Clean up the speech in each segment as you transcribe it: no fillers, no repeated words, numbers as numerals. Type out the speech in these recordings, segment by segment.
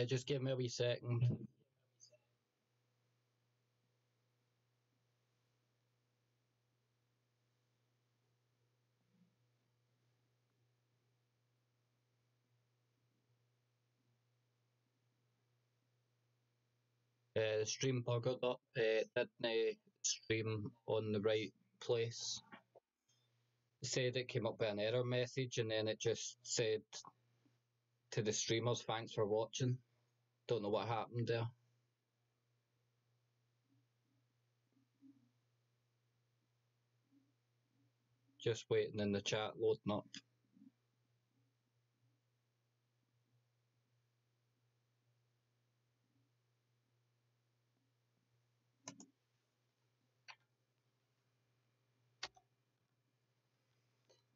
Just give me a wee second. The stream buggered up. Didn't stream on the right place. It said it came up with an error message, and then it just said to the streamers, "Thanks for watching." Don't know what happened there. Just waiting in the chat, loading up.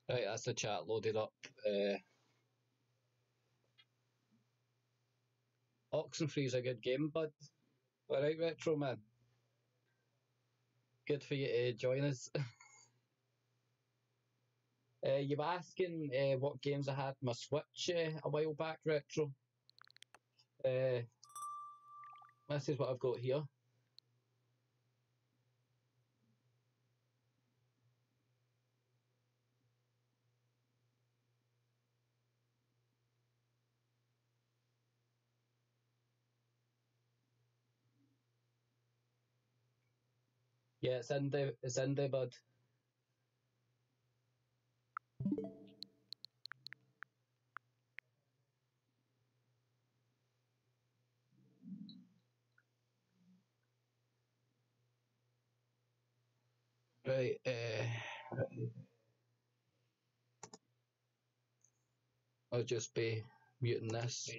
Right, that's the chat loaded up. Oxenfree's a good game, bud. Alright, Retro Man. Good for you to join us. You were asking what games I had on my Switch a while back, Retro. This is what I've got here. Yeah, it's in there, bud. Right, I'll just be muting this.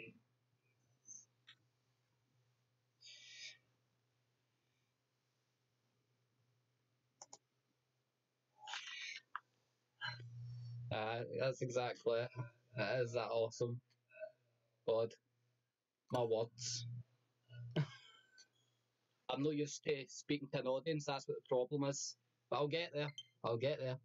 That's exactly it. It is that awesome. God, my words. I'm not used to speaking to an audience, that's what the problem is. But I'll get there. I'll get there.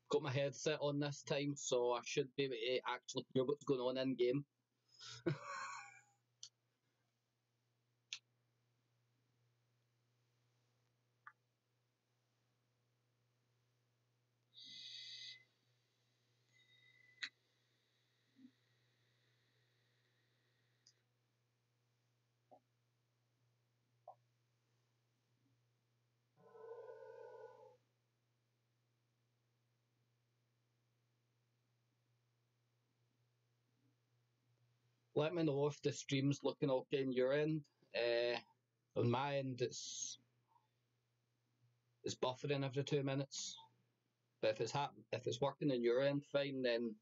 Got my headset on this time, so I should be able to actually hear what's going on in game. Let me know if the stream's looking okay on your end. On my end, it's buffering every 2 minutes. But if it's working on your end, fine. Then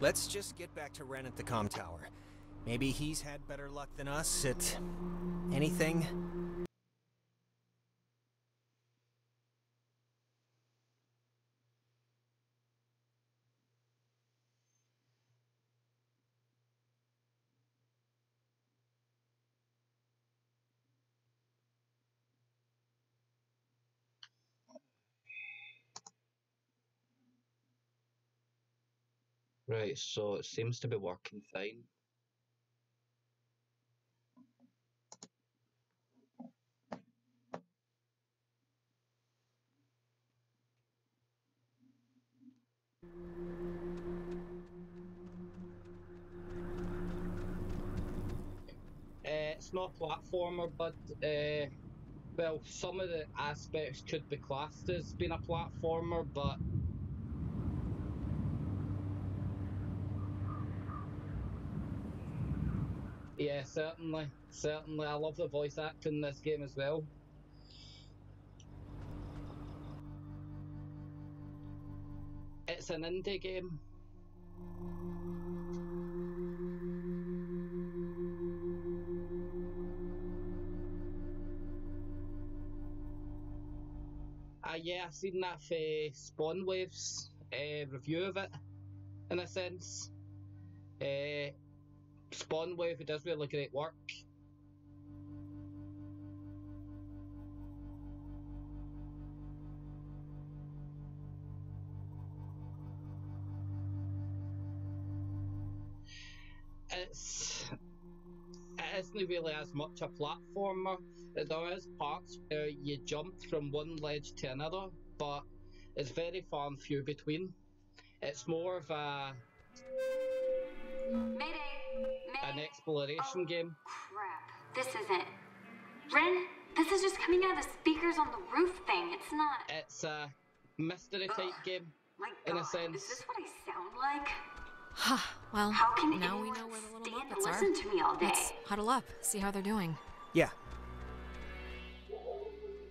Let's just get back to Ren at the comm tower. Maybe he's had better luck than us at anything. Right, so it seems to be working fine. It's not a platformer, but well, some of the aspects could be classed as being a platformer, but yeah, certainly. I love the voice acting in this game as well. It's an indie game. Yeah, I've seen that for Spawn Waves review of it, in a sense. Spawn Wave, it does really great work. It isn't really as much a platformer. There is parts where you jump from one ledge to another, but it's very far and few between. It's more of an exploration game. Crap. This isn't. Ren, this is just coming out of the speakers on the roof thing. It's not. It's a mystery type game, My in God, a sense. is this what I sound like? Well, How can now we anyone know where the little stand Muppets to are. listen to me all day? Let's huddle up, see how they're doing. Yeah.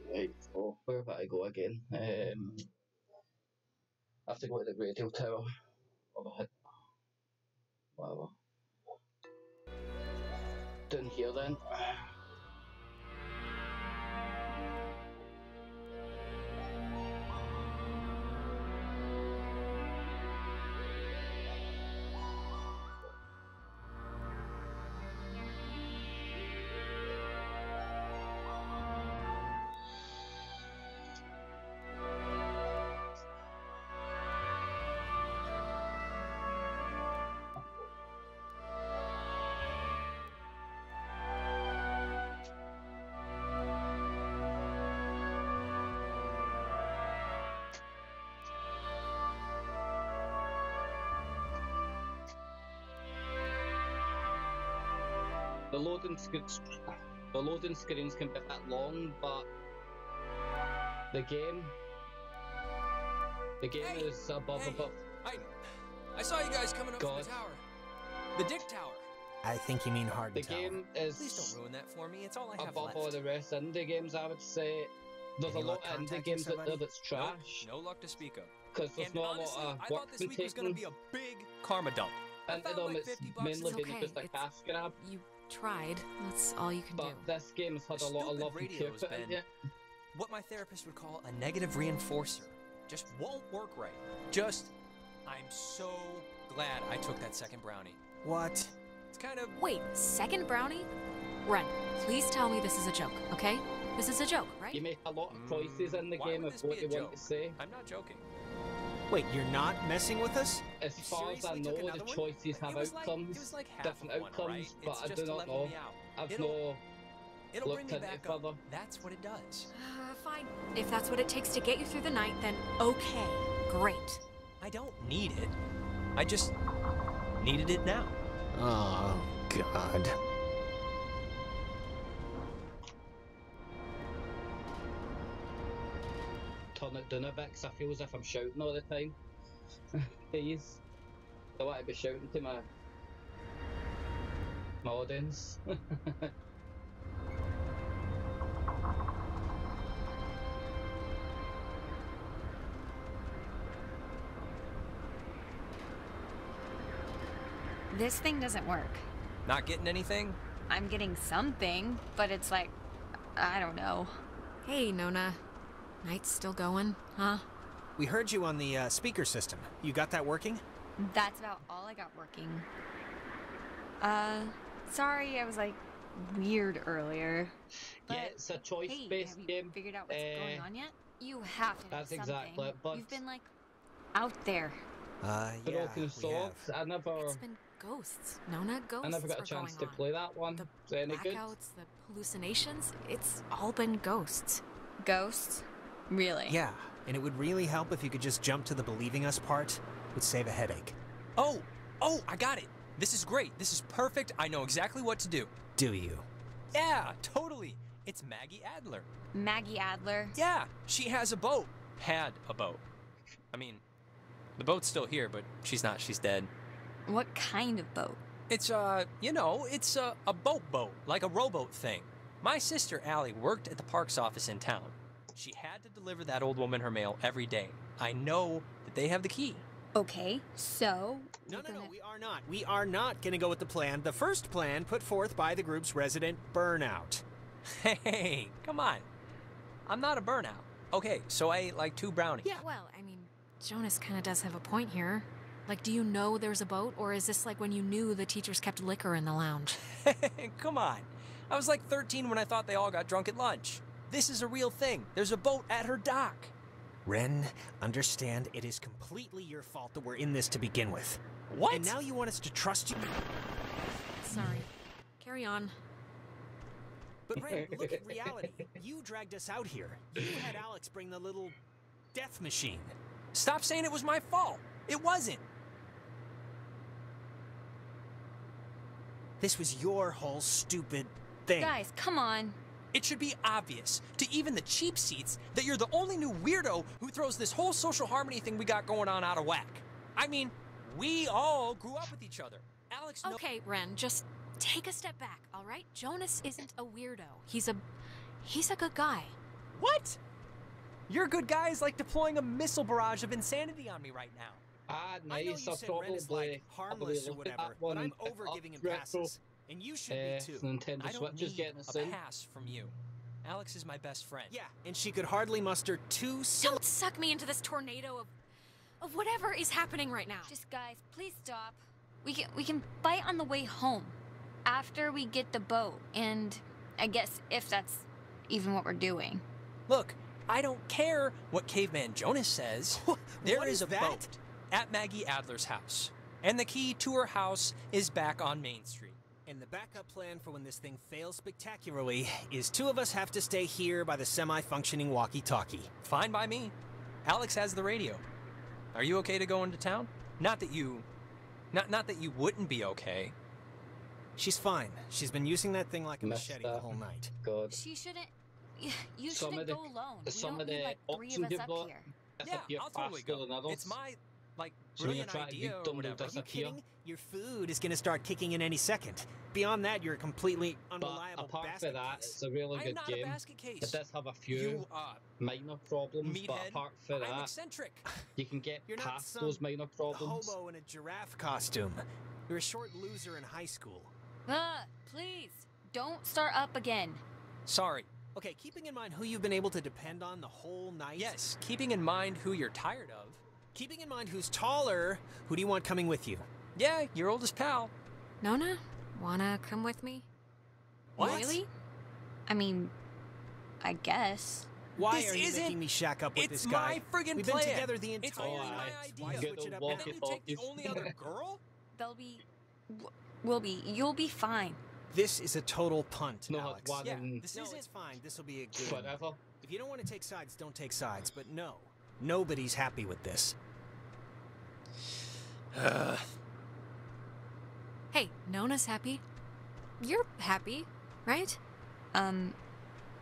Right, so where have I go again? I have to go to the radio tower. Whatever. Down here then. The loading screens can be a bit long, but the game Hey, is above. I saw you guys coming up from God. the tower. The Dick Tower. I think you mean Hard The Tower. game Please is don't ruin that for me. It's all I have above left. all the rest indie games, I would say. There's Any a lot luck of indie contacting games out there somebody? that's trash, No luck to speak of. because there's And not honestly, a lot of I work thought this been week was going to taken be a big karma dump. I into found them. like It's 50 bucks. mainly It's been okay, just a it's- cash grab. You tried. That's all you can do. But this game has had The a lot of stupid love and radio care has put been- into it. What my therapist would call a negative reinforcer. Just won't work right. I'm so glad I took that second brownie. What? It's kind of... Wait, second brownie? Ren, please tell me this is a joke, okay? This is a joke, right? You make a lot of choices in the Why game would of this what be you a want to joke? say. I'm not joking. Wait, you're not messing with us? As You far as I seriously know, took the another one? choices have It was outcomes, like half different of one, outcomes, right? but It's I just do to not level know. me out. I've It'll bring looked me into back it up. further. That's what it does. Fine. If that's what it takes to get you through the night, then okay. Great. I don't need it. I just needed it now. Oh, God. Turn it down a bit, 'cause I feel as if I'm shouting all the time. Please. I want to be shouting to my audience. This thing doesn't work. Not getting anything? I'm getting something, but it's like, I don't know. Hey, Nona. Night's still going, huh? We heard you on the speaker system. You got that working? That's about all I got working. Sorry, I was like weird earlier. Yeah, But, it's a hey, choice-based have you game. figured out what's going on yet? You have to know That's something. exactly it, but You've been like out there. Yeah, Broken we socks. have. It's been ghosts. Nona, ghosts I never got a are chance going to on. play that one. The Is it any good? blackouts, the hallucinations, it's all been ghosts. Ghosts? Really? Yeah, and it would really help if you could just jump to the believing us part. Would save a headache. Oh, I got it. This is great. This is perfect. I know exactly what to do. Do you? Yeah, totally. It's Maggie Adler. Maggie Adler? Yeah, she has a boat. Had a boat. I mean, the boat's still here, but she's not. She's dead. What kind of boat? It's, it's a boat, like a rowboat thing. My sister, Allie, worked at the parks office in town. She had to deliver that old woman her mail every day. I know that they have the key. Okay, so... No, we are not. We are not gonna go with the plan. The first plan put forth by the group's resident Burnout. Hey, come on. I'm not a burnout. Okay, so I ate like 2 brownies. Yeah, well, I mean, Jonas kind of does have a point here. Like, do you know there's a boat, or is this like when you knew the teachers kept liquor in the lounge? Come on. I was like 13 when I thought they all got drunk at lunch. This is a real thing. There's a boat at her dock. Ren, understand it is completely your fault that we're in this to begin with. What? And now you want us to trust you? Sorry. Carry on. But Ren, look at reality. You dragged us out here. You had Alex bring the little death machine. Stop saying it was my fault. It wasn't. This was your whole stupid thing. Guys, come on. It should be obvious to even the cheap seats that you're the only new weirdo who throws this whole social harmony thing we got going on out of whack. I mean, we all grew up with each other. Alex Okay, Ren, just take a step back, all right? Jonas isn't a weirdo. He's a good guy. What? Your good guy is like deploying a missile barrage of insanity on me right now. I know Nice. you I'll said Ren is like harmless or look at whatever, that one but I'm and over giving him retro. passes. And you should be too. Nintendo I don't Switch is need getting us a in. pass from you. Alex is my best friend. Yeah, and she could hardly muster 2 Don't suck me into this tornado of whatever is happening right now. Just guys, please stop. We can fight on the way home. After we get the boat, and I guess if that's even what we're doing. Look, I don't care what Caveman Jonas says. There What is is a that? boat at Maggie Adler's house. And the key to her house is back on Main Street. And the backup plan for when this thing fails spectacularly is 2 of us have to stay here by the semi-functioning walkie-talkie. Fine by me. Alex has the radio. Are you okay to go into town? Not that you wouldn't be okay. She's fine. She's been using that thing like a Messed machete the up. whole night. God. She shouldn't... You Some shouldn't of the- go alone. We some don't of need the like 3 of options us you've up got here. Yeah, disappear I'll totally faster go. than others. It's my, So when you brilliant try to idea read or them, whatever. they'll Are you disappear. kidding? Your food is going to start kicking in any second. Beyond that, you're a completely But unreliable apart basket from that, case. it's a really I'm good not game. a basket case. It does have a few You, minor problems, but meathead. apart from I'm that, eccentric. you can get You're not past some those minor problems. hobo in a giraffe costume. You're a short loser in high school. Please, don't start up again. Sorry. Okay, keeping in mind who you've been able to depend on the whole night. Yes, keeping in mind who you're tired of. Keeping in mind who's taller, who do you want coming with you? Yeah, your oldest pal. Nona, wanna come with me? What? Really? I mean, I guess. Why This are you isn't- making me shack up with It's this guy? my friggin' We've plan. been together the It's entire only night. my Why idea. switch it up Walkie And then you take the only other girl? They'll be... We'll be... You'll be fine. This is a total punt, No, Alex. one Yeah, in this No, isn't. it's fine. This will be a good one. whatever. If you don't want to take sides, don't take sides. But no, nobody's happy with this. Hey, Nona's happy. You're happy, right?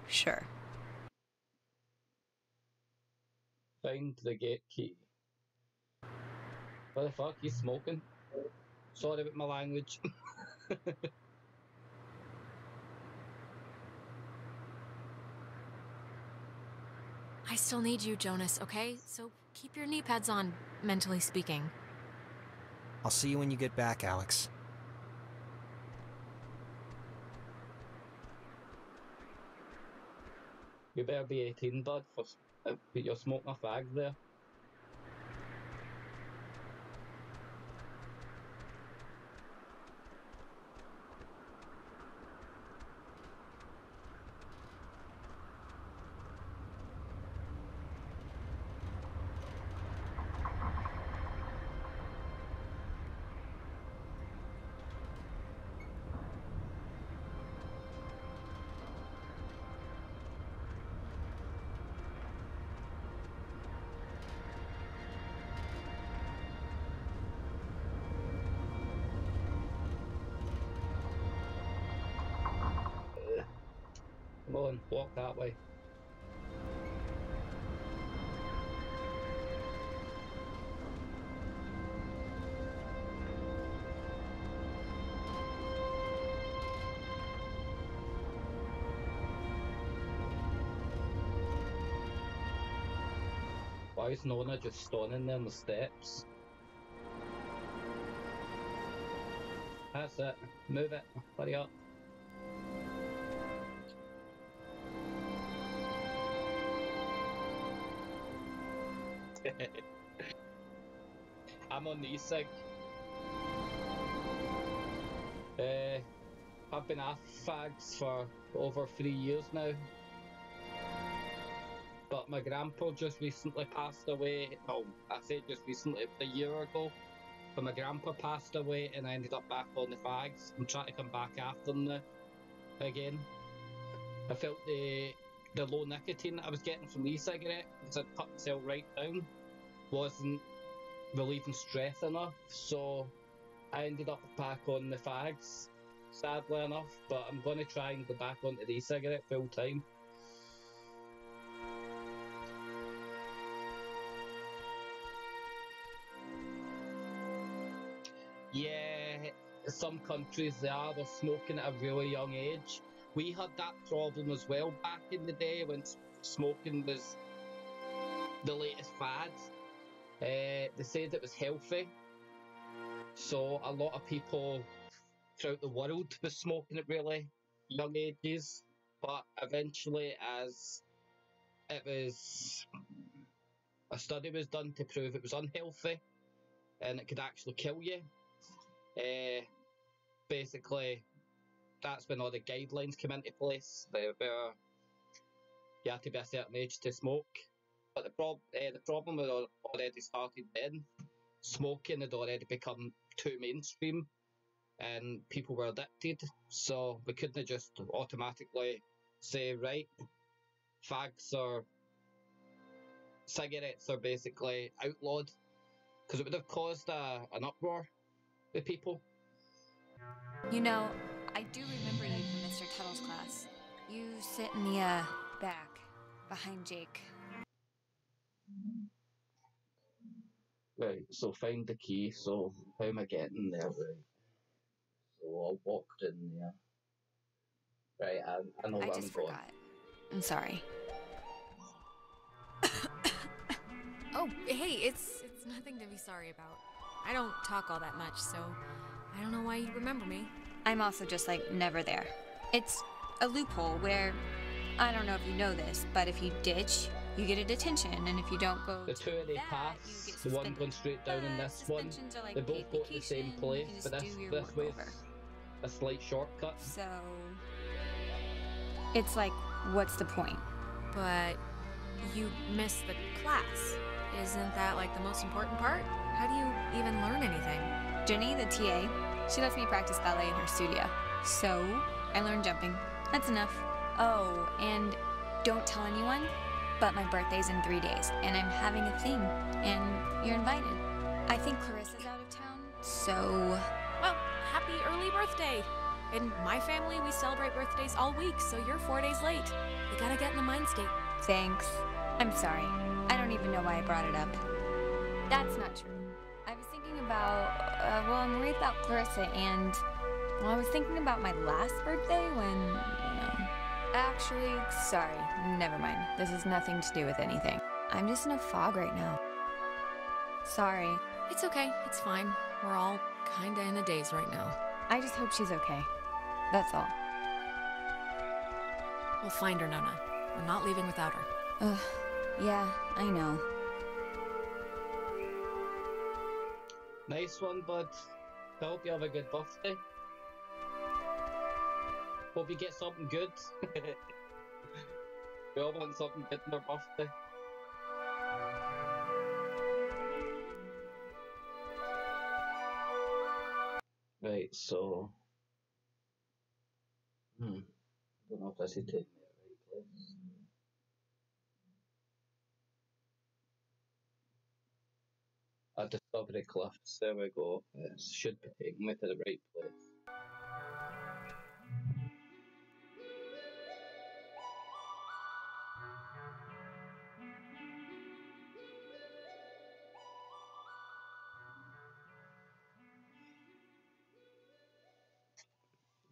Sure. Find the gate key. What the fuck? He's smoking? Sorry about my language. I still need you, Jonas, okay? So keep your knee pads on, mentally speaking. I'll see you when you get back, Alex. You better be 18, bud, for you're smoking a fag there. Come on, walk that way. Why is Nona just standing there on the steps? That's it. Move it. Hurry up. I'm on the e-cig. I've been off fags for over 3 years now. But my grandpa just recently passed away. No, I say just recently, it was a year ago. But my grandpa passed away and I ended up back on the fags. I'm trying to come back after them now, again. I felt the low nicotine that I was getting from the e-cigarette, because I'd cut myself right down, wasn't relieving stress enough, so I ended up back on the fags, sadly enough, but I'm going to try and go back onto the e-cigarette full time. Yeah, some countries they're smoking at a really young age. We had that problem as well back in the day when smoking was the latest fad. They said it was healthy, so a lot of people throughout the world was smoking at really young ages. But eventually, as a study was done to prove it was unhealthy and it could actually kill you. Basically, that's when all the guidelines came into place, where you had to be a certain age to smoke. But the problem had already started then. Smoking had already become too mainstream, and people were addicted. So we couldn't just automatically say, right, fags or cigarettes are basically outlawed, because it would have caused an uproar with people. You know, I do remember you from Mr. Tuttle's class. You sit in the, back, behind Jake. Right, so find the key, so how am I getting there, right? So I walked in there. Right, I know where I I'm just going. forgot. I'm sorry. Oh, hey, it's nothing to be sorry about. I don't talk all that much, so I don't know why you'd remember me. I'm also just, like, never there. It's a loophole where, I don't know if you know this, but if you ditch, you get a detention, and if you don't go The to two of they that, pass, you get the one suspended. going straight down and But this one, suspensions are like they both paid go to the same vacation, place, you can but just do your this work way's over. a slight shortcut. So, it's like, what's the point? But you missed the class. Isn't that like the most important part? How do you even learn anything? Jenny, the TA, she lets me practice ballet in her studio. So, I learned jumping. That's enough. Oh, and don't tell anyone, but my birthday's in 3 days, and I'm having a thing, and you're invited. I think Clarissa's out of town, so... Well, happy early birthday! In my family, we celebrate birthdays all week, so you're 4 days late. You gotta get in the mind state. Thanks. I'm sorry. I don't even know why I brought it up. That's not true. I was thinking about, I'm worried about Clarissa, and... Well, I was thinking about my last birthday when, Actually, sorry. Never mind. This has nothing to do with anything. I'm just in a fog right now. Sorry. It's okay. It's fine. We're all kinda in a daze right now. I just hope she's okay. That's all. We'll find her, Nona. We're not leaving without her. Ugh. Yeah, I know. Nice one, bud. I hope you have a good birthday. Hope you get something good. We all want something good on our birthday. Right, so... I don't know if this is taking me to the right place. A Discovery Cliffs, there we go. It should be taking me to the right place.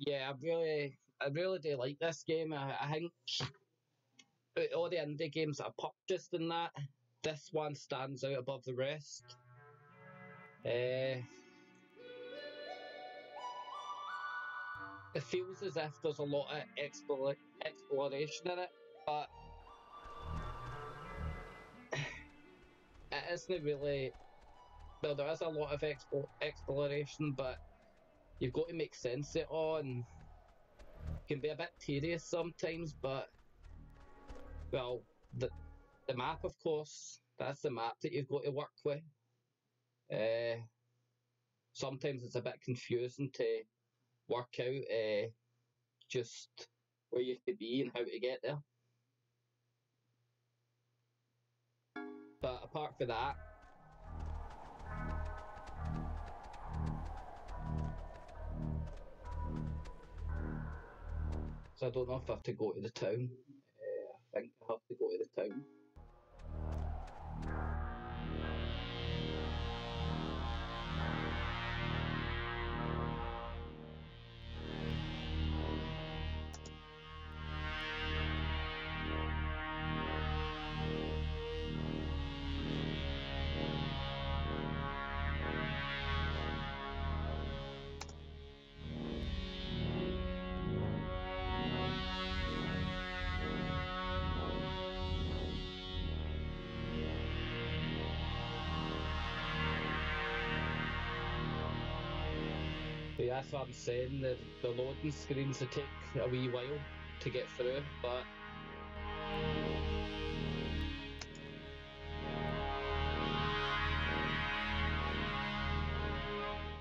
yeah, I really do like this game. I think out of all the indie games that I purchased in that, this one stands out above the rest. It feels as if there's a lot of exploration in it, but it isn't really. Well, there is a lot of exploration, but you've got to make sense of it all, and it can be a bit tedious sometimes. But well, the map, of course, that's the map that you've got to work with. Sometimes it's a bit confusing to work out just where you could be and how to get there. But apart from that, so I don't know if I have to go to the town. I think I have to go to the town. But yeah, that's what I'm saying. The loading screens will take a wee while to get through, but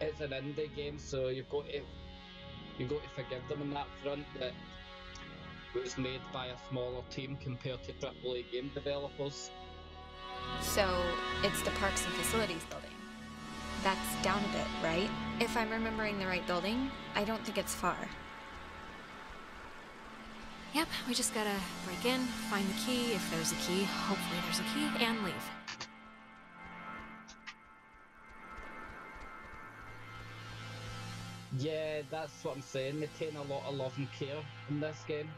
it's an indie game, so you've got to forgive them on that front. That it was made by a smaller team compared to AAA game developers. So, it's the Parks and Facilities building. That's down a bit, right? If I'm remembering the right building, I don't think it's far. Yep, we just gotta break in, find the key, if there's a key, hopefully there's a key, and leave. Yeah, that's what I'm saying. They take a lot of love and care in this game.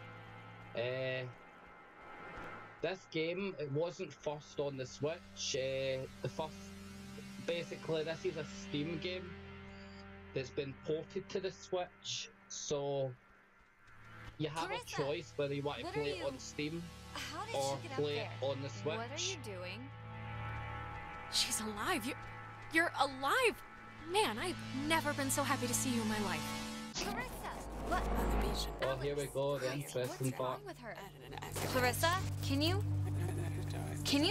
This game, it wasn't first on the Switch. Basically, this is a Steam game that's been ported to the Switch, so you have a choice whether you want to play it on Steam or play it on the Switch. What are you doing? She's alive. You're alive. Man, I've never been so happy to see you in my life. Clarissa, what? Oh, here we go, the interesting What's part. wrong with her? Clarissa, can you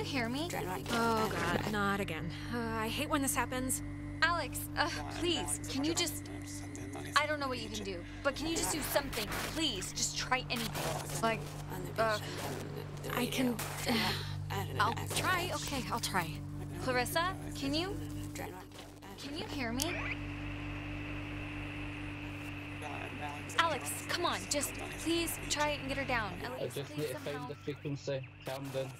hear me? Oh God, not again. I hate when this happens. Alex, please, can you just... I don't know what you can do, but can you just do something? Please, just try anything. Like, I can... I'll try. Okay, I'll try. Clarissa, can you hear me? Alex, come on, just please try and get her down. I just need to find the frequency. Calm down.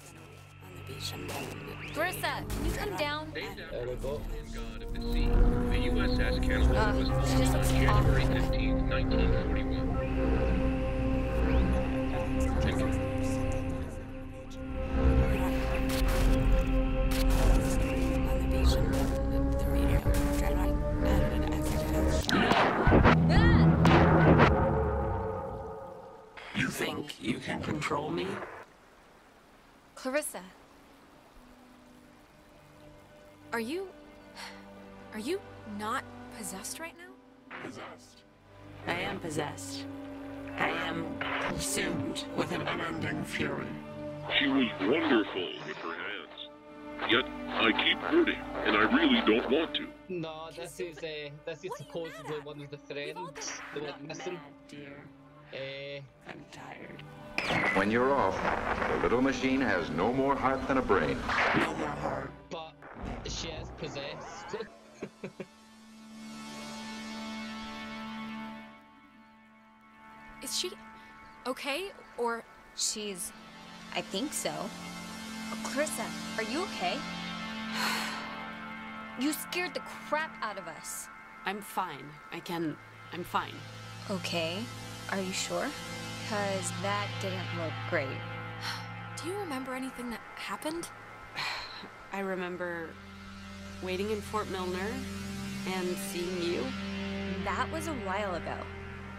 Clarissa, can you come down? There we go. The USS Cannibal was launched on January 15, 1941. Thank you. You think you can control me? Clarissa. Are you not possessed right now? Possessed. I am possessed. I am consumed with an unending fury. She was wonderful with her hands. Yet, I keep hurting, and I really don't want to. No, this is supposedly one of the friends that went missing. Dear. I'm tired. When you're off, the little machine has no more heart than a brain. No more heart. But she is possessed. Is she okay, or... I think so. Clarissa, are you okay? You scared the crap out of us. I'm fine. I'm fine. Okay, are you sure? Because that didn't look great. Do you remember anything that happened? I remember waiting in Fort Milner and seeing you. That was a while ago.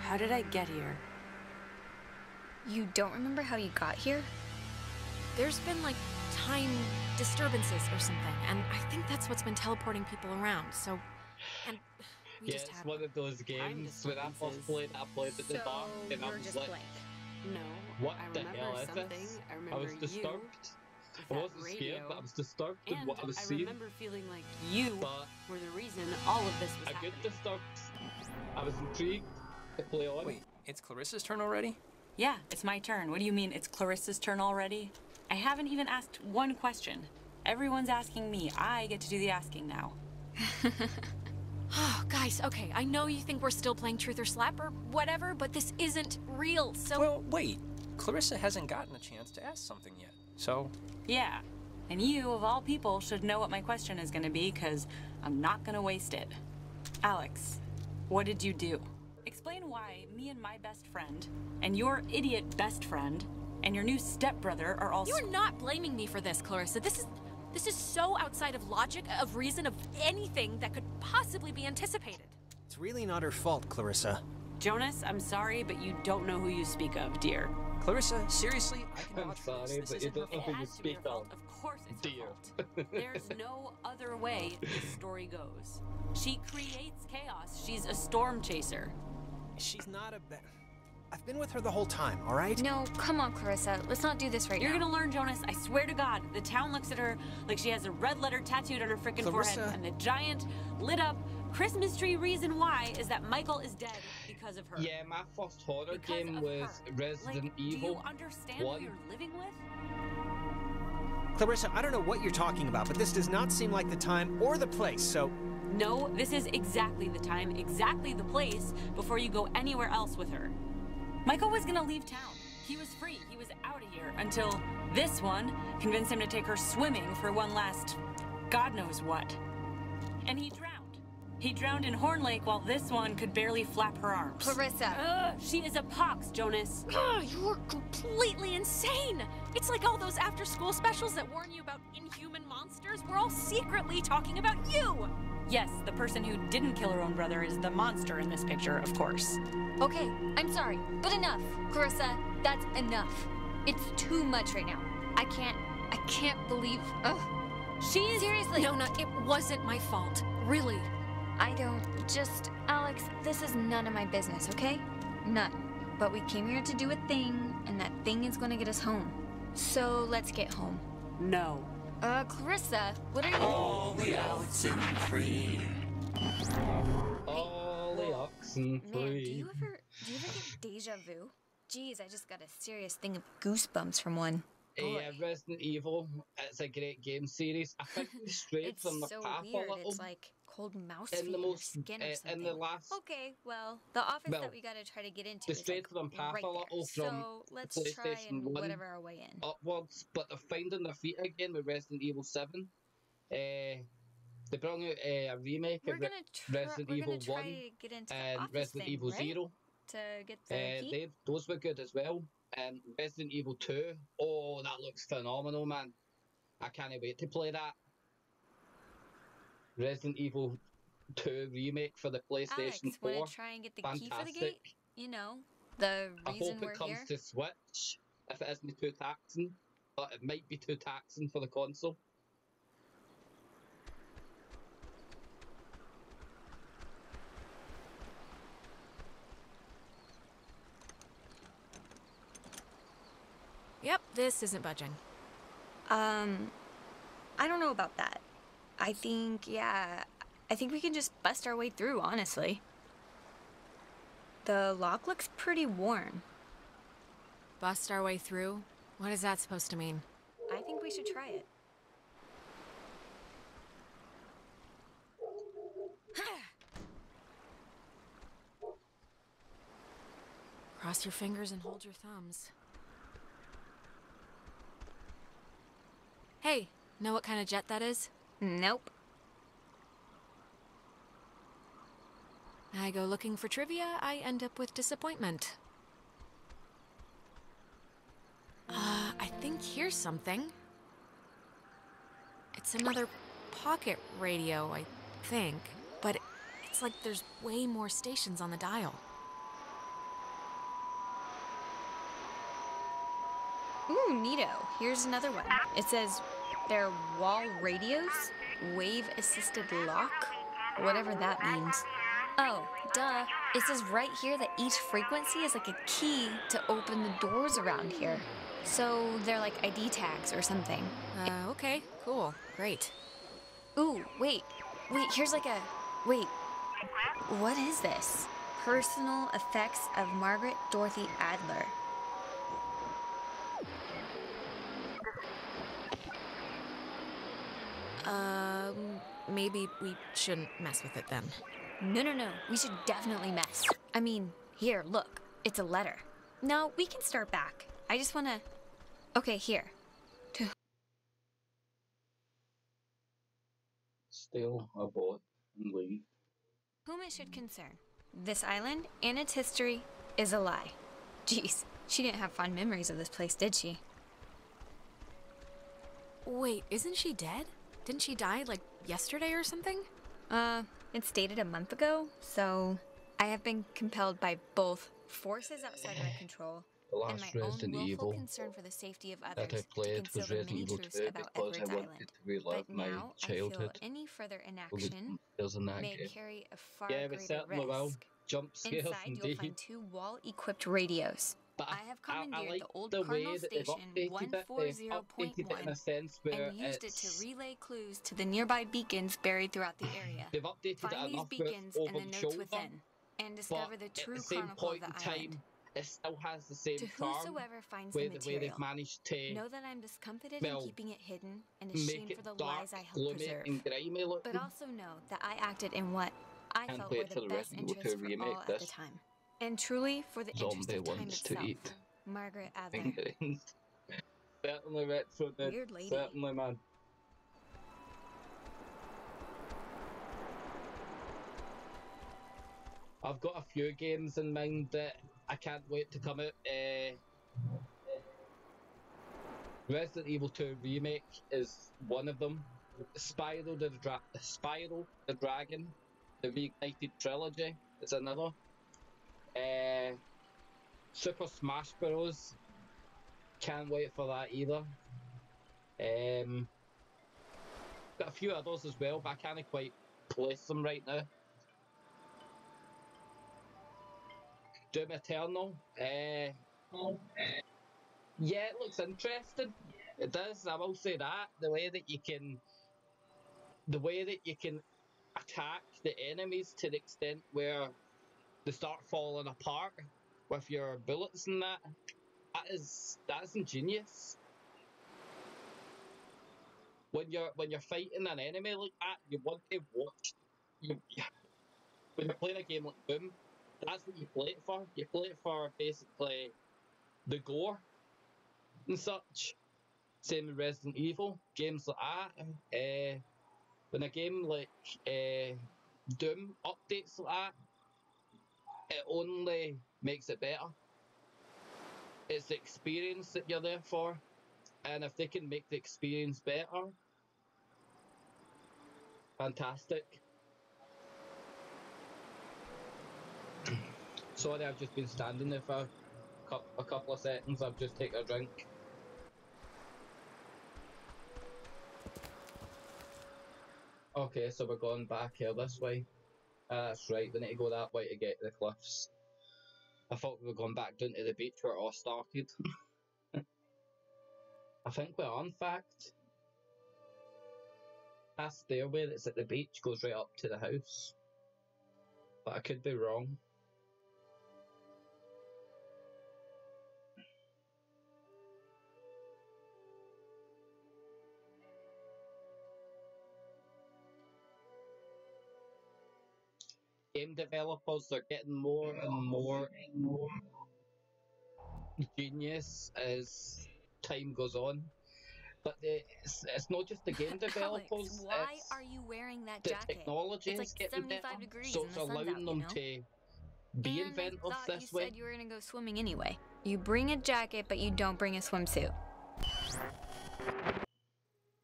How did I get here? You don't remember how you got here? There's been like time disturbances or something, and I think that's what's been teleporting people around, so... And we Yeah, just it's had... one of those games when I first played, I played at the dark, and I was like, No. what I the remember hell is something. this? I I remember was disturbed. with I that wasn't scared, radio, but I was disturbed in and what I was I seeing. remember feeling like you But were the reason all of this was I happening. get disturbed. I was intrigued to play on. Wait, it's Clarissa's turn already? Yeah, it's my turn. What do you mean it's Clarissa's turn already? I haven't even asked one question. Everyone's asking me. I get to do the asking now. Oh, guys, okay, I know you think we're still playing Truth or Slap or whatever, but this isn't real, so... Well, wait. Clarissa hasn't gotten a chance to ask something yet, so... Yeah, and you, of all people, should know what my question is gonna be, because I'm not gonna waste it. Alex, what did you do? Explain why me and my best friend, and your idiot best friend, and your new stepbrother are all... You're not blaming me for this, Clarissa. This is so outside of logic, of reason, of anything that could possibly be anticipated. It's really not her fault, Clarissa. Jonas, I'm sorry, but you don't know who you speak of, dear. Clarissa, seriously, I can I'm vouch for this. sorry, This but you isn't her don't know fault. who you speak of. Of course it's Dear. her fault. There's no other way this story goes. She creates chaos. She's a storm chaser. She's not a I've been with her the whole time, all right? No, come on, Clarissa. Let's not do this right You're now. gonna learn, Jonas. I swear to God. The town looks at her like she has a red letter tattooed on her frickin' forehead. Clarissa. And the giant, lit up Christmas tree reason why is that Michael is dead because of her. Yeah, my first horror Because game of was her. Resident Like, Evil. Do you understand 1. who you're living with? Clarissa, I don't know what you're talking about, but this does not seem like the time or the place, so... No, this is exactly the time, exactly the place before you go anywhere else with her. Michael was gonna leave town. He was free. He was out of here until this one convinced him to take her swimming for one last God knows what. And he drowned. He drowned in Horn Lake while this one could barely flap her arms. Clarissa. She is a pox, Jonas. You're completely insane! It's like all those after-school specials that warn you about inhuman monsters. We're all secretly talking about you! Yes, the person who didn't kill her own brother is the monster in this picture, of course. Okay, I'm sorry, but enough. Clarissa, that's enough. It's too much right now. I can't believe... Ugh. She's... Seriously. No, it wasn't my fault. Really. I don't... Just... Alex, this is none of my business, okay? None. But we came here to do a thing, and that thing is gonna get us home. So, let's get home. No. Clarissa, what are you... All the Oxenfree. All the Oxenfree. Man, do you ever get deja vu? Jeez, I just got a serious thing of goosebumps from one. Yeah, Resident Evil, it's a great game series. I think we strayed It's from the so path weird. a little. It's like cold mouse in feet the in your most, skin or something. in the last, Okay, well, the office well, that we gotta try to get into the is straight like from path right a little there. from So let's the try PlayStation and 1 whatever our way in. upwards, but they're finding their feet again with Resident Evil 7. They brought out a remake We're of gonna Resident we're Evil gonna try 1 to get into the and office Resident thing, Evil right? 0. To get the key. Those were good as well. And Resident Evil 2, oh, that looks phenomenal, man. I can't wait to play that. Resident Evil 2 remake for the PlayStation Alex, 4. wanna try and get the key for the Fantastic. gate? You know, the I reason hope we're it comes here. to Switch, if it isn't too taxing. But it might be too taxing for the console. Yep, this isn't budging. I don't know about that. I think we can just bust our way through, honestly. The lock looks pretty worn. Bust our way through? What is that supposed to mean? I think we should try it. Cross your fingers and hold your thumbs. Hey, know what kind of jet that is? Nope. I go looking for trivia, I end up with disappointment. I think here's something. It's another pocket radio, I think. But it's like there's way more stations on the dial. Ooh, neato. Here's another one. It says they're wall radios, wave-assisted lock, whatever that means. Oh, duh. It says right here that each frequency is like a key to open the doors around here. So they're like ID tags or something. Okay, cool, great. Ooh, wait, here's like a... Wait, what is this? Personal effects of Margaret Dorothy Adler. Maybe we shouldn't mess with it then. No, we should definitely mess. I mean, here, look, it's a letter. No, we can start back. I just wanna... Okay, here. Steal a boat and leave. Whom it should concern. This island and its history is a lie. Jeez, she didn't have fond memories of this place, did she? Wait, isn't she dead? Didn't she die, like, yesterday or something? It's dated a month ago, so I have been compelled by both forces outside my control The and last my own Resident willful Evil concern for the safety of that others I played to conceal was the Resident many Evil truths 2 about because Edward's I wanted Island. to relive But my now childhood. I feel any further Well, inaction there's in that may game. carry a far Yeah, we greater certainly will. risk. Jump scares Inside, you'll indeed. find 2 wall-equipped radios. But I have I commandeered like the old the Cardinal way that they've Station updated it. They've updated it in a 140.1 sense where and used it it's... to relay clues to the nearby beacons buried throughout the area. They've updated Find it these enough where it's beacons over and the the notes shoulder, within, and but discover the at true the same chronicle of point the in island. time, it still has the same To charm. whosoever finds Where the the way they've material, managed to know that I'm discomfited well, in keeping it hidden and make ashamed it for the dark, lies I helped gloomy, preserve. and grimy looking. But also know that I acted in what I Can't felt wait were till the the best Resident Evil 2 interests for remake all at the this. time. And truly for the interest Zombie of time wants to itself. eat Margaret Adler. fingerings. Certainly retro, dude. Weird lady. Certainly, man. I've got a few games in mind that I can't wait to come out. Resident Evil 2 Remake is one of them. Spyro the Dragon, the Reignited Trilogy is another. Super Smash Bros. Can't wait for that either. Got a few others as well, but I can't quite place them right now. Doom Eternal. Yeah, it looks interesting. It does. I will say that the way that you can attack the enemies to the extent where they start falling apart with your bullets and that's ingenious. When you're fighting an enemy like that, you want to watch. When you're playing a game like Doom, that's what you play it for. You play it for basically the gore and such. Same with Resident Evil, games like that. When a game like Doom updates like that, it only makes it better. It's the experience that you're there for, and if they can make the experience better, fantastic. Sorry, I've just been standing there for a couple of seconds. I've just taken a drink. Okay, so we're going back here this way. That's right, we need to go that way to get to the cliffs. I thought we were going back down to the beach where it all started. I think we are, in fact. That stairway that's at the beach goes right up to the house. But I could be wrong. Game developers are getting more and more genius as time goes on. But it's not just the game developers. Alex, why it's are you wearing that the jacket? technology It's is like getting 75 better, degrees so and it's the sun's allowing out, them you know? to be And inventive I thought this you way. said you were gonna go swimming anyway. You bring a jacket, but you don't bring a swimsuit.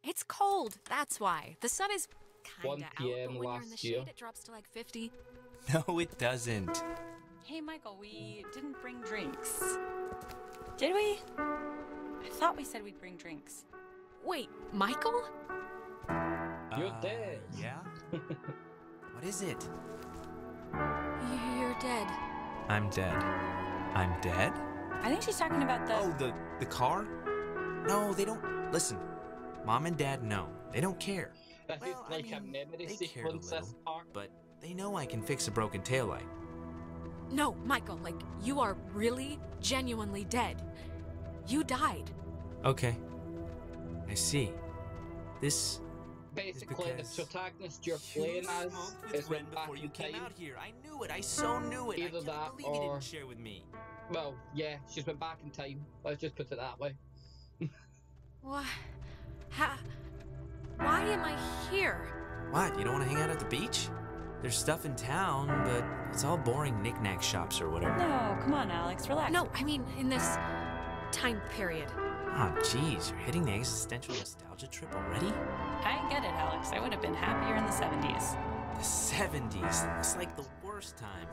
It's cold, that's why. The sun is 1 kinda out, p.m. but when you're in the last year. shade, it drops to like 50. No, it doesn't. Hey, Michael, we didn't bring drinks. Did we? I thought we said we'd bring drinks. Wait, Michael? You're dead. Yeah? What is it? You're dead. I'm dead. I'm dead? I think she's talking about the... Oh, the car? No, they don't... Listen, Mom and Dad know. They don't care. That is like a memory they cared a sequence, little, this part. but they know I can fix a broken taillight. No, Michael, like, you are really, genuinely dead. You died. Okay. I see. This... Basically, the protagonist you're playing as is went back in time. Here. I knew it. I so knew it. Either I can't that believe you or... didn't share with me. Well, yeah, she's went back in time. Let's just put it that way. What? Why am I here? What? You don't want to hang out at the beach? There's stuff in town, but it's all boring knick-knack shops or whatever. No, come on, Alex, relax. No, I mean, in this time period. Oh, jeez, you're hitting the existential nostalgia trip already? I get it, Alex. I would have been happier in the 70s. The 70s? It's like the worst time.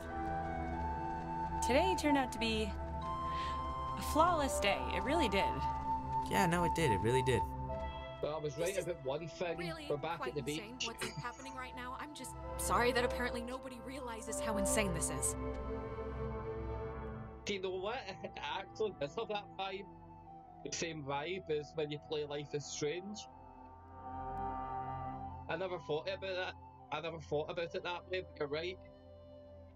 Today turned out to be a flawless day. It really did. Yeah, no, it did. It really did. But I was right about one thing. Really We're back quite at the insane beach. what's happening right now. I'm just sorry that apparently nobody realizes how insane this is. Do you know what? It actually does have that vibe. The same vibe as when you play Life is Strange. I never thought about that. I never thought about it that way, but you're right.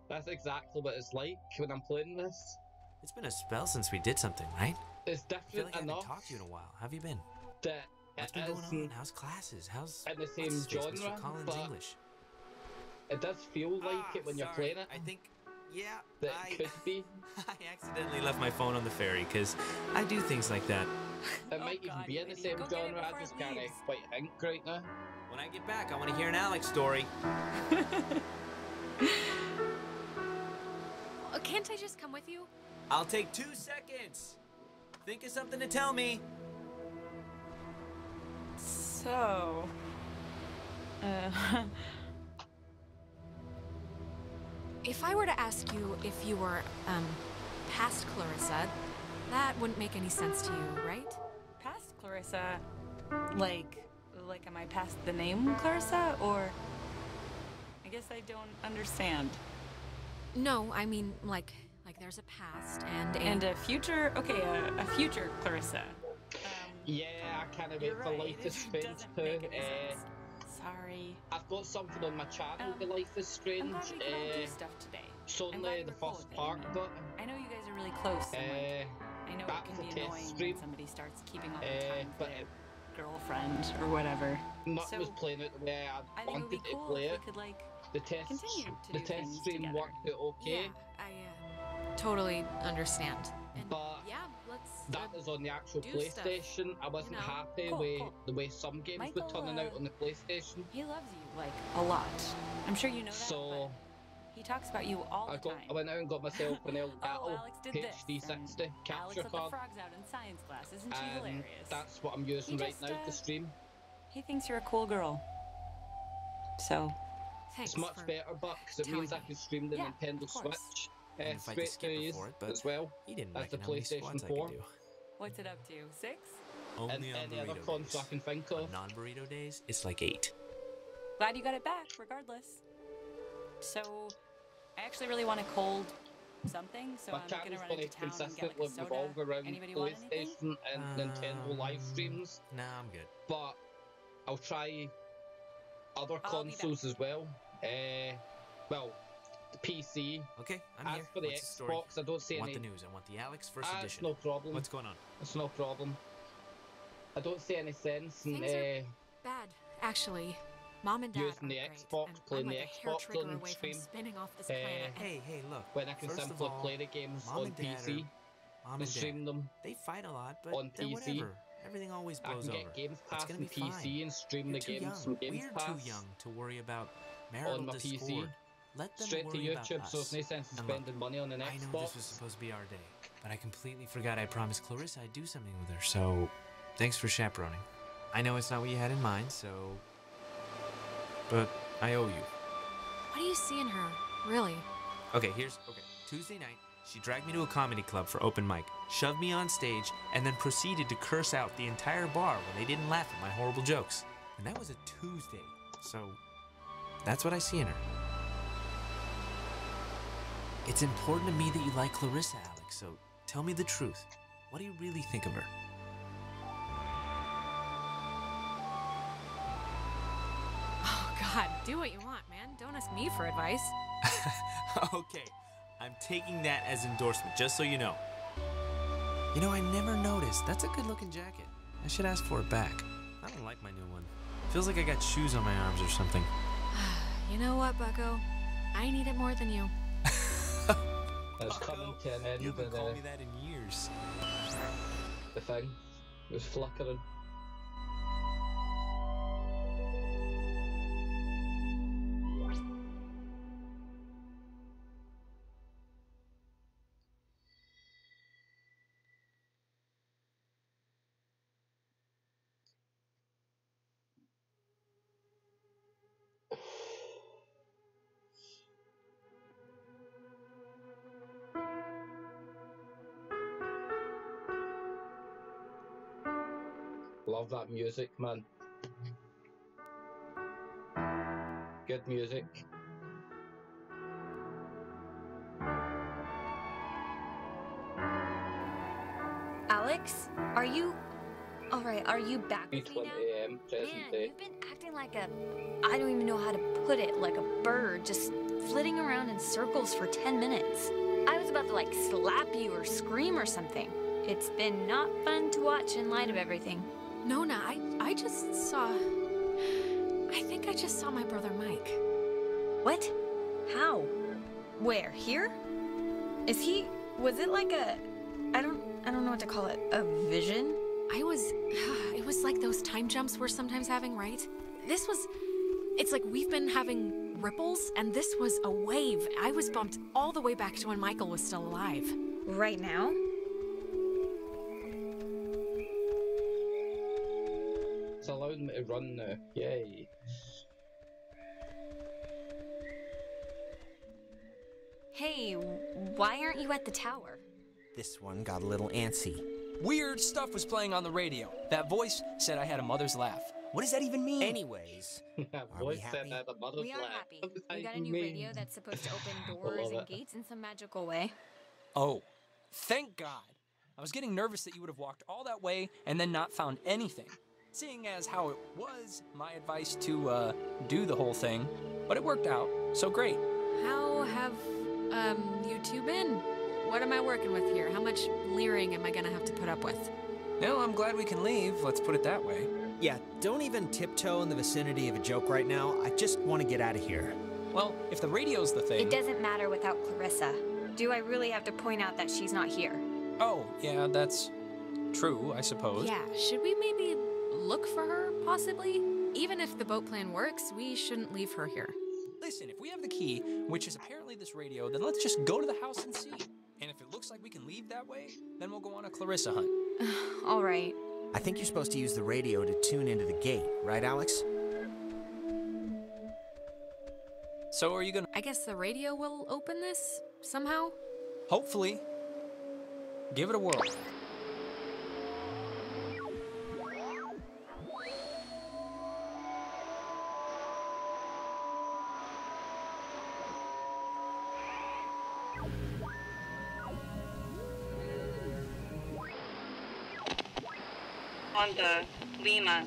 That's exactly what it's like when I'm playing this. It's been a spell since we did something, right? It's I feel different like I haven't enough talked to you in a while. How have you been? that What's it been going on? isn't How's classes? How's in the what's same his face, Mr. genre, Collins but English? it does feel like it when you're playing it. I think, yeah, That it could be. I accidentally left my phone on the ferry because I do things like that. It might even God, be in the lady, same go get it genre. I before just it can't leaves. quite think right now. When I get back, I want to hear an Alex story. Can't I just come with you? I'll take 2 seconds. Think of something to tell me. So... If I were to ask you if you were, past Clarissa, that wouldn't make any sense to you, right? Past Clarissa? Like am I past the name Clarissa, or... I guess I don't understand. No, I mean, like there's a past and And a future... Okay, a future Clarissa. Yeah, I can't wait You're for right, Life it is Strange doesn't too. make any sense. Sorry. I've got something on my channel with Life is Strange. I'm glad we can all do stuff today. It's I'm only glad the we're cool first with it, part, you know? but I know you guys are really close. And like, I know that it was can a be test annoying stream. when somebody starts keeping all the time for but their girlfriend or whatever. nothing was So, playing out the way I I think it would wanted be to cool play if it. we could like The test, continue to the do test things stream together. worked out okay, yeah, I totally understand. And but yeah, let's that was on the actual do stuff, PlayStation. I wasn't you know? happy Cool, with cool. the way some games Michael, were turning out on the PlayStation. he loves you like a lot. I'm sure you know that. So but he talks about you all the time. I went out and got myself an Oh, Elgato Alex did this. HD60 and Alex capture let the card, frogs out in science class. Isn't she and hilarious? that's what I'm using He right just, now to stream. He thinks you're a cool girl. So, thanks It's much for better, but because it telling means I me. can stream the Yeah, Nintendo of course. Switch And if I could straight skip to before it, but as well he didn't as the reckon how many PlayStation squats I 4 could do. what's it up to? 6? Only and on any other burrito console I days. can think On of. non-burrito days, it's like 8. Glad you got it back, regardless. So, I actually really want a cold something, so My I'm gonna channel's run going into to town and get like consistently a soda. revolve around Anybody want anything? PlayStation and Nintendo live streams, Nah, I'm good. but I'll try other I'll be back. consoles as well. Well, the PC. Okay, I'm As here. for the What's the story? Xbox, I don't see I want any. the news. I want the Alex first It's edition. no problem. What's going on? It's no problem. I don't see any sense in Things are bad, actually. Mom and Dad using the aren't great, Xbox, and playing I'm the like a hair Xbox trigger on away stream. from spinning off this Uh, planet. Hey, look. when I can First of simply all, play the games Mom on and Dad PC Mom and and stream Dad, them. they fight a lot, but on they're PC. whatever. Everything always I blows can over. get Games It's Pass gonna and be fine. PC and stream You're the too games young. from Games We're Pass too young to worry about marital on my discord. PC. Let them Straight to worry about YouTube, so us. it's no sense in And look, spending money on an I know Xbox. this was supposed to be our day, but I completely forgot I promised Clarissa I'd do something with her, so thanks for chaperoning. I know it's not what you had in mind, so... but I owe you. What do you see in her, really? Okay, Tuesday night, she dragged me to a comedy club for open mic, shoved me on stage, and then proceeded to curse out the entire bar when they didn't laugh at my horrible jokes. And that was a Tuesday, so that's what I see in her. It's important to me that you like Clarissa, Alex, so tell me the truth. What do you really think of her? Oh, God, do what you want, man. Don't ask me for advice. Okay, I'm taking that as endorsement, just so you know. You know, I never noticed. That's a good-looking jacket. I should ask for it back. I don't like my new one. Feels like I got shoes on my arms or something. You know what, Bucko? I need it more than you. It's coming to an end. You haven't called me that in years. The thing was flickering. Love that music, man. Good music. Alex, are you... Alright, are you back with me 3:20 now? AM, present Man, day. you've been acting like a... I don't even know how to put it, like a bird, just flitting around in circles for 10 minutes. I was about to, like, slap you or scream or something. It's been not fun to watch in light of everything. Nona, I just saw... I think I just saw my brother Mike. What? How? Where? Here? Is he... Was it like a... I don't know what to call it. A vision? It was like those time jumps we're sometimes having, right? It's like we've been having ripples, and this was a wave. I was bumped all the way back to when Michael was still alive. Right now? It's allowed me to run now. Yay. Hey, why aren't you at the tower? This one got a little antsy. Weird stuff was playing on the radio. That voice said I had a mother's laugh. What does that even mean? Anyways, That Are we voice said happy? that the mother's We are laugh. happy. What does We that got a new mean? radio that's supposed to open doors love and it. gates in some magical way. Oh, thank God. I was getting nervous that you would have walked all that way and then not found anything. Seeing as how it was my advice to do the whole thing, but it worked out, so great. How have, you two been? What am I working with here? How much leering am I gonna have to put up with? No, I'm glad we can leave, let's put it that way. yeah, don't even tiptoe in the vicinity of a joke right now. I just want to get out of here. Well, if the radio's the thing... It doesn't matter without Clarissa. Do I really have to point out that she's not here? Oh, yeah, that's true, I suppose. Yeah, should we maybe look for her, possibly? Even if the boat plan works, we shouldn't leave her here. Listen, if we have the key, which is apparently this radio, then let's just go to the house and see. And if it looks like we can leave that way, then we'll go on a Clarissa hunt. All right. I think you're supposed to use the radio to tune into the gate, right, Alex? So are you gonna... I guess the radio will open this, somehow? Hopefully. Give it a whirl. Honda, Lima.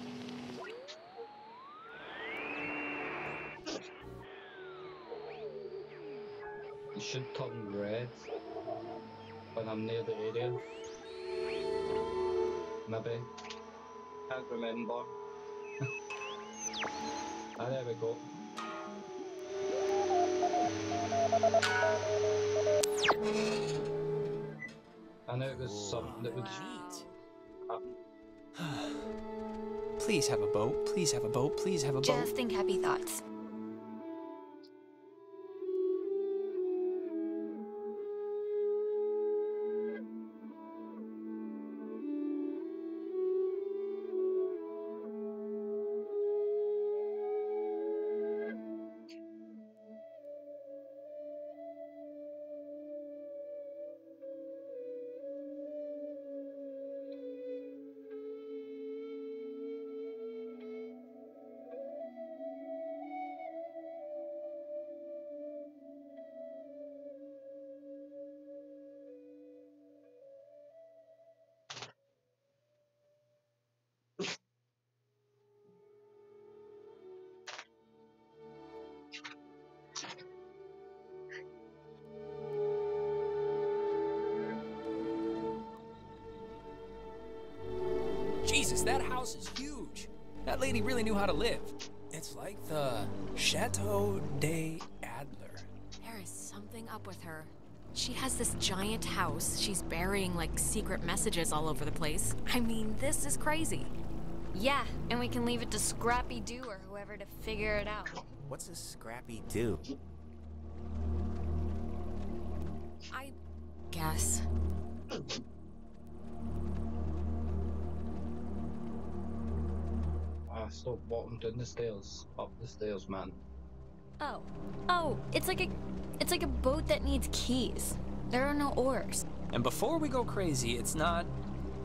It should turn red when I'm near the area. Maybe. Can't remember. Ah, there we go. I know it was something that would happen. Please have a boat. Please have a boat. Please have a boat. Just think happy thoughts. Jesus, that house is huge. That lady really knew how to live. It's like the Chateau de Adler. There is something up with her. She has this giant house. She's burying, like, secret messages all over the place. I mean, this is crazy. Yeah, and we can leave it to Scrappy Doo or whoever to figure it out. What's a Scrappy Doo? I guess. Stop walking down the stairs, up the stairs, man. Oh, it's like a boat that needs keys. There are no oars. And before we go crazy, it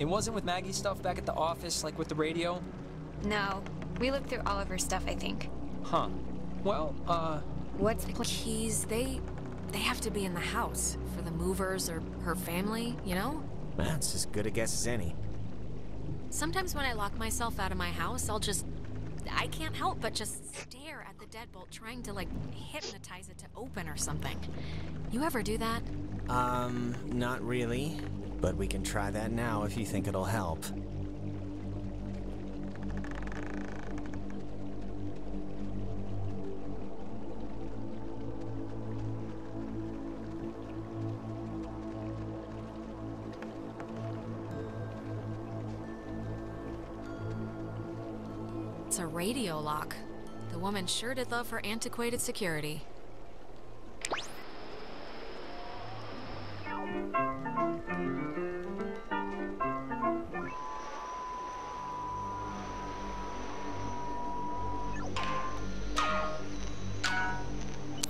wasn't with Maggie's stuff back at the office, like with the radio? No, we looked through all of her stuff, I think. Huh. Well, What's the keys? They have to be in the house for the movers or her family, you know? That's as good a guess as any. Sometimes when I lock myself out of my house, I can't help but just stare at the deadbolt, trying to, like, hypnotize it to open or something. You ever do that? Not really. But we can try that now if you think it'll help. It's a radio lock. The woman sure did love her antiquated security.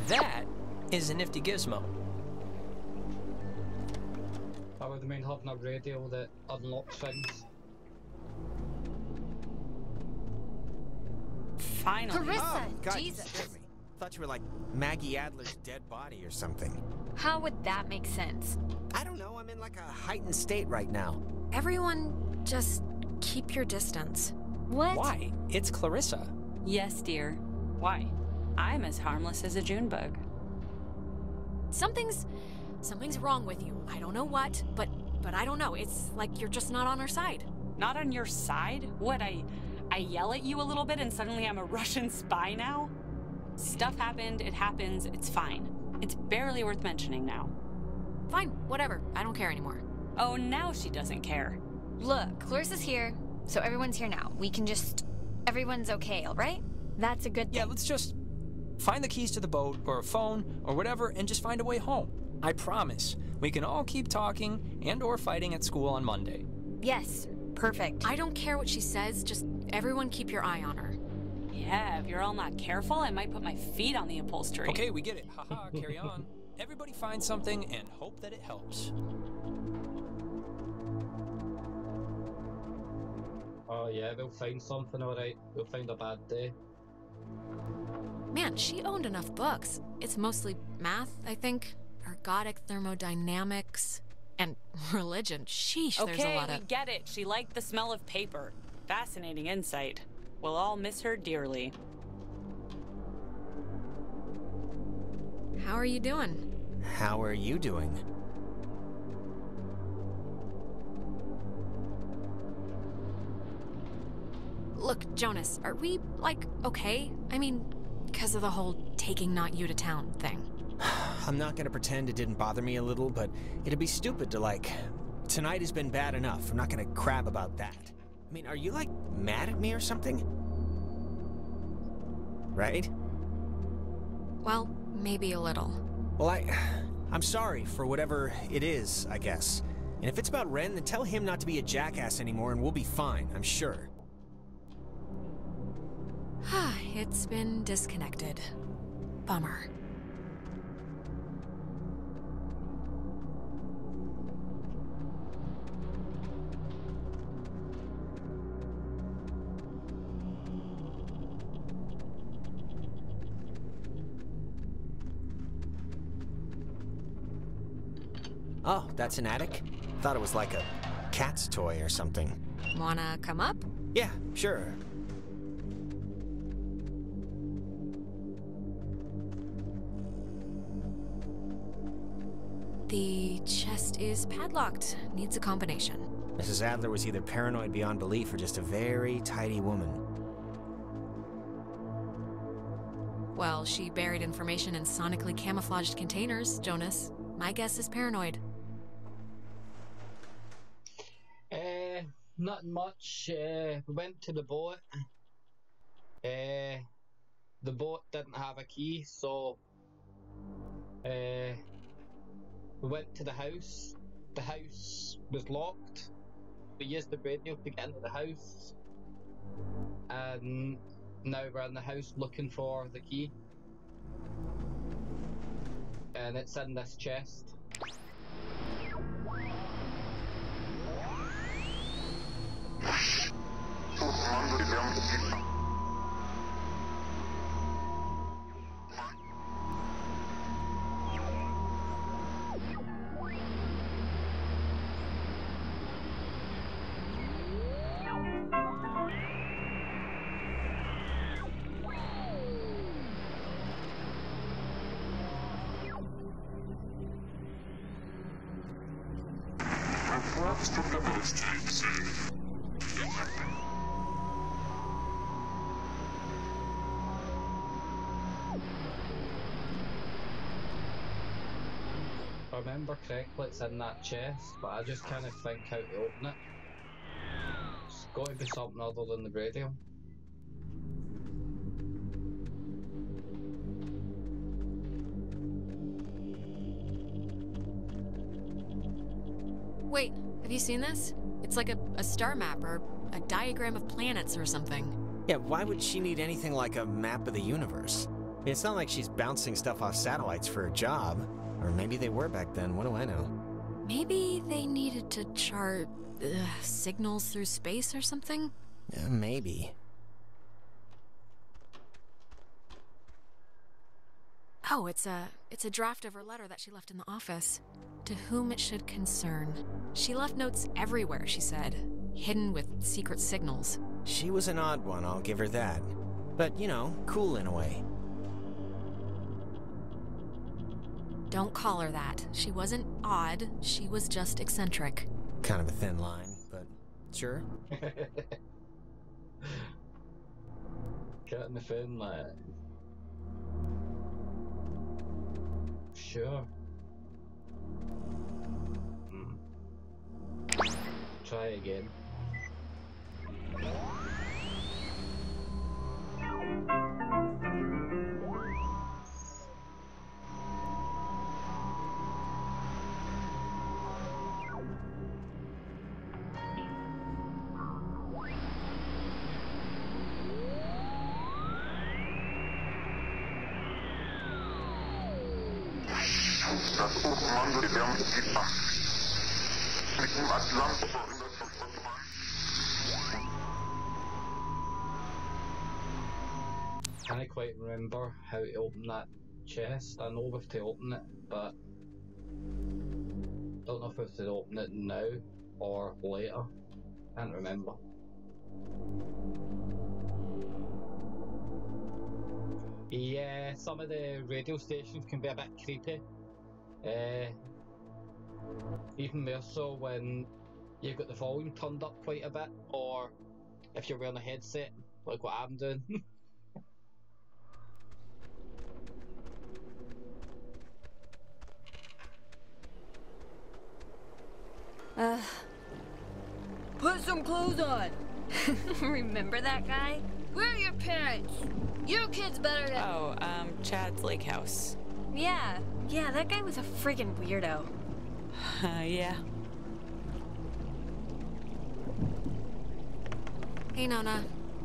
that is a nifty gizmo. I would mean having a radio that unlocks things. Finally. Clarissa, Oh, God, you Jesus. scared me. Thought you were like Maggie Adler's dead body or something. How would that make sense? I don't know, I'm in like a heightened state right now. Everyone, just keep your distance. What? Why? It's Clarissa. Yes, dear. Why? I'm as harmless as a June bug. Something's wrong with you. I don't know what, but I don't know. It's like you're just not on our side. Not on your side? What, I yell at you a little bit and suddenly I'm a Russian spy now? Stuff happened, it happens, it's fine. It's barely worth mentioning now. Fine, whatever. I don't care anymore. Oh, now she doesn't care. Look, Clarissa's here, so everyone's here now. We can just... Everyone's okay, all right? That's a good thing. Yeah, let's just find the keys to the boat or a phone or whatever and just find a way home. I promise. We can all keep talking and or fighting at school on Monday. Yes, perfect. I don't care what she says, just everyone keep your eye on her. Yeah, if you're all not careful, I might put my feet on the upholstery. Okay, we get it. Haha, carry on. Everybody find something and hope that it helps. Oh yeah, we'll find something, alright. We'll find a bad day. Man, she owned enough books. It's mostly math, I think. Ergodic thermodynamics. And religion. Sheesh, there's a lot Okay, of... we get it. She liked the smell of paper. Fascinating insight. We'll all miss her dearly. How are you doing? How are you doing? Look, Jonas, are we, like, okay? I mean, because of the whole taking not you to town thing. I'm not gonna pretend it didn't bother me a little, but it'd be stupid to like... Tonight has been bad enough. I'm not gonna crab about that. I mean, are you, like, mad at me or something? Right? Well, maybe a little. Well, I'm sorry for whatever it is, I guess. And if it's about Ren, then tell him not to be a jackass anymore and we'll be fine, I'm sure. It's been disconnected. Bummer. Oh, that's an attic? Thought it was like a cat's toy or something. Wanna come up? Yeah, sure. The chest is padlocked. Needs a combination. Mrs. Adler was either paranoid beyond belief or just a very tidy woman. Well, she buried information in sonically camouflaged containers, Jonas. My guess is paranoid. Nothing much. We went to the boat. The boat didn't have a key, so we went to the house. The house was locked. We used the radio to get into the house, and now we're in the house looking for the key, and it's in this chest. If I remember correctly, it's in that chest, but I just can't think how to open it. It's got to be something other than the radio. Wait, have you seen this? It's like a star map or a diagram of planets or something. Yeah, why would she need anything like a map of the universe? It's not like she's bouncing stuff off satellites for a job. Or maybe they were back then, what do I know? Maybe they needed to chart signals through space or something? Yeah, maybe. Oh, it's a draft of her letter that she left in the office. To whom it should concern. She left notes everywhere, she said, hidden with secret signals. She was an odd one, I'll give her that. But, you know, cool in a way. Don't call her that. She wasn't odd, she was just eccentric. Kind of a thin line, but sure. Cutting the thin line. Sure. Try again. Das Urkommando der Wärme geht nach. Mit dem Atlant verhindert von I can't quite remember how to open that chest. I know we have to open it, but I don't know if we have to open it now or later. Can't remember. Yeah, some of the radio stations can be a bit creepy. Even more so when you've got the volume turned up quite a bit, or if you're wearing a headset, like what I'm doing. Put some clothes on. Remember that guy? Where are your parents? Your kid's better than... Oh, Chad's Lake House. Yeah, that guy was a friggin' weirdo. Yeah. Hey, Nona.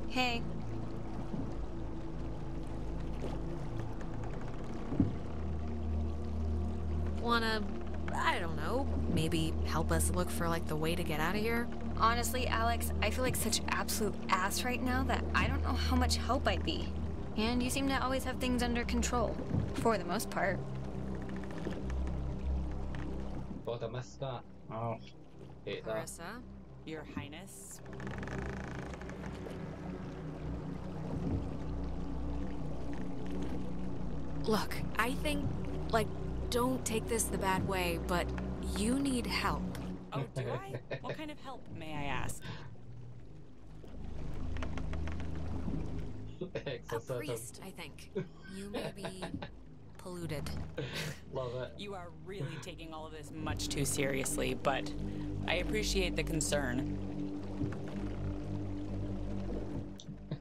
Hey. Wanna, I don't know, maybe help us look for, like, the way to get out of here? Honestly, Alex, I feel like such absolute ass right now that I don't know how much help I'd be. And you seem to always have things under control. For the most part. God, I missed that. Oh, hate that. Clarissa, Your Highness. Look, I think, like, don't take this the bad way, but you need help. Oh, do I? What kind of help, may I ask? A priest, I think. You may be polluted. Love it. You are really taking all of this much too seriously, but I appreciate the concern.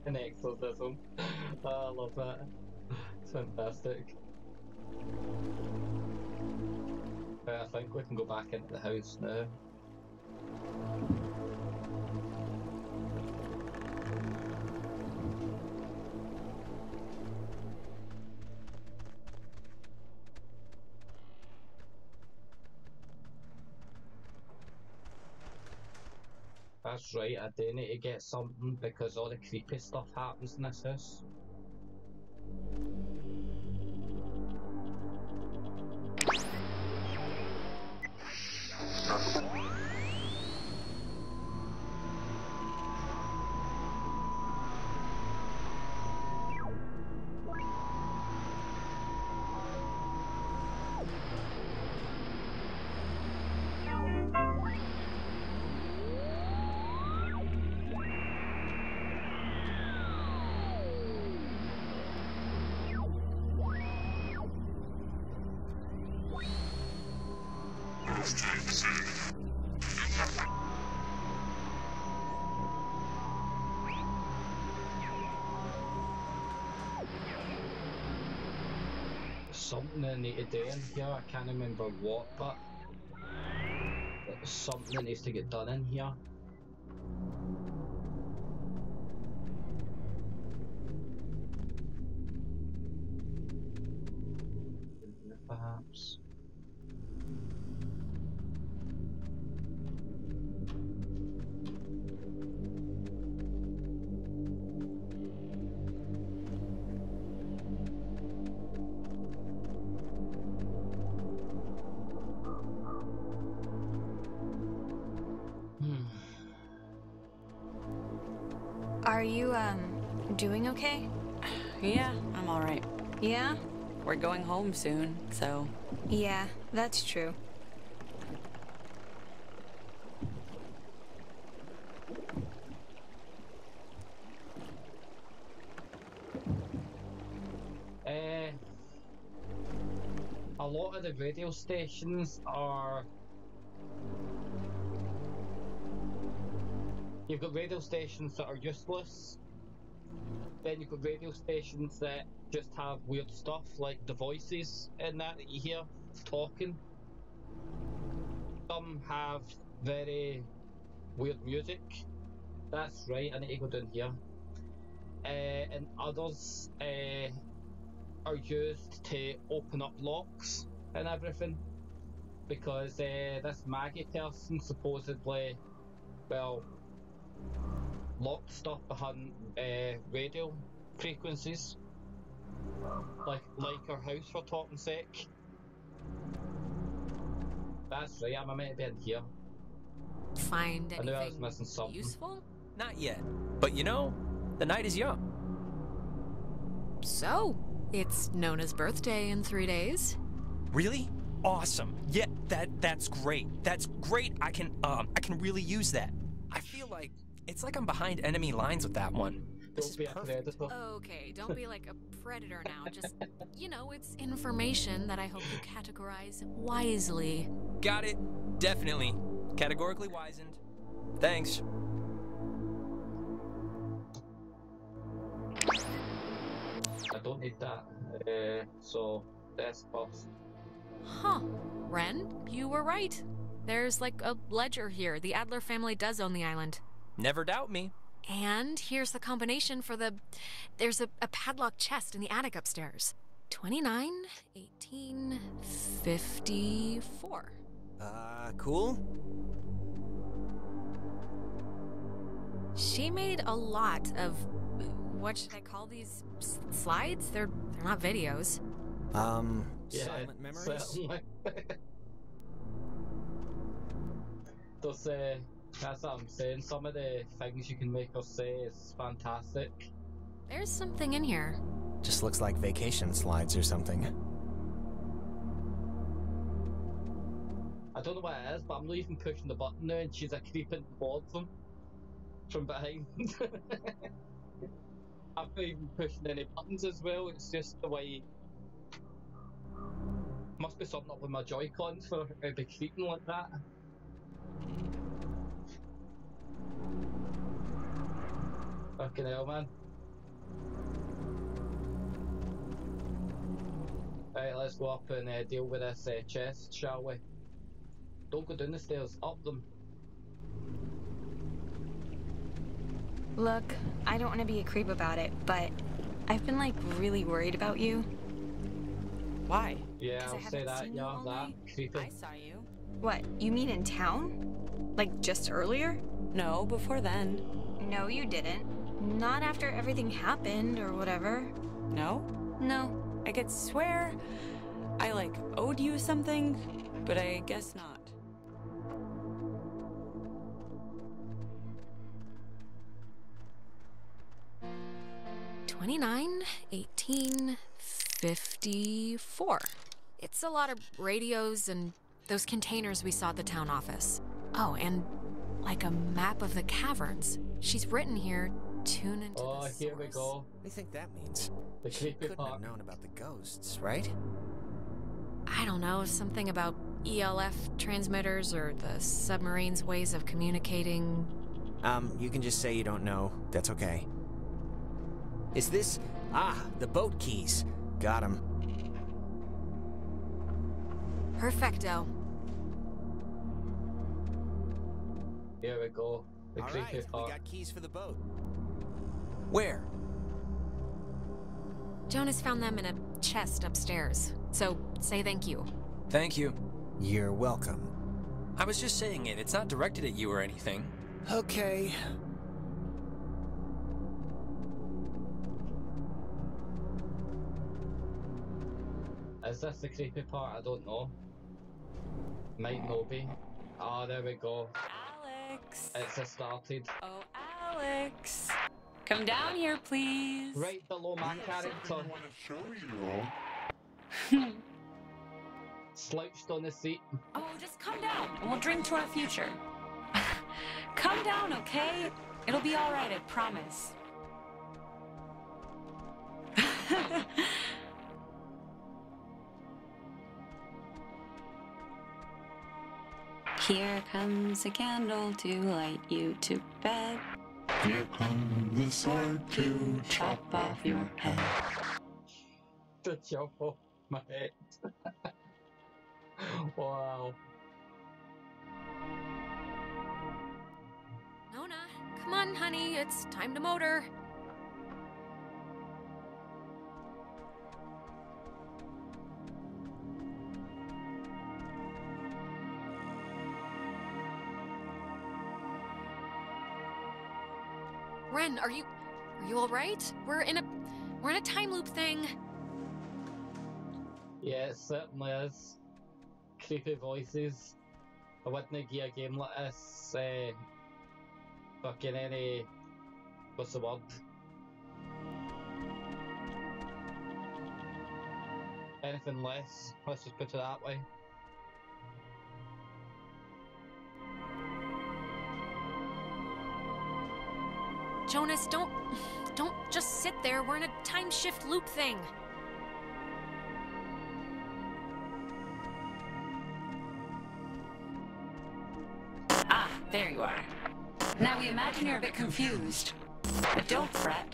An exorcism. Oh, I love that. It's fantastic. Right, I think we can go back into the house now. That's right, I do need to get something because all the creepy stuff happens in this house. Something I need to do in here, I can't remember what, but there's something that needs to get done in here. Perhaps. Are you, doing okay? Yeah, I'm alright. Yeah? We're going home soon, so... Yeah, that's true. A lot of the radio stations are... You've got radio stations that are useless. Then you've got radio stations that just have weird stuff, like the voices in that you hear talking. Some have very weird music. That's right, I need to go down here. And others are used to open up locks and everything. Because this Maggie person supposedly, well, locked stuff behind radio frequencies, like our house for talking sake. That's right, I'm meant to be in here. Find I knew I was anything missing something. useful? Not yet. But you know, the night is young. So, it's Nona's birthday in 3 days. Really? Awesome. Yeah, that's great. That's great. I can really use that. I feel like it's like I'm behind enemy lines with that one. Don't be a predator. Okay, don't be like a predator now. Just, you know, it's information that I hope you categorize wisely. Got it. Definitely. Categorically wizened. Thanks. don't need that. So desk first. Huh. Ren, you were right. There's like a ledger here. The Adler family does own the island. Never doubt me. And here's the combination for the... There's a padlocked chest in the attic upstairs. 29, 18, 54. Cool? She made a lot of... What should I call these? Slides? They're not videos. Silent memories? Certainly. That's what I'm saying. Some of the things you can make her say is fantastic. There's something in here. Just looks like vacation slides or something. I don't know what it is, but I'm not even pushing the button now, and she's a creeping towards them from behind. I'm not even pushing any buttons as well. It's just the way. Must be something up with my Joy-Cons for it to be creeping like that. Fucking hell, man. Right, let's go up and deal with this chest, shall we? Don't go down the stairs, up them. Look, I don't want to be a creep about it, but I've been, like, really worried about you. Why? Yeah, 'Cause I I'll say haven't that, seen you yeah, all that. night. Creepy. I saw you. What, you mean in town? Like, just earlier? No, before then. No, you didn't. Not after everything happened or whatever. No? No. I could swear I, like, owed you something, but I guess not. $29, 18, 54. It's a lot of radios and those containers we saw at the town office. Oh, and like a map of the caverns. She's written here, tune into the source. Here we go. What do you think that means? The She creepy couldn't part. have known about the ghosts, right? I don't know, something about ELF transmitters or the submarine's ways of communicating. You can just say you don't know. That's okay. Is this... the boat keys. Got 'em. Perfecto. Here we go. The All creepy right, part. we got keys for the boat. Where? Jonas found them in a chest upstairs, so say thank you. Thank you. You're welcome. I was just saying it. It's not directed at you or anything. Okay. Is this the creepy part? I don't know. Might not be. Ah, there we go. Alex. It's started. Oh, Alex. Come down here, please. Right below my character. Show you. Slouched on the seat. Oh, just come down and we'll drink to our future. Come down, okay? It'll be all right, I promise. Here comes a candle to light you to bed. Here comes the sword to Chop off your head. To chop off my head. Wow. Nona, come on, honey, it's time to motor. Ren, are you all right? We're in a time loop thing. Yeah, it certainly is. Creepy voices. I wouldn't give a game like this fucking any... what's the word? Anything less. Let's just put it that way. Jonas, don't just sit there. We're in a time shift loop thing. Ah, there you are. Now we imagine you're a bit confused. But don't fret.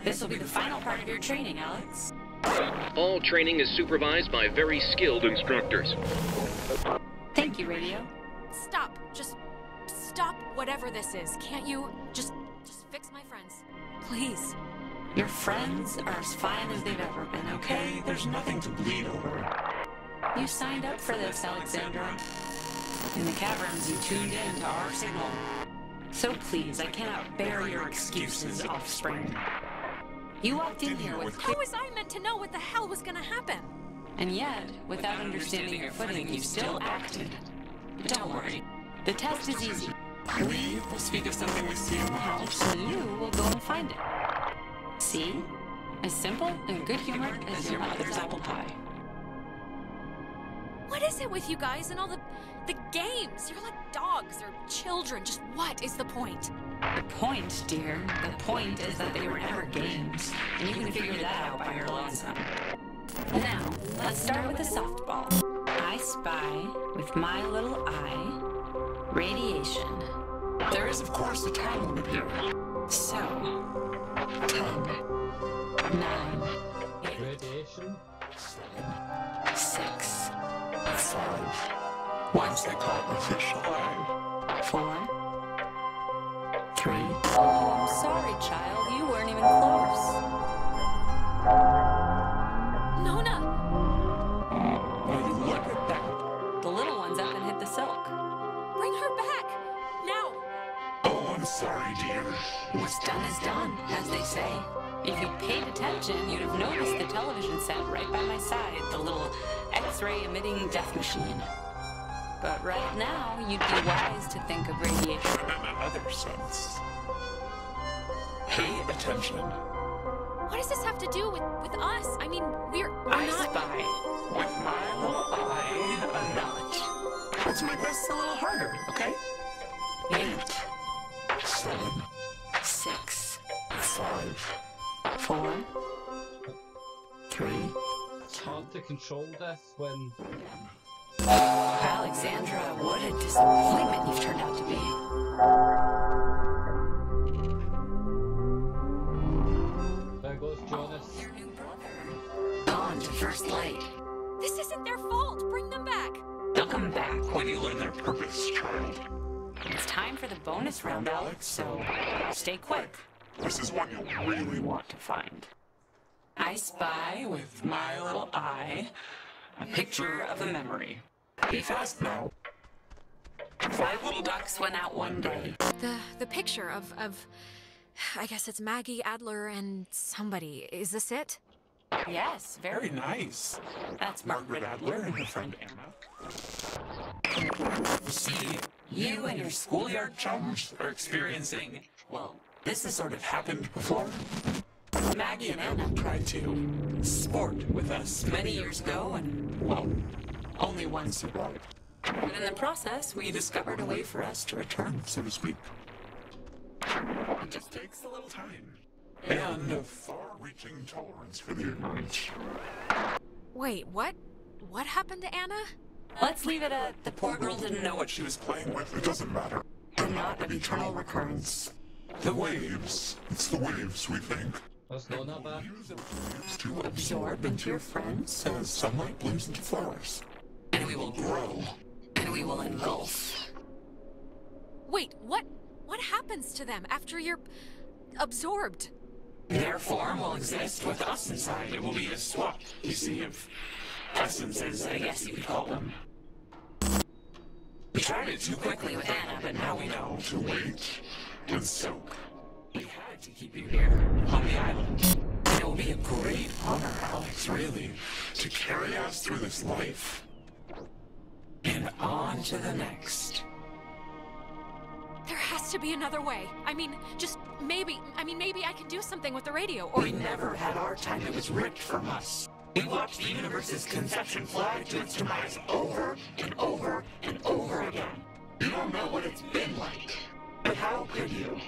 This will be the final part of your training, Alex. All training is supervised by very skilled instructors. Thank you, radio. Stop. Just stop whatever this is. Can't you? Just fix my friends. Please. Your friends are as fine as they've ever been, okay? There's nothing to bleed over. You signed up for this, Alexandra. In the caverns, you tuned in to our signal. So please, I cannot bear your excuses, offspring. You walked in here with... How was I meant to know what the hell was gonna happen? And yet, without understanding your footing, you still acted. But don't worry. The test is easy. We will speak of something we see in the house. And you will go and find it. See? As simple and good-humored as your mother's apple pie. What is it with you guys and all the games? You're like dogs or children. Just what is the point? The point, dear, the point is that they were never games. And you can figure that out by your lonesome. Now, let's start with the softball. I spy, with my little eye, radiation. There is, of course, a time limit here. So, 10, 9, 8, Radiation? 6, 5. Once they call it official. 4, 3. Oh, I'm sorry, child. You weren't even close. Nona! Look at that. The little one's up and hit the silk. Bring her back! Now! Oh, I'm sorry, dear. What's done is done, as they say. If you'd paid attention, you'd have noticed the television set right by my side, the little X-ray emitting death machine. But right now, you'd be wise to think of radiation. In another sense. Pay attention. What does this have to do with us? I mean, we're I not... spy. With my little eye, a notch. Let's make this a little harder, okay? 8, 7, 6, 5. 4, 3. It's hard to control this when... Alexandra, what a disappointment you've turned out to be. There goes Jonas. Your new brother. Gone to first light. This isn't their fault! Bring them back! They'll come back. When you learn their purpose, child. It's time for the bonus round, Alex, so stay quick. This is one you'll really want to find. I spy with my little eye a picture of a memory. Be fast now. 5 little ducks went out one day. The picture of... I guess it's Maggie, Adler, and somebody. Is this it? Yes, Very nice. That's Margaret Adler and her friend Anna. See, you and your schoolyard chums are experiencing, well, this has sort of happened before. Maggie and Anna tried to sport with us many years ago, and, well, only one survived. And in the process, we discovered a way for us to return. So to speak. It just takes a little time. And a far-reaching tolerance for the ignorance. Wait, what? What happened to Anna? Let's leave it at the poor girl didn't know what She was playing with, it doesn't matter. They're not an eternal recurrence. The waves. It's the waves, we think. That's Nona back. Use the waves to absorb into your friends as sunlight blooms into flowers. And we will grow. and we will engulf. Wait, what happens to them after you're absorbed? Their form will exist with us inside. It will be a swap, you see, of essences, I guess you could call them. We tried it too quickly with Anna, but now we know to wait and soak. We had to keep you here, on the island. And it will be a great honor, Alex, really, to carry us through this life. And on to the next. There has to be another way. I mean, maybe I can do something with the radio, or... We never had our time that was ripped from us. We watched the universe's conception fly to its demise over and over and over again. You don't know what it's been like. But how could you?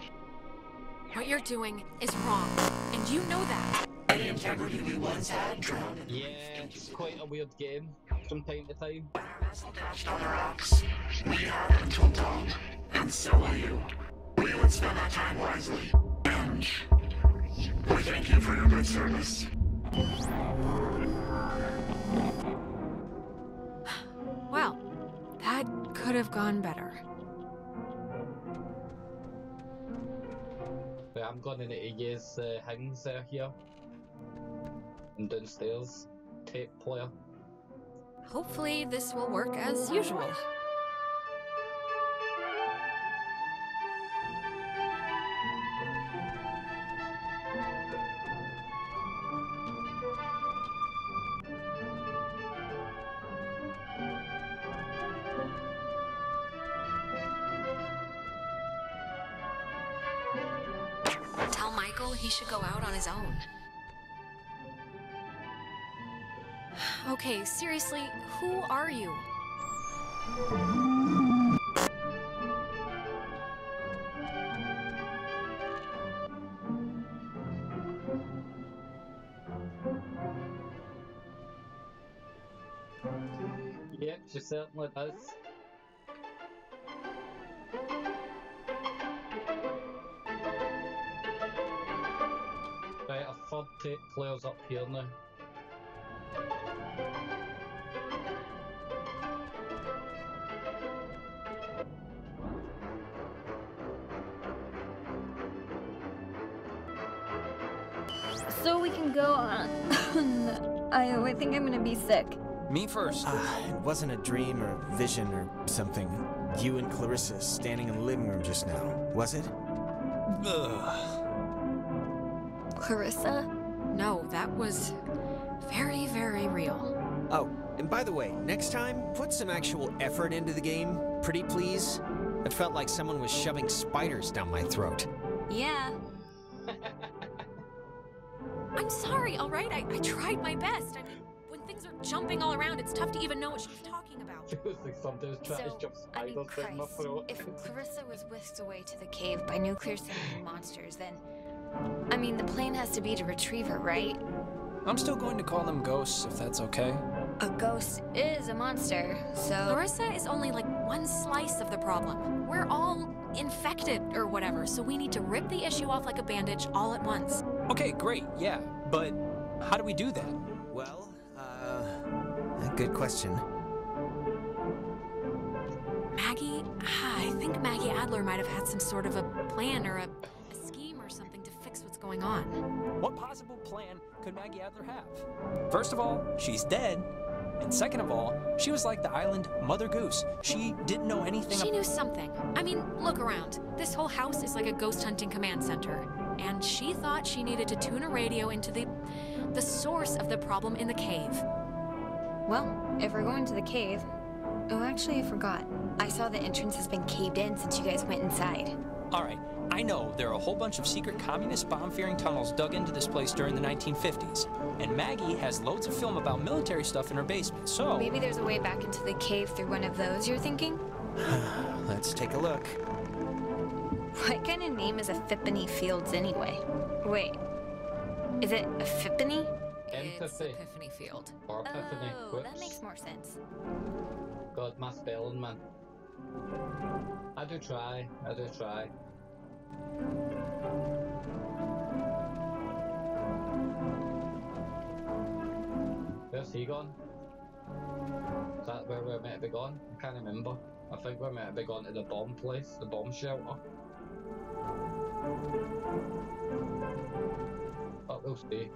What you're doing is wrong, and you know that. The integrity we once had drowned in Yeah, it's quite a weird game from time to time. When our vessel dashed on the rocks, we had until dawn, and so will you. We would spend our time wisely, and We thank you for your good service. Well, that could have gone better. But I'm going to need to use Higgins here. And downstairs, tape player. Hopefully this will work as usual. Tell Michael he should go out on his own. Okay, seriously, who are you? Yep, she certainly does. Right, a third tape player's up here now. So we can go on. I think I'm gonna be sick. Me first. It wasn't a dream or vision or something. You and Clarissa standing in the living room just now, was it? Ugh. Clarissa? No, that was very, very real. Oh, and by the way, next time, put some actual effort into the game, pretty please. It felt like someone was shoving spiders down my throat. Yeah. I'm sorry, all right? I tried my best. I mean, when things are jumping all around, it's tough to even know what she's talking about. Like sometimes trying to jump spiders down my throat. If Clarissa was whisked away to the cave by nuclear sending monsters, then... I mean, the plan has to be to retrieve her, right? I'm still going to call them ghosts, if that's okay. A ghost is a monster, so... Clarissa is only like one slice of the problem. We're all infected or whatever, so we need to rip the issue off like a bandage all at once. Okay, great, yeah. But how do we do that? Well, good question. Maggie? I think Maggie Adler might have had some sort of a plan or a scheme or something to fix what's going on. What possible plan could Maggie Adler have? First of all, she's dead. And second of all, she was like the island Mother Goose. She didn't know anything. She knew something. I mean, look around. This whole house is like a ghost hunting command center. And she thought she needed to tune a radio into the source of the problem in the cave. Well, if we're going to the cave... Oh, actually, I forgot. I saw the entrance has been caved in since you guys went inside. All right, I know there are a whole bunch of secret communist bomb-fearing tunnels dug into this place during the 1950s. And Maggie has loads of film about military stuff in her basement, so... Maybe there's a way back into the cave through one of those, you're thinking? Let's take a look. What kind of name is Epiphany Fields anyway? Wait, is it Epiphany? It's Epiphany Field. Or Epiphany. Oh, Whoops. that makes more sense. God, my spelling, man. I do try. Where's he gone? Is that where we're meant to be gone? I can't remember. I think we're meant to be going to the bomb place, the bomb shelter. But we'll see.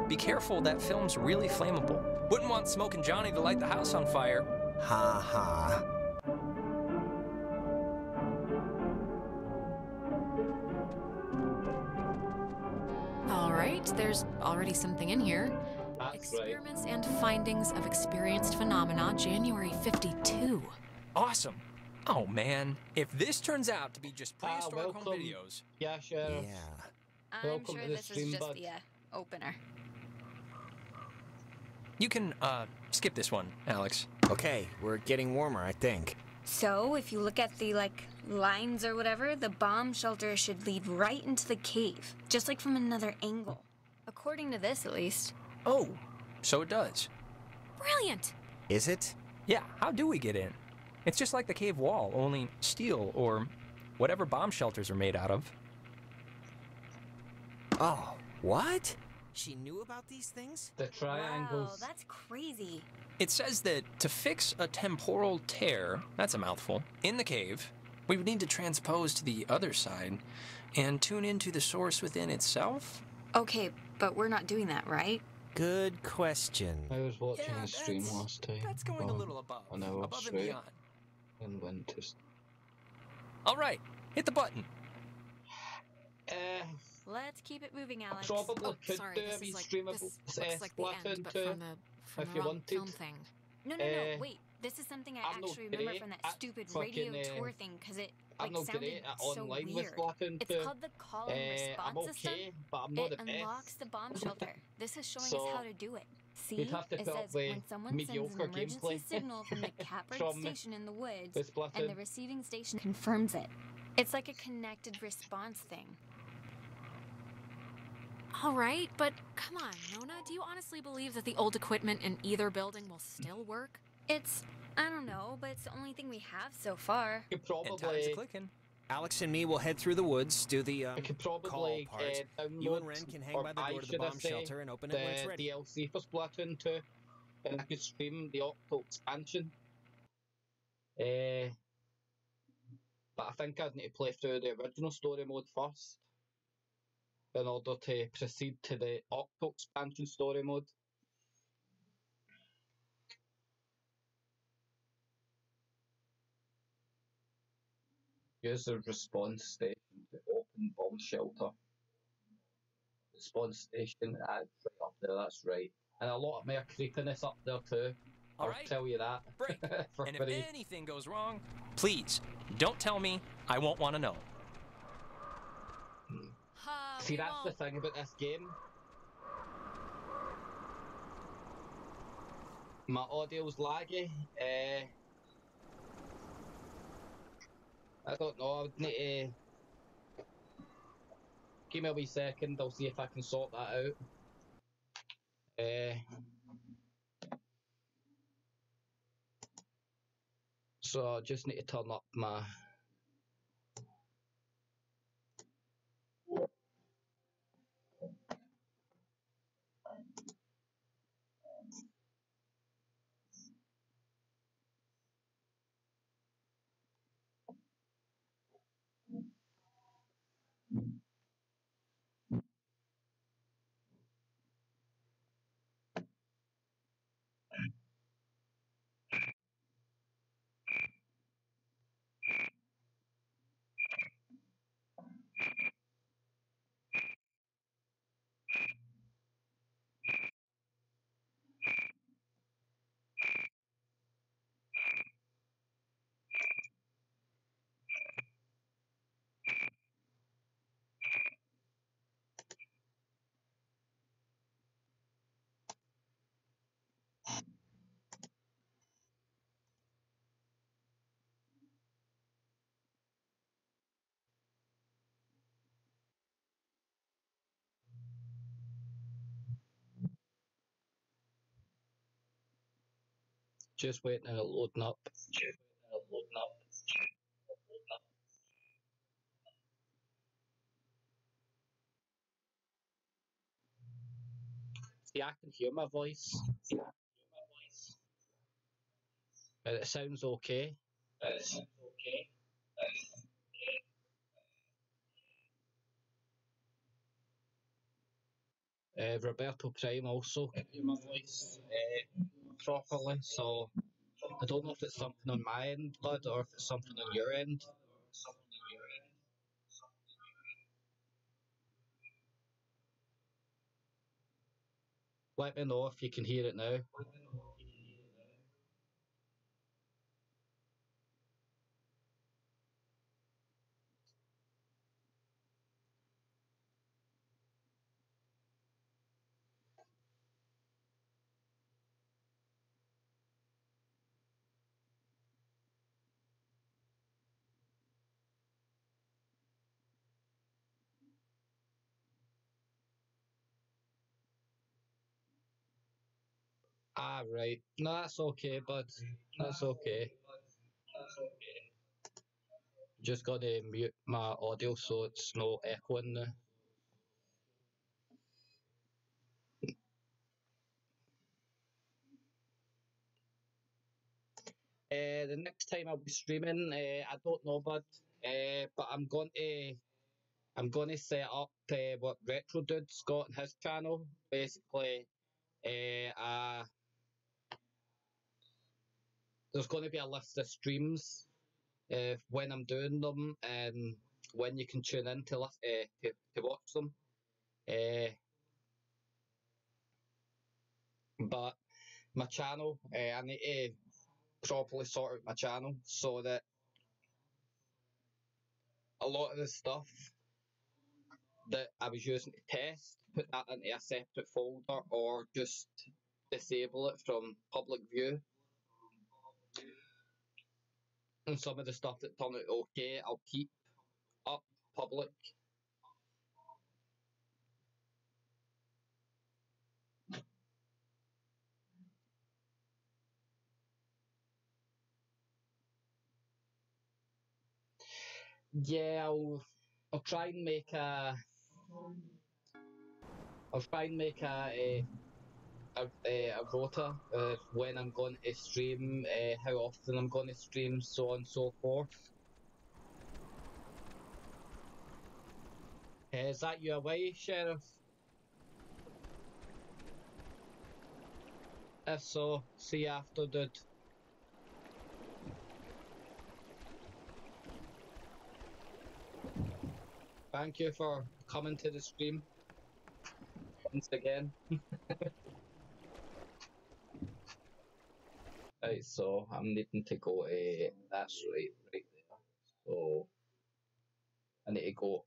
Be careful, that film's really flammable. Wouldn't want Smokin' Johnny to light the house on fire. Ha ha. All right, there's already something in here. That's Experiments and Findings of Experienced Phenomena, January 52. Awesome. Oh man, if this turns out to be just prehistoric home welcome. videos. Yeah, Sheriff. Yeah. I'm Welcome sure to the this stream, is just bud. the opener. You can, skip this one, Alex. Okay, we're getting warmer, I think. So, if you look at the, lines or whatever, the bomb shelter should lead right into the cave, just like from another angle. According to this, at least. Oh, so it does. Brilliant! Is it? Yeah, how do we get in? It's just like the cave wall, only steel or whatever bomb shelters are made out of. Oh, what? She knew about these things? The triangles. Wow, that's crazy. It says that to fix a temporal tear, that's a mouthful, in the cave, we would need to transpose to the other side and tune into the source within itself? Okay, but we're not doing that, right? Good question. I was watching Yeah, a stream last time. That's going a little above. On our Above and stream. beyond. And went to... All right, hit the button. Let's keep it moving, Alex. Probably could Sorry, do this a wee is like, stream of this looks like the end, Splatoon but 2 from if the you wrong wanted. film thing. No, wait. This is something I I'm not actually remember great from that at stupid fucking, radio tour thing, because it I'm not sounded great at so online weird. with Splatoon 2. It's called the call and response I'm okay, system. but I'm not It the unlocks best. the bomb shelter. This is showing So, us how to do it. See, you'd have to it put up says with when someone sends an mediocre emergency gameplay signal from the Catbird from station in the woods, with Splatoon. and the receiving station confirms it. It's like a connected response thing. All right, but come on, Nona, do you honestly believe that the old equipment in either building will still work? I don't know, but it's the only thing we have so far. You could And time's probably... clicking. Alex and me will head through the woods, do the I could call probably part. download, You and Ren can hang or by the I door to the should bomb say, shelter and open it when it's the ready. DLC for Splatoon 2, and I could stream the Octo expansion. But I think I'd need to play through the original story mode first in order to proceed to the Octo expansion story mode. Use the response station to open bomb shelter. Response station, right up there, that's right. And a lot more creepiness up there too. All I'll right. tell you that. Break. For And free. if anything goes wrong, please don't tell me. I won't want to know. See, that's the thing about this game. My audio's laggy. I don't know. I would need to give me a wee second. I'll see if I can sort that out. So I just need to turn up my... Just waiting and it loading up. See, I can hear my voice. And it sounds okay. Roberto Prime also can hear my voice properly, so I don't know if it's something on my end, bud, or if it's something on your end. Let me know if you can hear it now. Ah, right. No, that's okay, bud. That's okay. Just gonna mute my audio so it's no echoing now. The next time I'll be streaming, I don't know, bud. But I'm going to set up what Retro Dude's got on his channel. Basically, there's going to be a list of streams when I'm doing them and when you can tune in to watch them. But my channel, I need to properly sort out my channel so that a lot of the stuff that I was using to test, put that into a separate folder or just disable it from public view. And some of the stuff that turned out okay, I'll keep up public. Yeah, I'll try and make a rota of when I'm going to stream, how often I'm going to stream, so on and so forth. Is that you away, Sheriff? If so, see you after, dude. Thank you for coming to the stream once again. Right, so I'm needing to go that's right there. So I need to go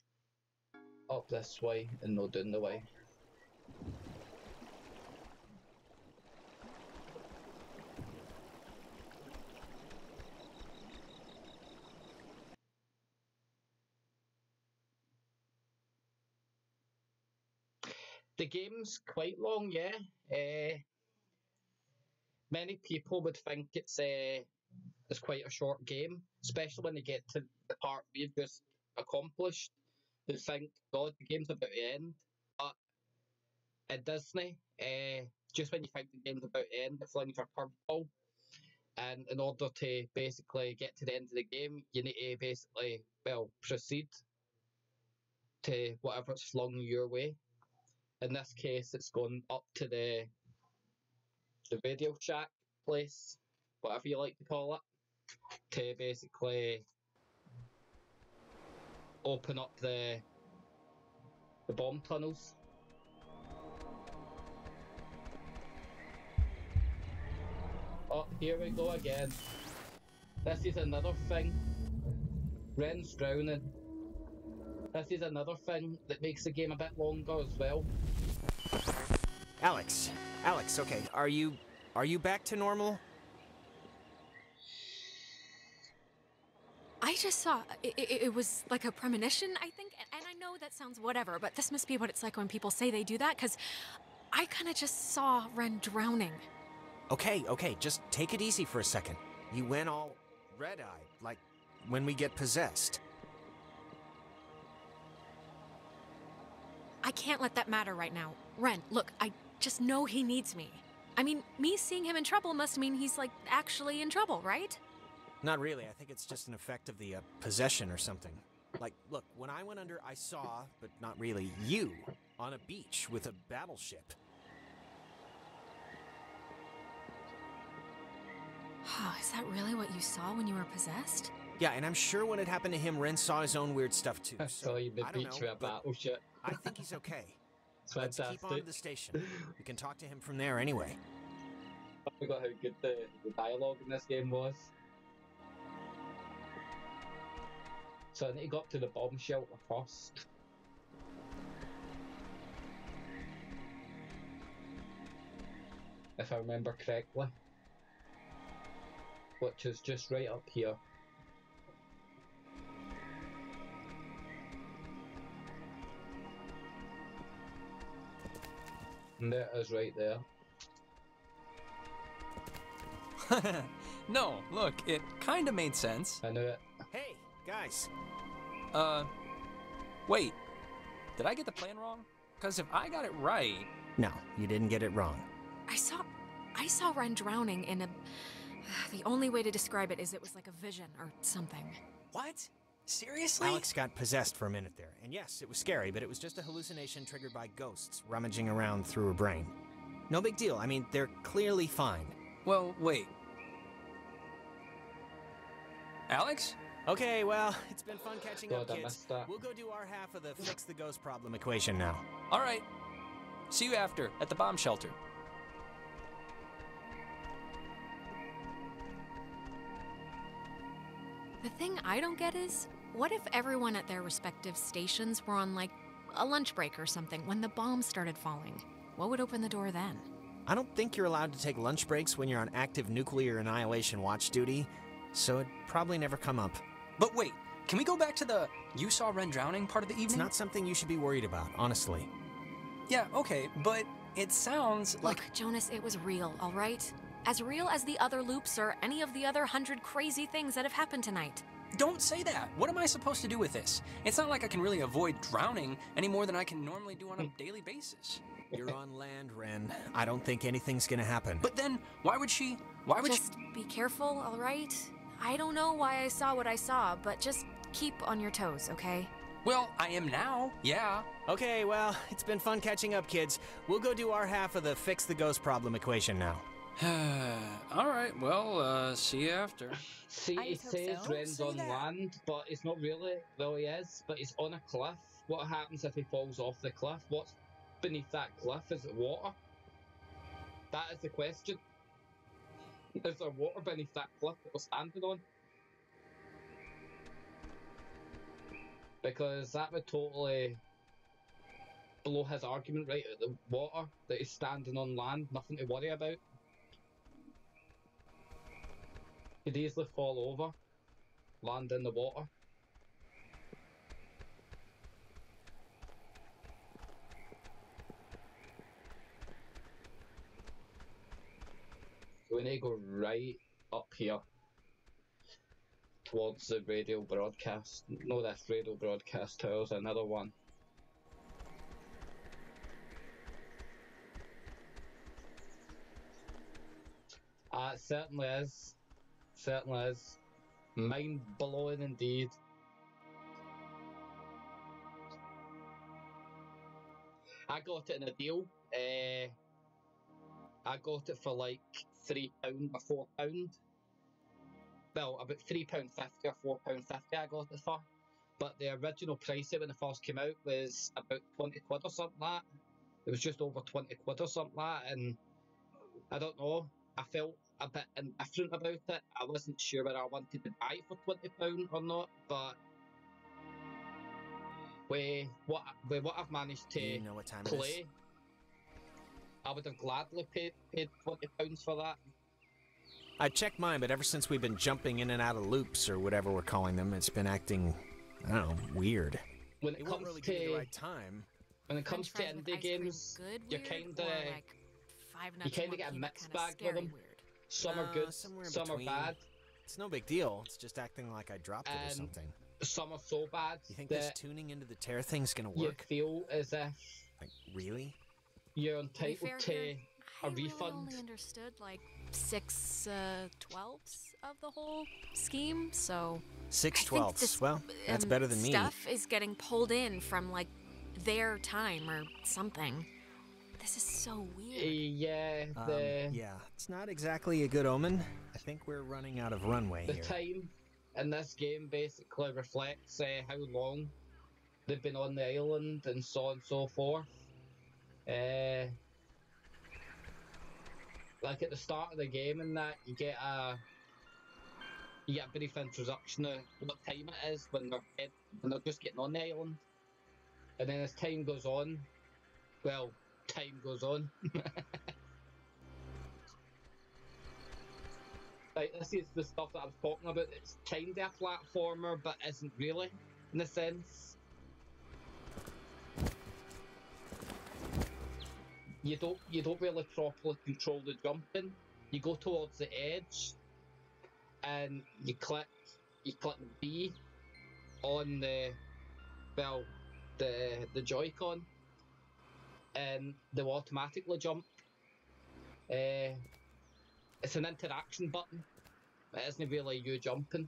up this way and not down the way. The game's quite long, yeah. Many people would think it's quite a short game, especially when they get to the part we've just accomplished. They think, God, the game's about to end. But at Disney, just when you think the game's about to end, it flings a curveball. And in order to basically get to the end of the game, you need to basically, well, proceed to whatever's flung your way. In this case, it's gone up to the Radio Shack place, whatever you like to call it, to basically open up the bomb tunnels. Oh, here we go again. This is another thing. Ren's drowning. This is another thing that makes the game a bit longer as well. Alex, okay, are you back to normal? I just saw, it was like a premonition, I think, and I know that sounds whatever, but this must be what it's like when people say they do that, because I kind of just saw Ren drowning. Okay, just take it easy for a second. You went all red-eyed, like when we get possessed. I can't let that matter right now. Ren, look, I just know he needs me. I mean, me seeing him in trouble must mean he's, like, actually in trouble, right? Not really. I think it's just an effect of the possession or something. Like, look, when I went under, I saw, but not really, you on a beach with a battleship. Is that really what you saw when you were possessed? Yeah, and I'm sure when it happened to him, Ren saw his own weird stuff too. So you I don't know, with a battleship. I think he's okay. Let's keep on to the station. We can talk to him from there anyway. I forgot how good the dialogue in this game was. So I need to go up to the bomb shelter first. If I remember correctly. Which is just right up here. And there it is right there. No, look, it kinda made sense. I knew it. Hey, guys. Wait. Did I get the plan wrong? Because if I got it right... No, you didn't get it wrong. I saw Ren drowning in a... The only way to describe it is it was like a vision or something. What? Seriously? Alex got possessed for a minute there. And yes, it was scary, but it was just a hallucination triggered by ghosts rummaging around through her brain. No big deal. I mean, they're clearly fine. Well, wait. Alex? Okay, well, it's been fun catching up, God, I kids. missed that. We'll go do our half of the fix the ghost problem equation now. All right. See you after, at the bomb shelter. The thing I don't get is, what if everyone at their respective stations were on, like, a lunch break or something when the bombs started falling? What would open the door then? I don't think you're allowed to take lunch breaks when you're on active nuclear annihilation watch duty, so it'd probably never come up. But wait, can we go back to the you saw Ren drowning part of the evening? It's not something you should be worried about, honestly. Yeah, okay, but it sounds like... Look, Jonas, it was real, all right? As real as the other loops or any of the other 100 crazy things that have happened tonight. Don't say that. What am I supposed to do with this? It's not like I can really avoid drowning any more than I can normally do on a daily basis. You're on land, Ren. I don't think anything's gonna happen. But then, why would she... Just be careful, all right? I don't know why I saw what I saw, but just keep on your toes, okay? Well, I am now, yeah. Okay, well, it's been fun catching up, kids. We'll go do our half of the fix the ghost problem equation now. All right, well, see you after. See, he says Ren's on land, but it's not really. Well, he is, but he's on a cliff. What happens if he falls off the cliff? What's beneath that cliff? Is it water? That is the question. Is there water beneath that cliff that we're standing on? Because that would totally blow his argument right out the water, that he's standing on land, nothing to worry about. He'd easily fall over, land in the water. So we need to go right up here towards the radio broadcast. No, that's radio broadcast tower's another one. It certainly is. Certainly is. Mind blowing indeed. I got it in a deal. I got it for like £3 or £4. Well, about £3.50 or £4.50 I got it for. But the original price when it first came out was about 20 quid or something like that. It was just over 20 quid or something like that, and I don't know, I felt a bit indifferent about it. I wasn't sure whether I wanted to buy it for £20 or not, but with what I've managed to play, I would have gladly paid £20 for that. I checked mine, but ever since we've been jumping in and out of loops or whatever we're calling them, it's been acting, I don't know, weird. When it comes really to the right time. When it comes to indie games, you kind of get a mixed bag with them. Some are good, some are bad. It's no big deal. It's just acting like I dropped it or something. Some are so bad. You think this tuning into the tear thing's gonna work? You feel as if, like, really? You're entitled to a refund. I only understood like 6/12 of the whole scheme, so 6/12. Well, that's better than me. Stuff is getting pulled in from like their time or something. This is so weird. Yeah, yeah, it's not exactly a good omen. I think we're running out of runway here. The time in this game basically reflects how long they've been on the island and so on and so forth. Like at the start of the game and that, you get a brief introduction of what time it is when they're just getting on the island. And then as time goes on, well, time goes on. Like, this is the stuff that I was talking about. It's kind of a platformer, but isn't really, in a sense. You don't really properly control the jumping. You go towards the edge, and you click B on the Joy-Con, and they'll automatically jump. It's an interaction button. It isn't really you jumping.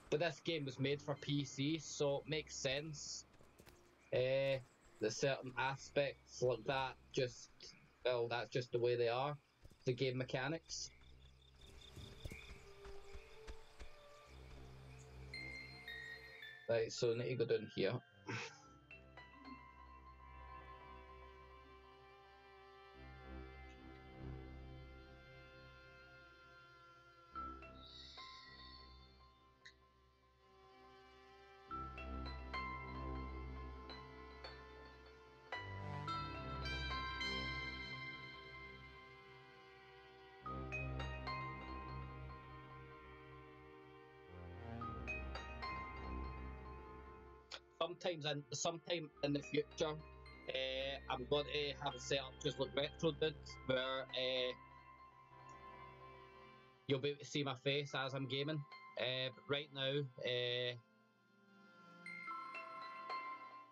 But this game was made for PC, so it makes sense. There's certain aspects like that, that's just the way they are, the game mechanics. Right, so I need to go down here. Sometime in the future, I'm going to have a setup just like Retro did, where you'll be able to see my face as I'm gaming. But right now,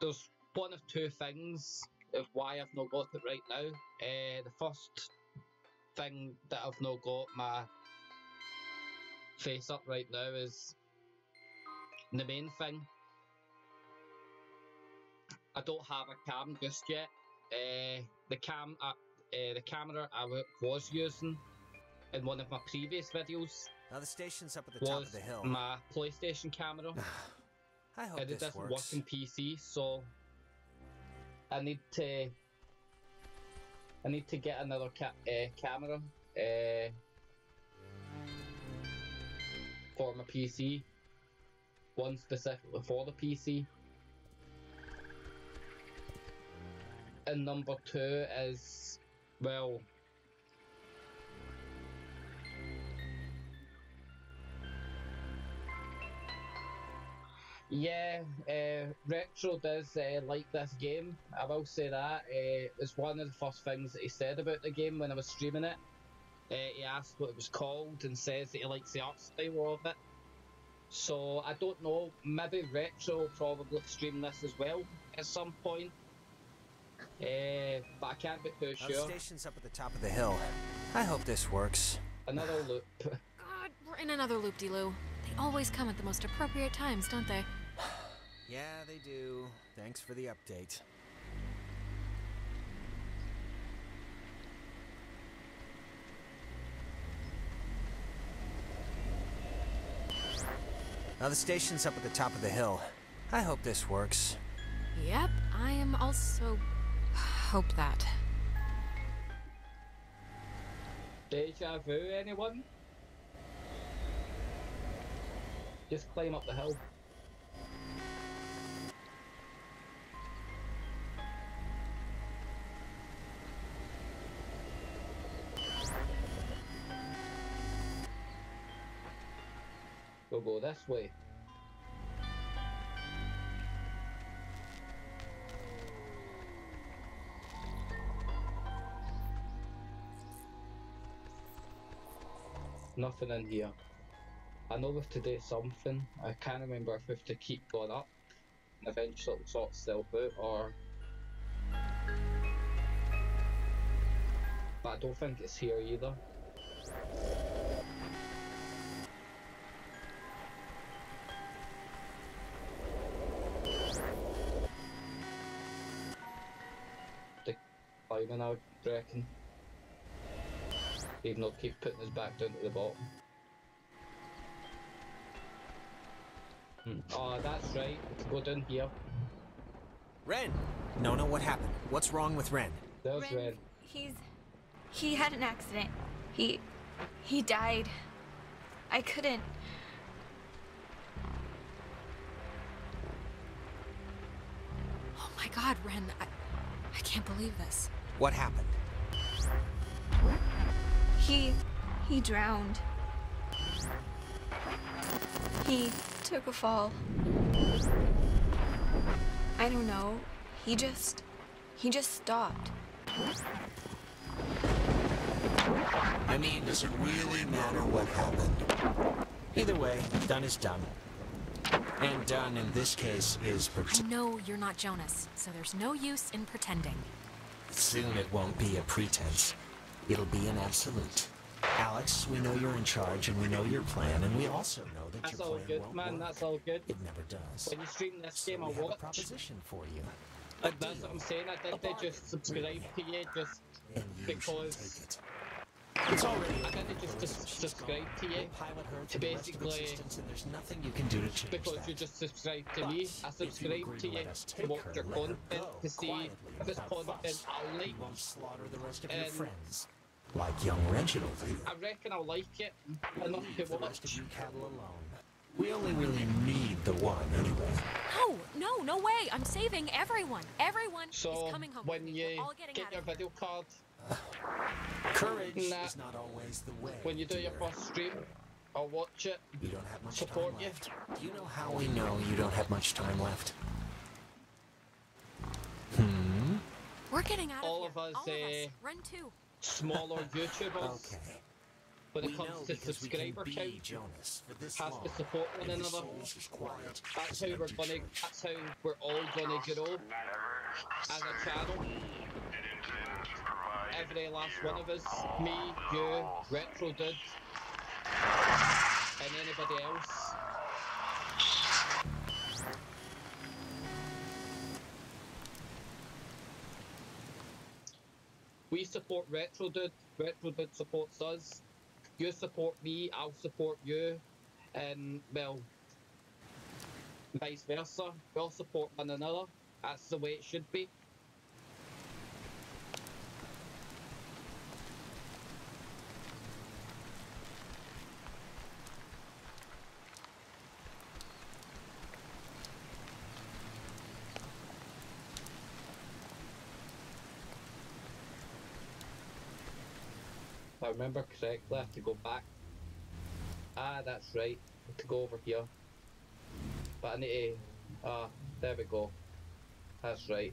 there's one of two things of why I've not got it right now. The first thing that I've not got my face up right now is the main thing. I don't have a cam just yet. The camera I was using in one of my previous videos. Now the station's up at the top of the hill. My PlayStation camera. I hope it this doesn't works. work in PC, so I need to get another camera for my PC. One specifically for the PC. And number two is, well, yeah, Retro does like this game. I will say that. It's one of the first things that he said about the game when I was streaming it. He asked what it was called and says that he likes the art style of it. So I don't know, maybe Retro will probably stream this as well at some point. But I can't be too sure. The station's up at the top of the hill. I hope this works. Another loop. God, we're in another loop-de-loo. They always come at the most appropriate times, don't they? Yeah, they do. Thanks for the update. Now the station's up at the top of the hill. I hope this works. Yep, I am also... hope that. Deja vu, anyone? Just climb up the hill. We'll go this way. Nothing in here. I know we have to do something. I can't remember if we have to keep going up and eventually it'll sort itself out, or... But I don't think it's here either. The climbing, I reckon. Even though keep putting us back down to the bottom. Oh, that's right. Let's go down here. Ren! No, what happened? What's wrong with Ren? There's Ren. He had an accident. He died. I couldn't. Oh my God, Ren, I can't believe this. What happened? He drowned. He took a fall. I don't know. He just stopped. I mean, does it really matter what happened? Either way, done is done. And done in this case is I know you're not Jonas, so there's no use in pretending. Soon it won't be a pretense. It'll be an absolute. Alex, we know you're in charge and we know your plan, and we also know that That's your all plan good, won't man. work. That's all good. It never does. When you stream this So game, we I'll have a watch. proposition for you. That's what I'm saying. I did just subscribe to you just And you because. should take it. It's already I didn't just subscribe to you to basically and there's nothing you can do to change because that. you just subscribed to me. I subscribe to you to watch your content to see if it's content I like. You won't slaughter the rest of your And friends. Like young Reginald here. I reckon I'll like it enough Leave to the rest of watch. your cattle alone. We only really need the one anyway. No way. I'm saving everyone. Everyone So is coming home. when you We're all getting get out your of here. video card, Courage Nah. is not always the way. when you do your dear. first stream, I'll watch it. You don't have much Support time you. left. Do you know how we know you don't have much time left? We're getting out All of here. of us, All of us. Run too. Smaller YouTubers, Okay. when We it know comes to because we can subscriber be count, Jonas for this has long. to support one And the another. souls is quiet That's as how an we're empty gonna. church. That's how we're all gonna grow as a channel. Every last one of us, me, you, Retro Dude, and anybody else. We support Retro Dude supports us. You support me, I'll support you, and well, vice versa. We all support one another. That's the way it should be. If I remember correctly, I have to go back. Ah, that's right. I have to go over here. But I need to... there we go. That's right.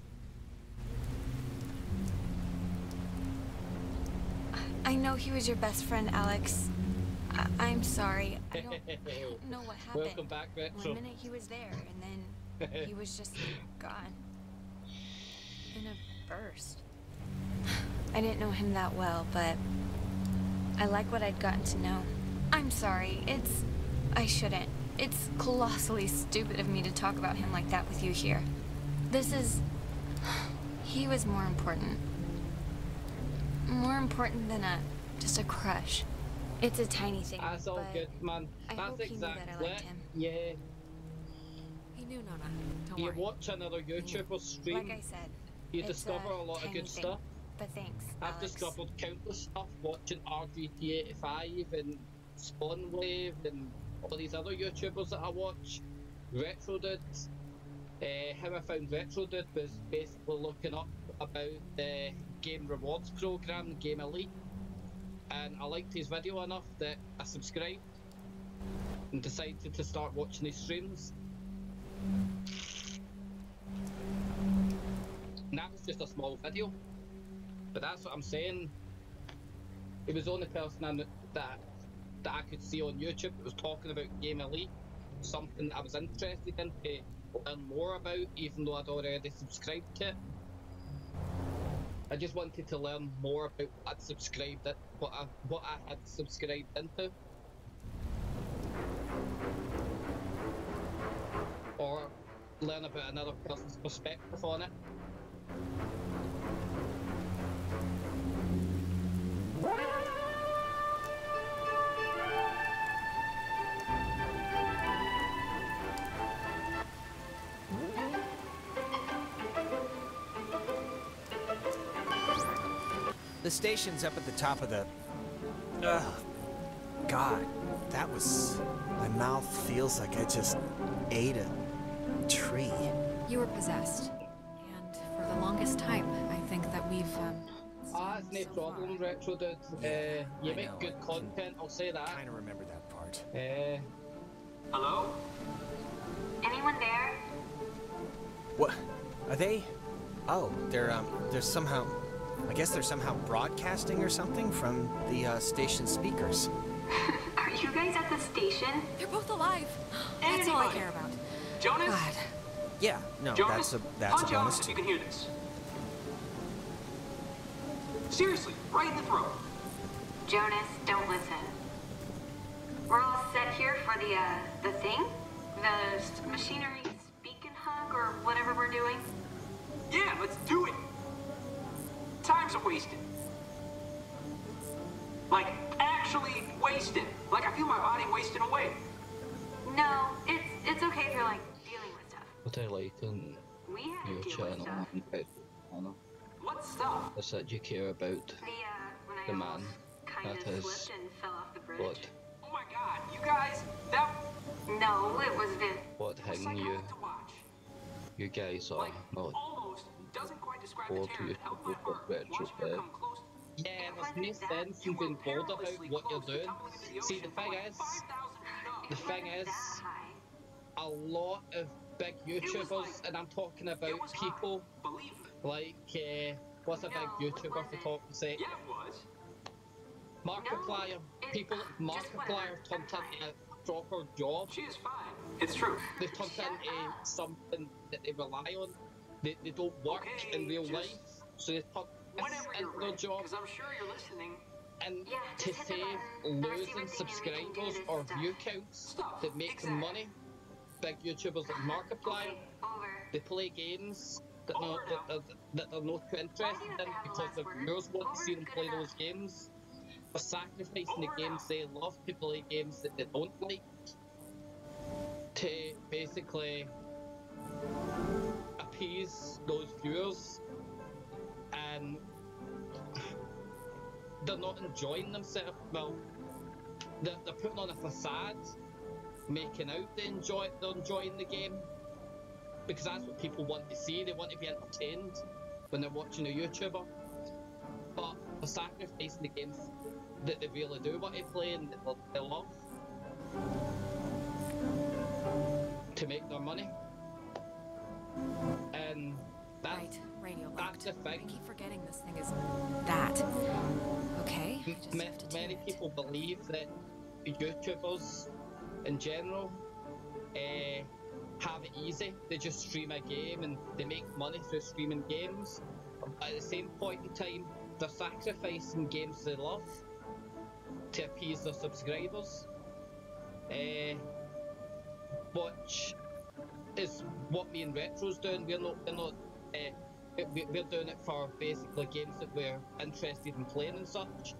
I know he was your best friend, Alex. I'm sorry. I don't know what happened. Welcome back, Retro. One minute he was there, and then he was just gone. In a burst. I didn't know him that well, but I like what I'd gotten to know. I'm sorry. I shouldn't. It's colossally stupid of me to talk about him like that with you here. He was more important. More important than just a crush. It's a tiny thing, That's all but good, man. I That's hope he knew that I exactly liked it. him. Yeah. He knew, Nona. Don't You worry. watch another YouTuber stream, Like I said, you it's discover a lot of tiny good thing. stuff. But thanks, I've Alex. discovered countless stuff watching RGT85 and Spawnwave and all these other YouTubers that I watch. Retro Dude. How I found Retro Dude was basically looking up about the game rewards program, Game Elite, and I liked his video enough that I subscribed and decided to start watching his streams. And that was just a small video. But that's what I'm saying. He was the only person that I could see on YouTube that was talking about Game Elite, something I was interested in to learn more about, even though I'd already subscribed to it. I just wanted to learn more about what I'd subscribed it, what I had subscribed into, or learn about another person's perspective on it. The station's up at the top of the... God, that was... My mouth feels like I just ate a tree. You were possessed. And for the longest time, I think that we've, It's no problem, Retro Dude. You make good content, I'll say that. I kind of remember that part. Hello? Anyone there? What? Are they? Oh, they're somehow I guess they're somehow broadcasting or something from the station speakers. Are you guys at the station? They're both alive. That's all I care about. Jonas? God. Yeah, no, Jonas? that's a Punch out bonus if too. you can hear this. Seriously, right in the throat. Jonas, don't listen. We're all set here for the thing? The machinery speak and hug or whatever we're doing? Yeah, let's do it. Time's a wasted. Like, actually wasted. Like, I feel my body wasting away. No, it's okay if you're like dealing with stuff. What I like on We had your to deal with channel stuff. and about channel What stuff? is that you care about When I the man almost kind that of has slipped and fell off the bridge. what Oh my god, you guys, that... No, it was Viv. what hang you guys are not almost doesn't quite describe or the to terror you that held my what heart. retro Watching her bed. come close. Yeah, there's no sense in being bored about what you're doing. See, the thing is, a lot of big YouTubers, and I'm talking about people like, what's a big YouTuber for talk's sake? Yeah, it was. Markiplier. People like Markiplier turned into a proper job. She is fine. It's true. They've turned into something that they rely on. They don't work in real life, so they turn this into their job. Because I'm sure you're listening. And to save losing subscribers or view counts that make them money, big YouTubers like Markiplier, they play games that they're not too interested in because their viewers want to see them play those games. They're sacrificing the games they love to play games that they don't like to basically appease those viewers, and they're not enjoying themselves. Well, they're putting on a facade, making out they're enjoying the game, because that's what people want to see. They want to be entertained when they're watching a YouTuber, but they're sacrificing the games that they really do want to play and that they love to make their money. And that's, that's the thing. I keep forgetting this thing is that. Okay. Many people believe that YouTubers in general have it easy. They just stream a game and they make money through streaming games. At the same point in time, they're sacrificing games they love to appease their subscribers, which is what me and Retro's doing. We're doing it for basically games that we're interested in playing and such.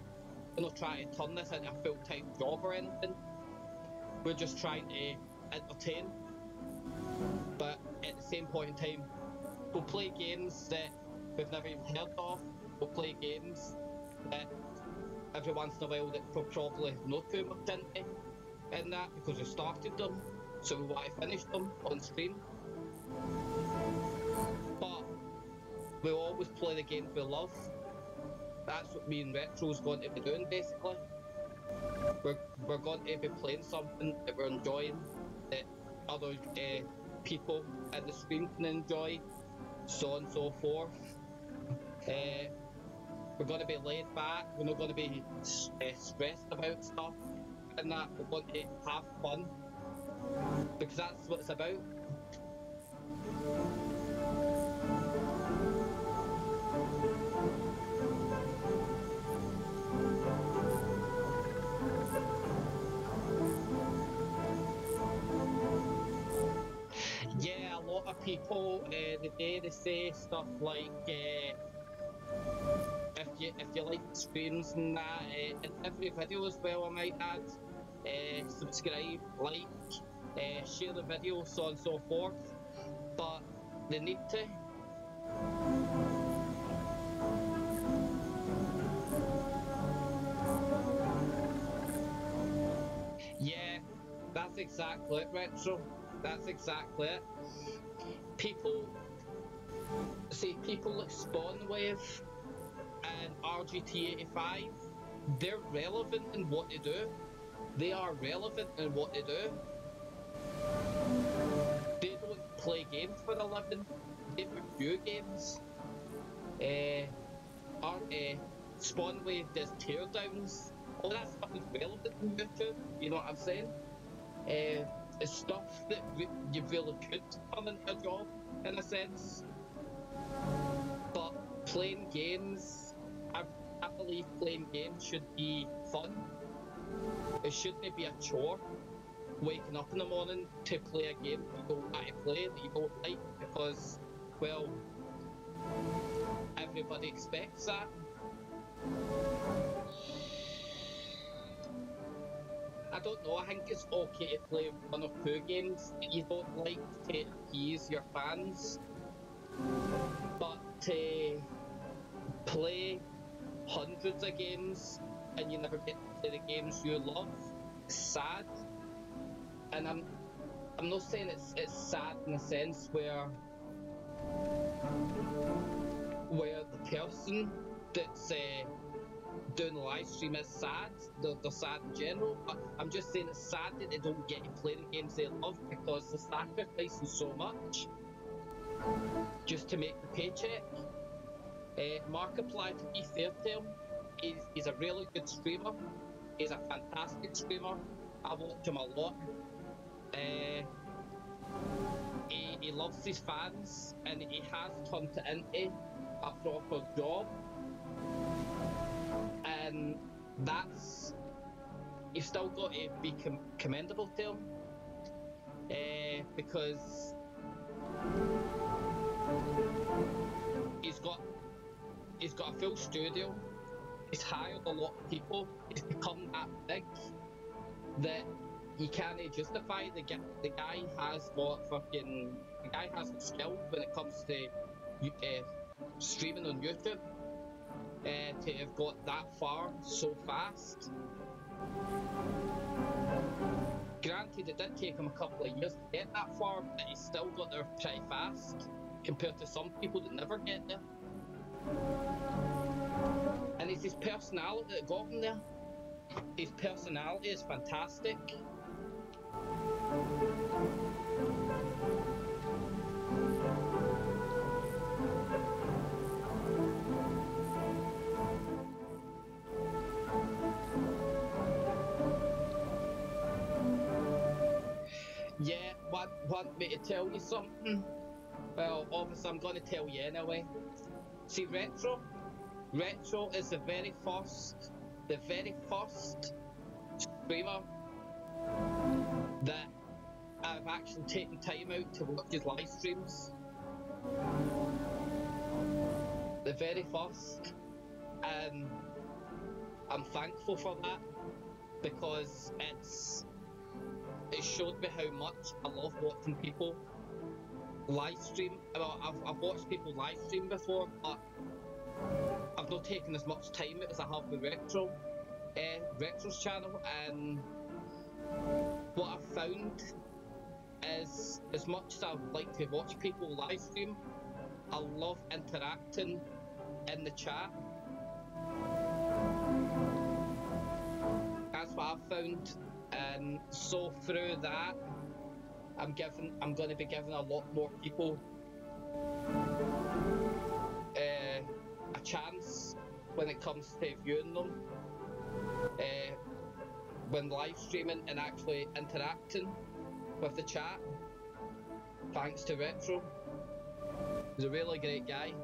We're not trying to turn this into a full-time job or anything. We're just trying to entertain. But at the same point in time, we'll play games that we've never even heard of. We'll play games that every once in a while that we're probably not too much into in that because we started them, so we want to finish them on stream. But we'll always play the games we love. That's what me and Retro's going to be doing basically. We're going to be playing something that we're enjoying, that other people in the stream can enjoy, so on and so forth. We're going to be laid back, we're not going to be stressed about stuff and that. We're going to have fun, because that's what it's about. Yeah, a lot of people, the day they say stuff like, if you like streams and that, in every video as well, I might add, subscribe, like, share the video, so on and so forth, but they need to. Yeah, that's exactly it, Retro. That's exactly it. People like Spawnwave and RGT85, they're relevant in what they do. They are relevant in what they do. They don't play games for a living. They review games. Spawn Wave does teardowns. All that stuff is relevant on YouTube. You know what I'm saying? It's stuff that you really could turn into a job in a sense. But playing games, I believe playing games should be fun. It shouldn't be a chore. Waking up in the morning to play a game that you don't want to play, that you don't like, because, well, everybody expects that. I don't know, I think it's okay to play one or two games that you don't like to appease your fans, but to play hundreds of games and you never get to play the games you love, it's sad. And I'm not saying it's sad in a sense where the person that's doing the live stream is sad, they're sad in general, but I'm just saying it's sad that they don't get to play the games they love because they're sacrificing so much just to make the paycheck. Markiplier, to be fair to him, he's a really good streamer. He's a fantastic streamer. I watch him a lot. He loves his fans and he has turned it into a proper job. And that's, you've still got to be commendable to him, because he's got a full studio, he's hired a lot of people, he's become that big that you can't justify the guy has the skill when it comes to streaming on YouTube. To have got that far so fast. Granted, it did take him a couple of years to get that far, but he still got there pretty fast compared to some people that never get there. And it's his personality that got him there. His personality is fantastic. Yeah, want me to tell you something? Well, obviously I'm going to tell you anyway. See, Retro is the very first streamer that I've actually taken time out to watch his live streams. The very first. And I'm thankful for that because it showed me how much I love watching people live stream. Well, I've watched people live stream before, but I've not taken as much time as I have with Retro's channel. And what I've found is, as much as I would like to watch people live stream, I love interacting in the chat. That's what I've found. And so through that, I'm going to be giving a lot more people a chance when it comes to viewing them, when live streaming and actually interacting with the chat. Thanks to Retro. He's a really great guy.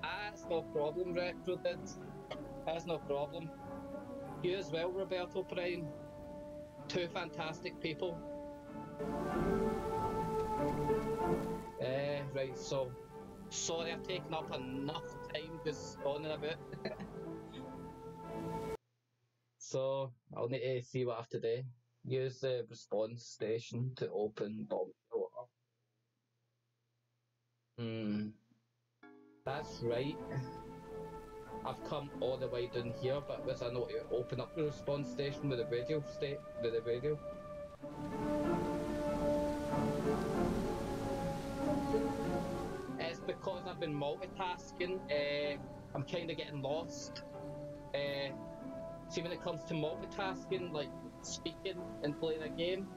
That's no problem, Retro did. That's no problem. You as well, Roberto Prime. Two fantastic people. Right, so sorry I've taken up enough time just on and about. So I'll need to see what I have to do. Use the response station to open bomb filter. That's right. I've come all the way down here, but with I know to open up the response station with the radio It's because I've been multitasking. I'm kind of getting lost. See, when it comes to multitasking, like speaking and playing a game,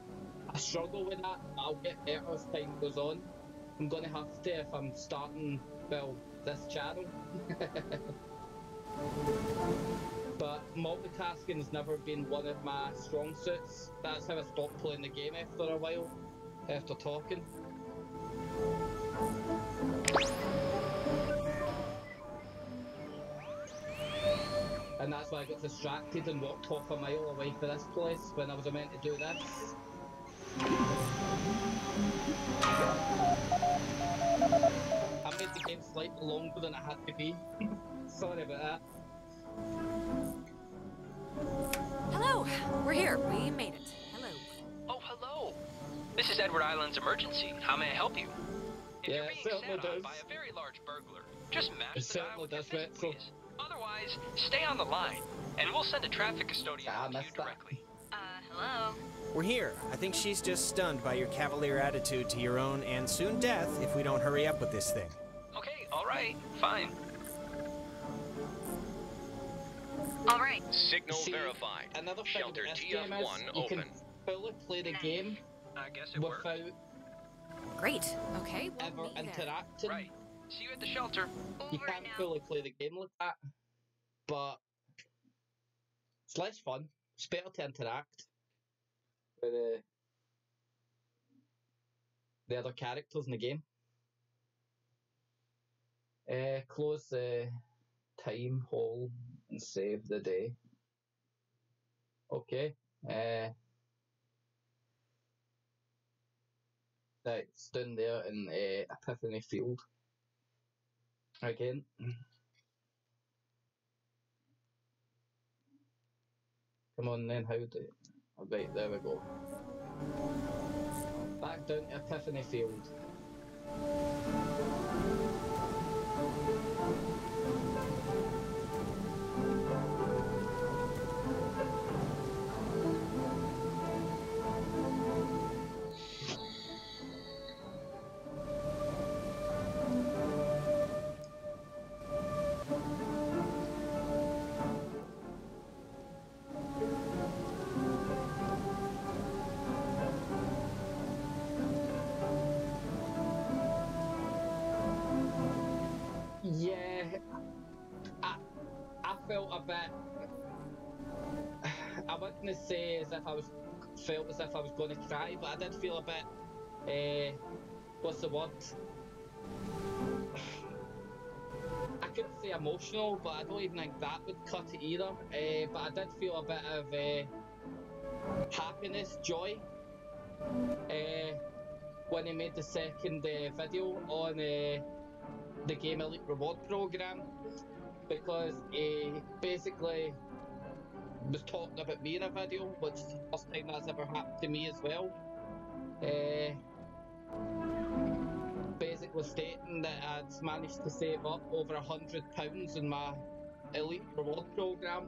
I struggle with that. I'll get better as time goes on. I'm gonna have to if I'm starting, well, this channel. But multitasking's never been one of my strong suits. That's how I stopped playing the game after a while, after talking. And that's why I got distracted and walked half a mile away from this place when I was meant to do this. I made the game slightly longer than it had to be. Sorry about that. Hello, we're here. We made it. Hello. Oh, hello. This is Edward Island's emergency. How may I help you? If you're being sat on by a very large burglar, just mash the dial with your fist, please. Otherwise, stay on the line, and we'll send a traffic custodian out to you directly. Hello? We're here. I think she's just stunned by your cavalier attitude to your own and soon death if we don't hurry up with this thing. Okay, all right, fine. All right. Signal verified. Another thing Shelter with this game is TF1 you open. can fully play the game I guess it worked. without Great. Okay, we'll ever meet there. interacting. Right. See you at the shelter. You can't fully play the game like that, but it's less fun. It's better to interact with the other characters in the game. Close the time hole and save the day. Okay. Right, it's down there in Epiphany Field. Again. Come on then, how do... Oh, right, there we go. Back down to Epiphany Field. Yeah, I felt a bit. I wouldn't say as if I felt as if I was going to cry, but I did feel a bit. What's the word? I couldn't say emotional, but I don't even think that would cut it either. But I did feel a bit of happiness, joy, when he made the second video on the Game Elite reward program, because he basically was talking about me in a video, which is the first time that's ever happened to me as well. Basically stating that I'd managed to save up over £100 in my Elite reward program,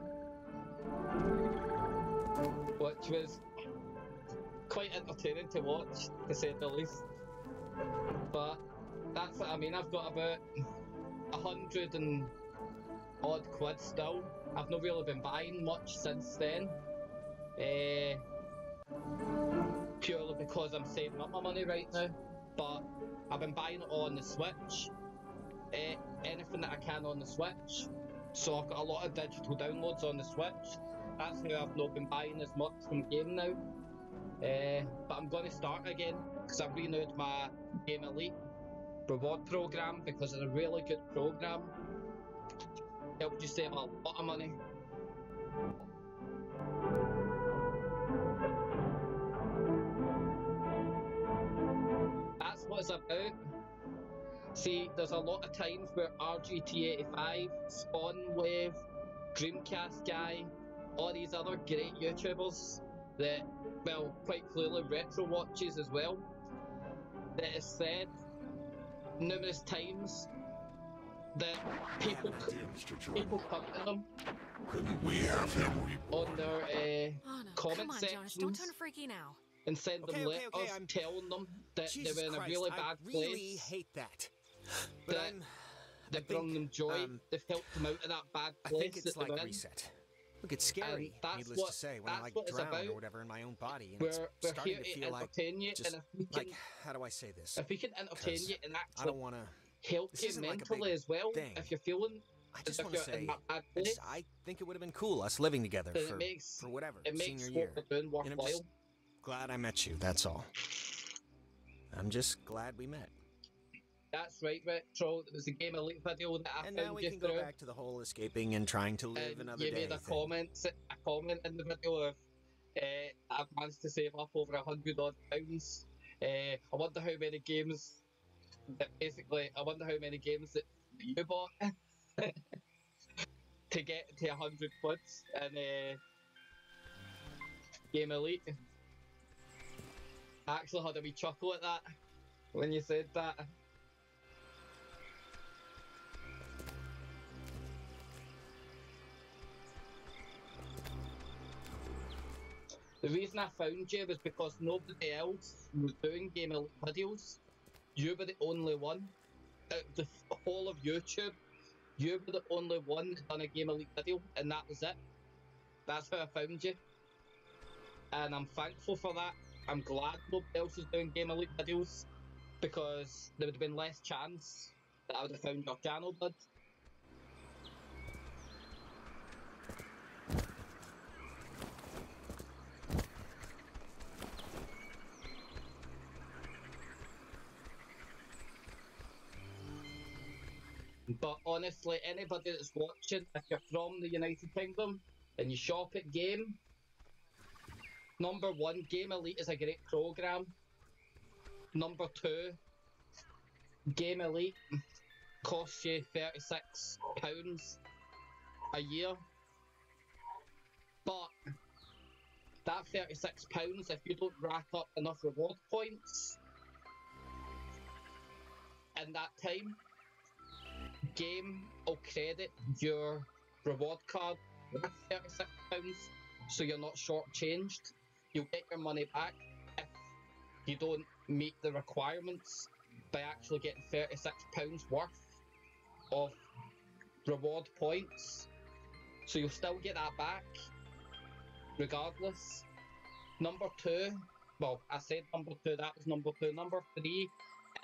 which was quite entertaining to watch, to say the least. But that's what I mean. I've got about 100 and odd quid still. I've not really been buying much since then, purely because I'm saving up my money right now. But I've been buying it on the Switch, anything that I can on the Switch. So I've got a lot of digital downloads on the Switch. That's how I've not been buying as much from game now. But I'm going to start again because I've renewed my Game Elite reward program because it's a really good program. Helped you save a lot of money. That's what it's about. See, there's a lot of times where RGT85, Spawnwave, Dreamcast Guy, all these other great YouTubers that, well, quite clearly retro watches as well, that has said numerous times that people come to them on their comment sections. Don't turn freaky now. And send them letters telling them that Jesus they were in a Christ, really bad I really place. hate that. But They've brought them joy. They've helped them out of that bad place. I think it's like reset. Look, it's scary, needless to say, when I like drown or whatever in my own body, and we're starting here to feel like, you, just, and if we can, like, how do I say this? If we can entertain you and actually I don't want to help you mentally as well, if you're feeling, I just want to say, place, I think it would have been cool us living together for whatever, senior year. And I'm just glad I met you, that's all. I'm just glad we met. That's right, Retro. It was a Game Elite video that I found. And now we can go back to the whole escaping and trying to live another day. You made a comment in the video of I've managed to save up over £100 odd. I wonder how many games that you bought to get to 100 quid in Game Elite. I actually had a wee chuckle at that when you said that. The reason I found you was because nobody else was doing Game Elite videos. You were the only one. Out of the whole of YouTube, you were the only one that done a Game Elite video, and that was it. That's how I found you. And I'm thankful for that. I'm glad nobody else is doing Game Elite videos, because there would have been less chance that I would have found your channel, bud. But honestly, anybody that's watching, if you're from the United Kingdom and you shop at Game, number one, Game Elite is a great program. Number two, Game Elite costs you £36 a year. But that £36, if you don't rack up enough reward points in that time, Game will credit your reward card with £36, so you're not shortchanged. You'll get your money back if you don't meet the requirements by actually getting £36 worth of reward points. So you'll still get that back regardless. Number two, well, I said number two, that was number two. Number three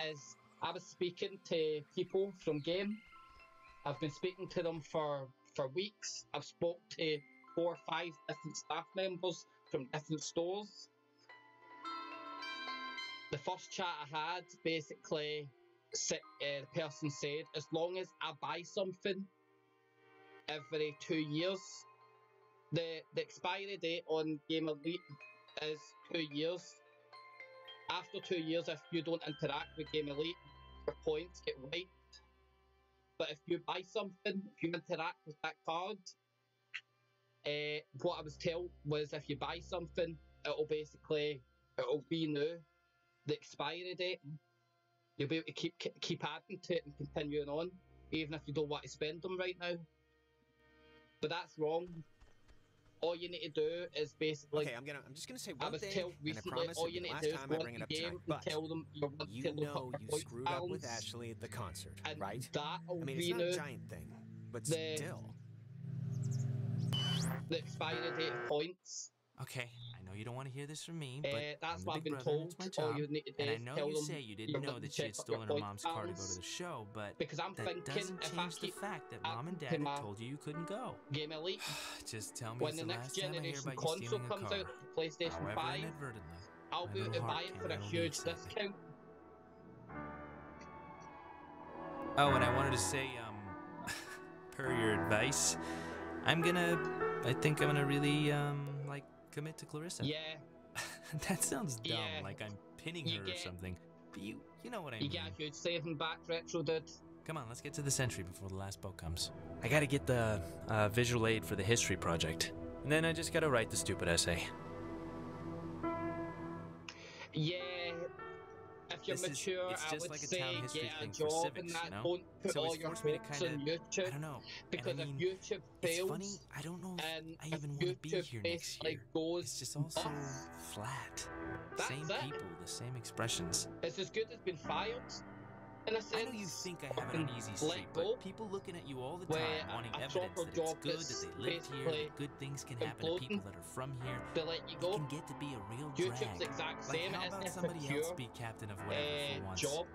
is I was speaking to people from Game. I've been speaking to them for weeks. I've spoke to 4 or 5 different staff members from different stores. The first chat I had, basically, the person said, as long as I buy something every 2 years, the expiry date on Game Elite is 2 years. After 2 years, if you don't interact with Game Elite, your points get wiped. But if you buy something, if you interact with that card, what I was told was if you buy something, it'll renew the expiry date. You'll be able to keep adding to it and continuing on, even if you don't want to spend them right now. But that's wrong. All you need to do is basically. Okay, I'm just gonna say one thing, recently, and I promise all it'll you be the need to last do time I is bring it up game tonight. and But tell them you want you to know you screwed up with Ashley at the concert, right? That'll I mean, it's not a giant thing, but still. The expiry date of points. Okay, I know you don't want to hear this from me, but that's I'm what the I've been big brother, told. and it's my job. All you need to do and I is know tell you them say you didn't know that she had stolen her mom's car to go to the show, but because I'm that thinking doesn't if change I the keep fact that mom and dad had told you couldn't go. Game Elite. Just tell me When it's the the next last time I hear generation about you console stealing a comes car. out, PlayStation However 5, inadvertently, I'll my be able to little buy heart it came for a out of huge the discount. Oh, and I wanted to say, per your advice, I think I'm gonna really, commit to Clarissa. Yeah. That sounds dumb, Yeah. like I'm pinning her or something. But you know what I mean. You get a huge saving back, Retro dude. Come on, let's get to the Sentry before the last boat comes. I gotta get the visual aid for the history project. And then I just gotta write the stupid essay. Yeah. If you're mature, I would say get a job and that. Don't put all your hopes on YouTube. I don't know. Because if YouTube fails, it's funny, I don't know if I even want to be here next year. It's just all so flat. Same people, the same expressions. It's as good as being fired. in a I sense. know you think I have it on easy Let street, go. but people looking at you all the Where time wanting a evidence proper that it's job good, that's that they lived here, basically that good things can happen to people that are from here. they let you It go. can get to be a real YouTube's drag. the exact Like, same. how It about isn't somebody secure, else be captain of whatever for once? job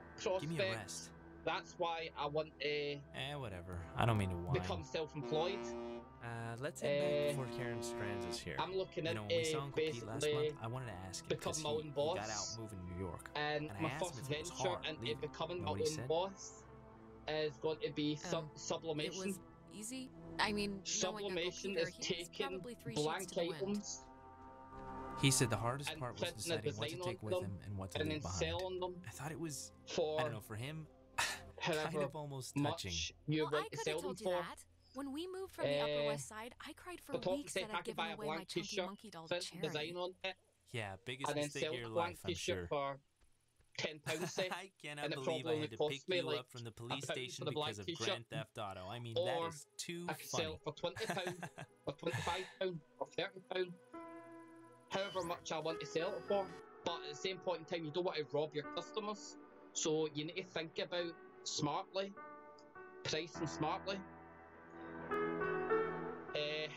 Give me a prospects. rest. That's why I want to Whatever. I don't mean to whine. become self-employed. Let's head back before Karen Strands is here. I'm looking You at know, when we saw Uncle Pete last basically month, I wanted to ask him become because my own he boss. got out moving to New York. And I my asked first him if it was venture hard into leaving. becoming You my know what he own said? boss is going to be It sublimation. was easy. I mean, Sublimation is taking blank items He said the hardest and part was printing a deciding what to design take on with them him and what to and leave then behind. selling them I thought it was, for I don't know, for him, kind however of almost touching. much you Well, want I to could sell have them told you for. that. When we moved from the Upper West Side, I cried for But talk weeks say that I I'd could buy given a away my blank chunky t-shirt, monkey doll to print charity. design on it, Yeah, biggest and then mistake sell of the your blank life, I'm t-shirt sure. for £10, say, I cannot and it believe I probably had to would pick cost me you like up from the police £1 station for the black because of t-shirt. Grand Theft Auto. I mean, Or that is too I could sell funny. it for £20, or £25, or £30, however much I want to sell it for. But at the same point in time, you don't want to rob your customers, so you need to think about smartly, pricing smartly.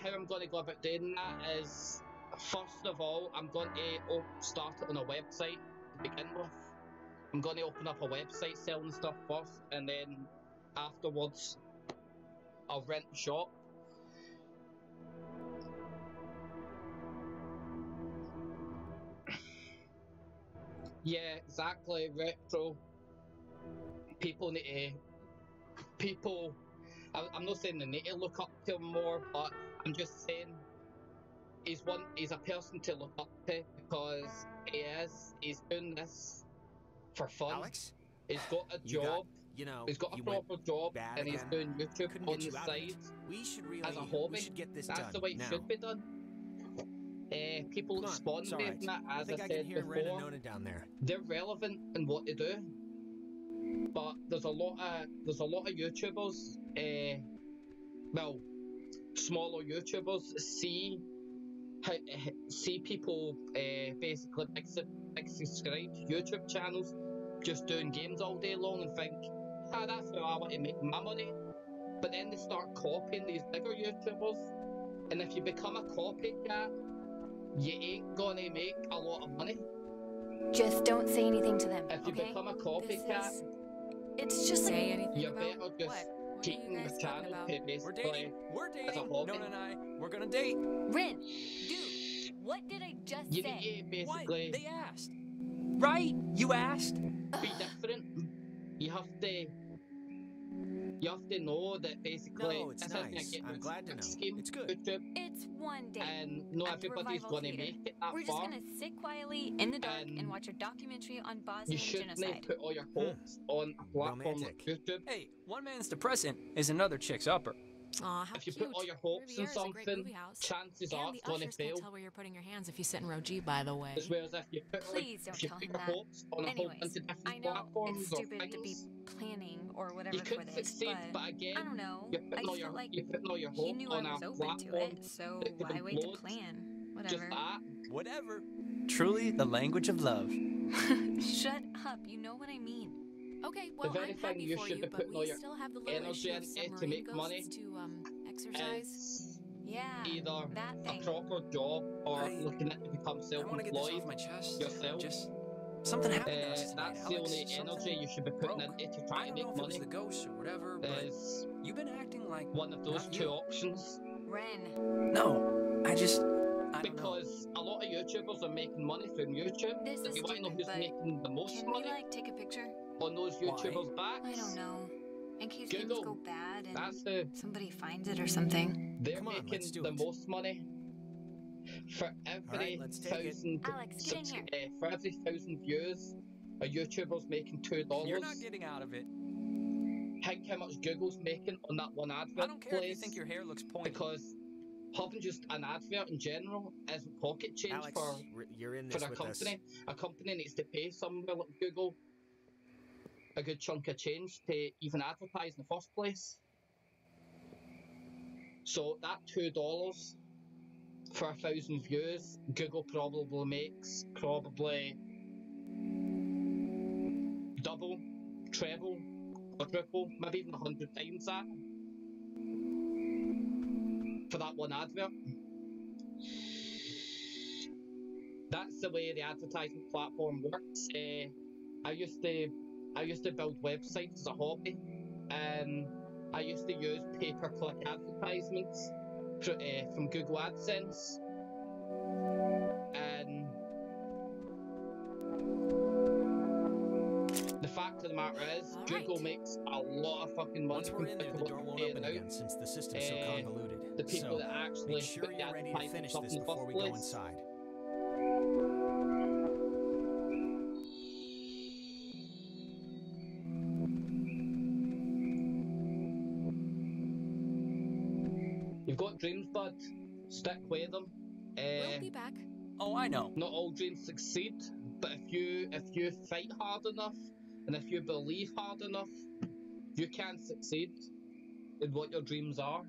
How I'm going to go about doing that is, first of all, I'm going to start it on a website to begin with. I'm going to open up a website selling stuff first, and then afterwards, I'll rent a shop. Yeah, exactly, retro. People need to... People... I'm not saying they need to look up to him more, but I'm just saying he's a person to look up to because he's doing this for fun. Alex? He's got a job. He's got a proper job, and he's doing YouTube on the side as a hobby. That's the way it should be done. People respond to it, as I said before. They're relevant in what they do, but there's a lot of YouTubers, well, smaller YouTubers see people basically big subscribed YouTube channels just doing games all day long and think, that's how I want to make my money. But then they start copying these bigger YouTubers, and if you become a copycat, you ain't gonna make a lot of money. Just don't say anything to them, If you okay? become a copycat, It's just say anything you're about better just keeping the channel to basically We're dating. as a hobby. Nona and I, we're gonna date. Rin, dude, what did I just You say? need to basically What? They asked. Right? You asked? be different. You have to know that basically No, it's this isn't nice. a I'm glad to know. scheme. It's good. YouTube, It's one day. and not at the everybody's Revival going to Theater. make it that We're just far. gonna sit quietly in the dark and And watch a documentary on You Bosnian shouldn't genocide. put all your hopes on a platform like YouTube. Hey, one man's depressant is another chick's upper. Aw, how If you cute. put all your hopes in Riviera's a great something, movie house. chances And are the it's going to ushers can't fail. tell where you're putting your hands if you sit in row G, by the way. As well as if you put, Please don't if you tell put him your that. hopes on a whole Anyways, bunch of different I know platforms it's or stupid to be things, planning or whatever you for could this, succeed, but again, I don't know. you're I putting all just your, felt like you're putting all your he hope knew on I was a open to platform it, so that could why wait to implode. plan? Just Whatever. that. Whatever. Truly the language of love. Shut up, you know what I mean. Okay, The well, very I'm thing happy you for should you, be but putting all we your still have the little energy issue of into to submarine make money ghosts to exercise. is Yeah, either that a thing. proper job or I- looking at to become I want to get this self-employed off my chest. yourself. Just something happened to us tonight, That's the Alex. only energy Something you should be putting broke. into to I try to don't make know if it was money. the ghost or whatever, but Is you've been acting like one of those not two you. options. Ren, No, I don't know. Because a lot of YouTubers are making money from YouTube. this If is you want to know stupid, who's but making the most can we, money take a picture? on those Why? YouTubers' backs, I don't know. In case things Google. go bad and That's who. somebody finds it or something. They're Come on, let's making do the it. most money. For every right, let's take it. 1,000 Alex, get in here. for every 1,000 views, a YouTuber's making $2. You're not getting out of it. Think how much Google's making on that one advert. I don't care if you place, think your hair looks pointy. because having just an advert in general isn't pocket change Alex, you're in for this a with company. us. A company needs to pay somewhere like Google a good chunk of change to even advertise in the first place. So that $2 for 1,000 views, Google probably makes double, treble, quadruple, maybe even 100 times that for that one advert. That's the way the advertising platform works. I used to build websites as a hobby, and I used to use pay-per-click advertisements from Google AdSense, and the fact of the matter is, Google makes a lot of fucking money. Once we're in there, the door won't open again since the system's so convoluted. The people that actually make sure you're ready to finish this before we go inside. You've got dreams, bud. Stick with them. We'll be back. Oh, I know. Not all dreams succeed, but if you fight hard enough and if you believe hard enough, you can succeed in what your dreams are.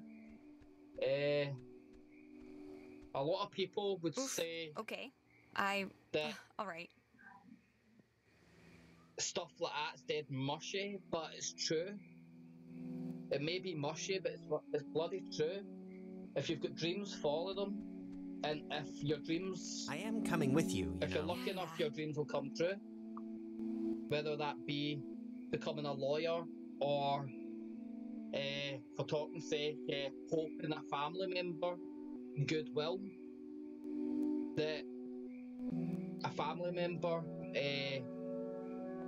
A lot of people would say okay, that alright. Stuff like that's dead mushy, but it's true. It may be mushy, but it's bloody true. If you've got dreams, follow them. And if your dreams... I am coming with you, If you're lucky enough, your dreams will come true. Whether that be becoming a lawyer or, for talking's sake, hoping a family member, goodwill, that a family member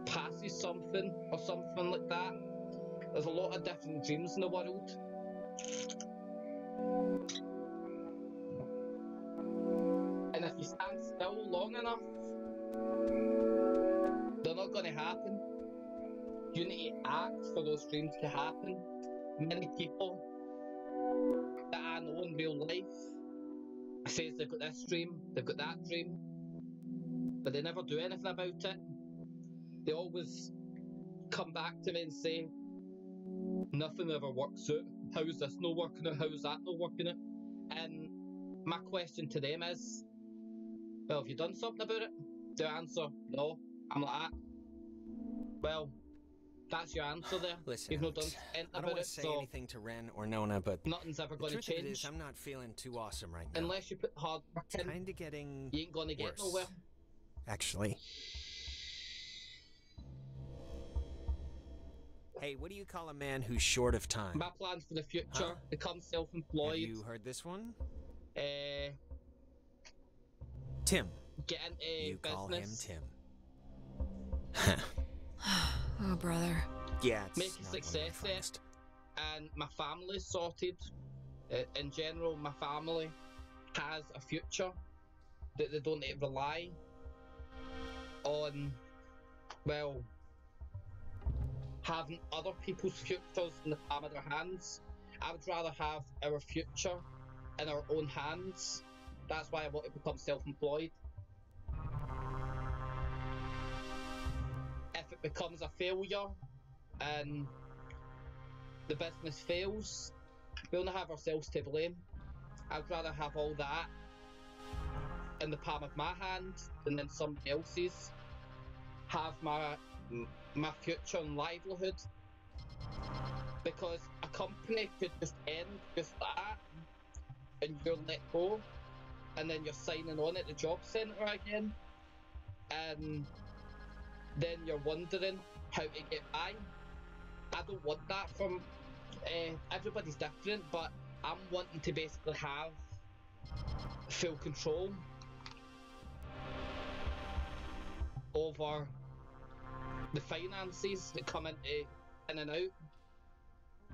passes something or something like that. There's a lot of different dreams in the world. And if you stand still long enough, they're not going to happen. You need to act for those dreams to happen. Many people that I know in real life says they've got this dream, they've got that dream, but they never do anything about it. They always come back to me and say, nothing ever works out. How's this not working out? How's that not working out? And my question to them is, well, have you done something about it? The answer, no. I'm like that. Well, that's your answer there. Listen, you've not done anything I don't about want it, to say so anything to Ren or Nona, but nothing's ever going to the truth of it change. is, I'm not feeling too awesome right now. Unless you put hard work in, kinda getting you ain't going to get worse, nowhere. actually. Hey, what do you call a man who's short of time? My plans for the future, become self-employed. Have you heard this one? Tim. Get into you business. call him Tim. Oh, brother. Yeah, it's make a success it, and my family's sorted. In general, my family has a future that they don't need to rely on, well, having other people's futures in the palm of their hands. I would rather have our future in our own hands. That's why I want to become self-employed. If it becomes a failure and the business fails, we'll not have ourselves to blame. I'd rather have all that in the palm of my hand than in somebody else's. Have my future and livelihood, because a company could just end just that and you're let go, and then you're signing on at the job centre again, and then you're wondering how to get by. I don't want that from everybody's different, but I'm wanting to basically have full control over the finances that come in and out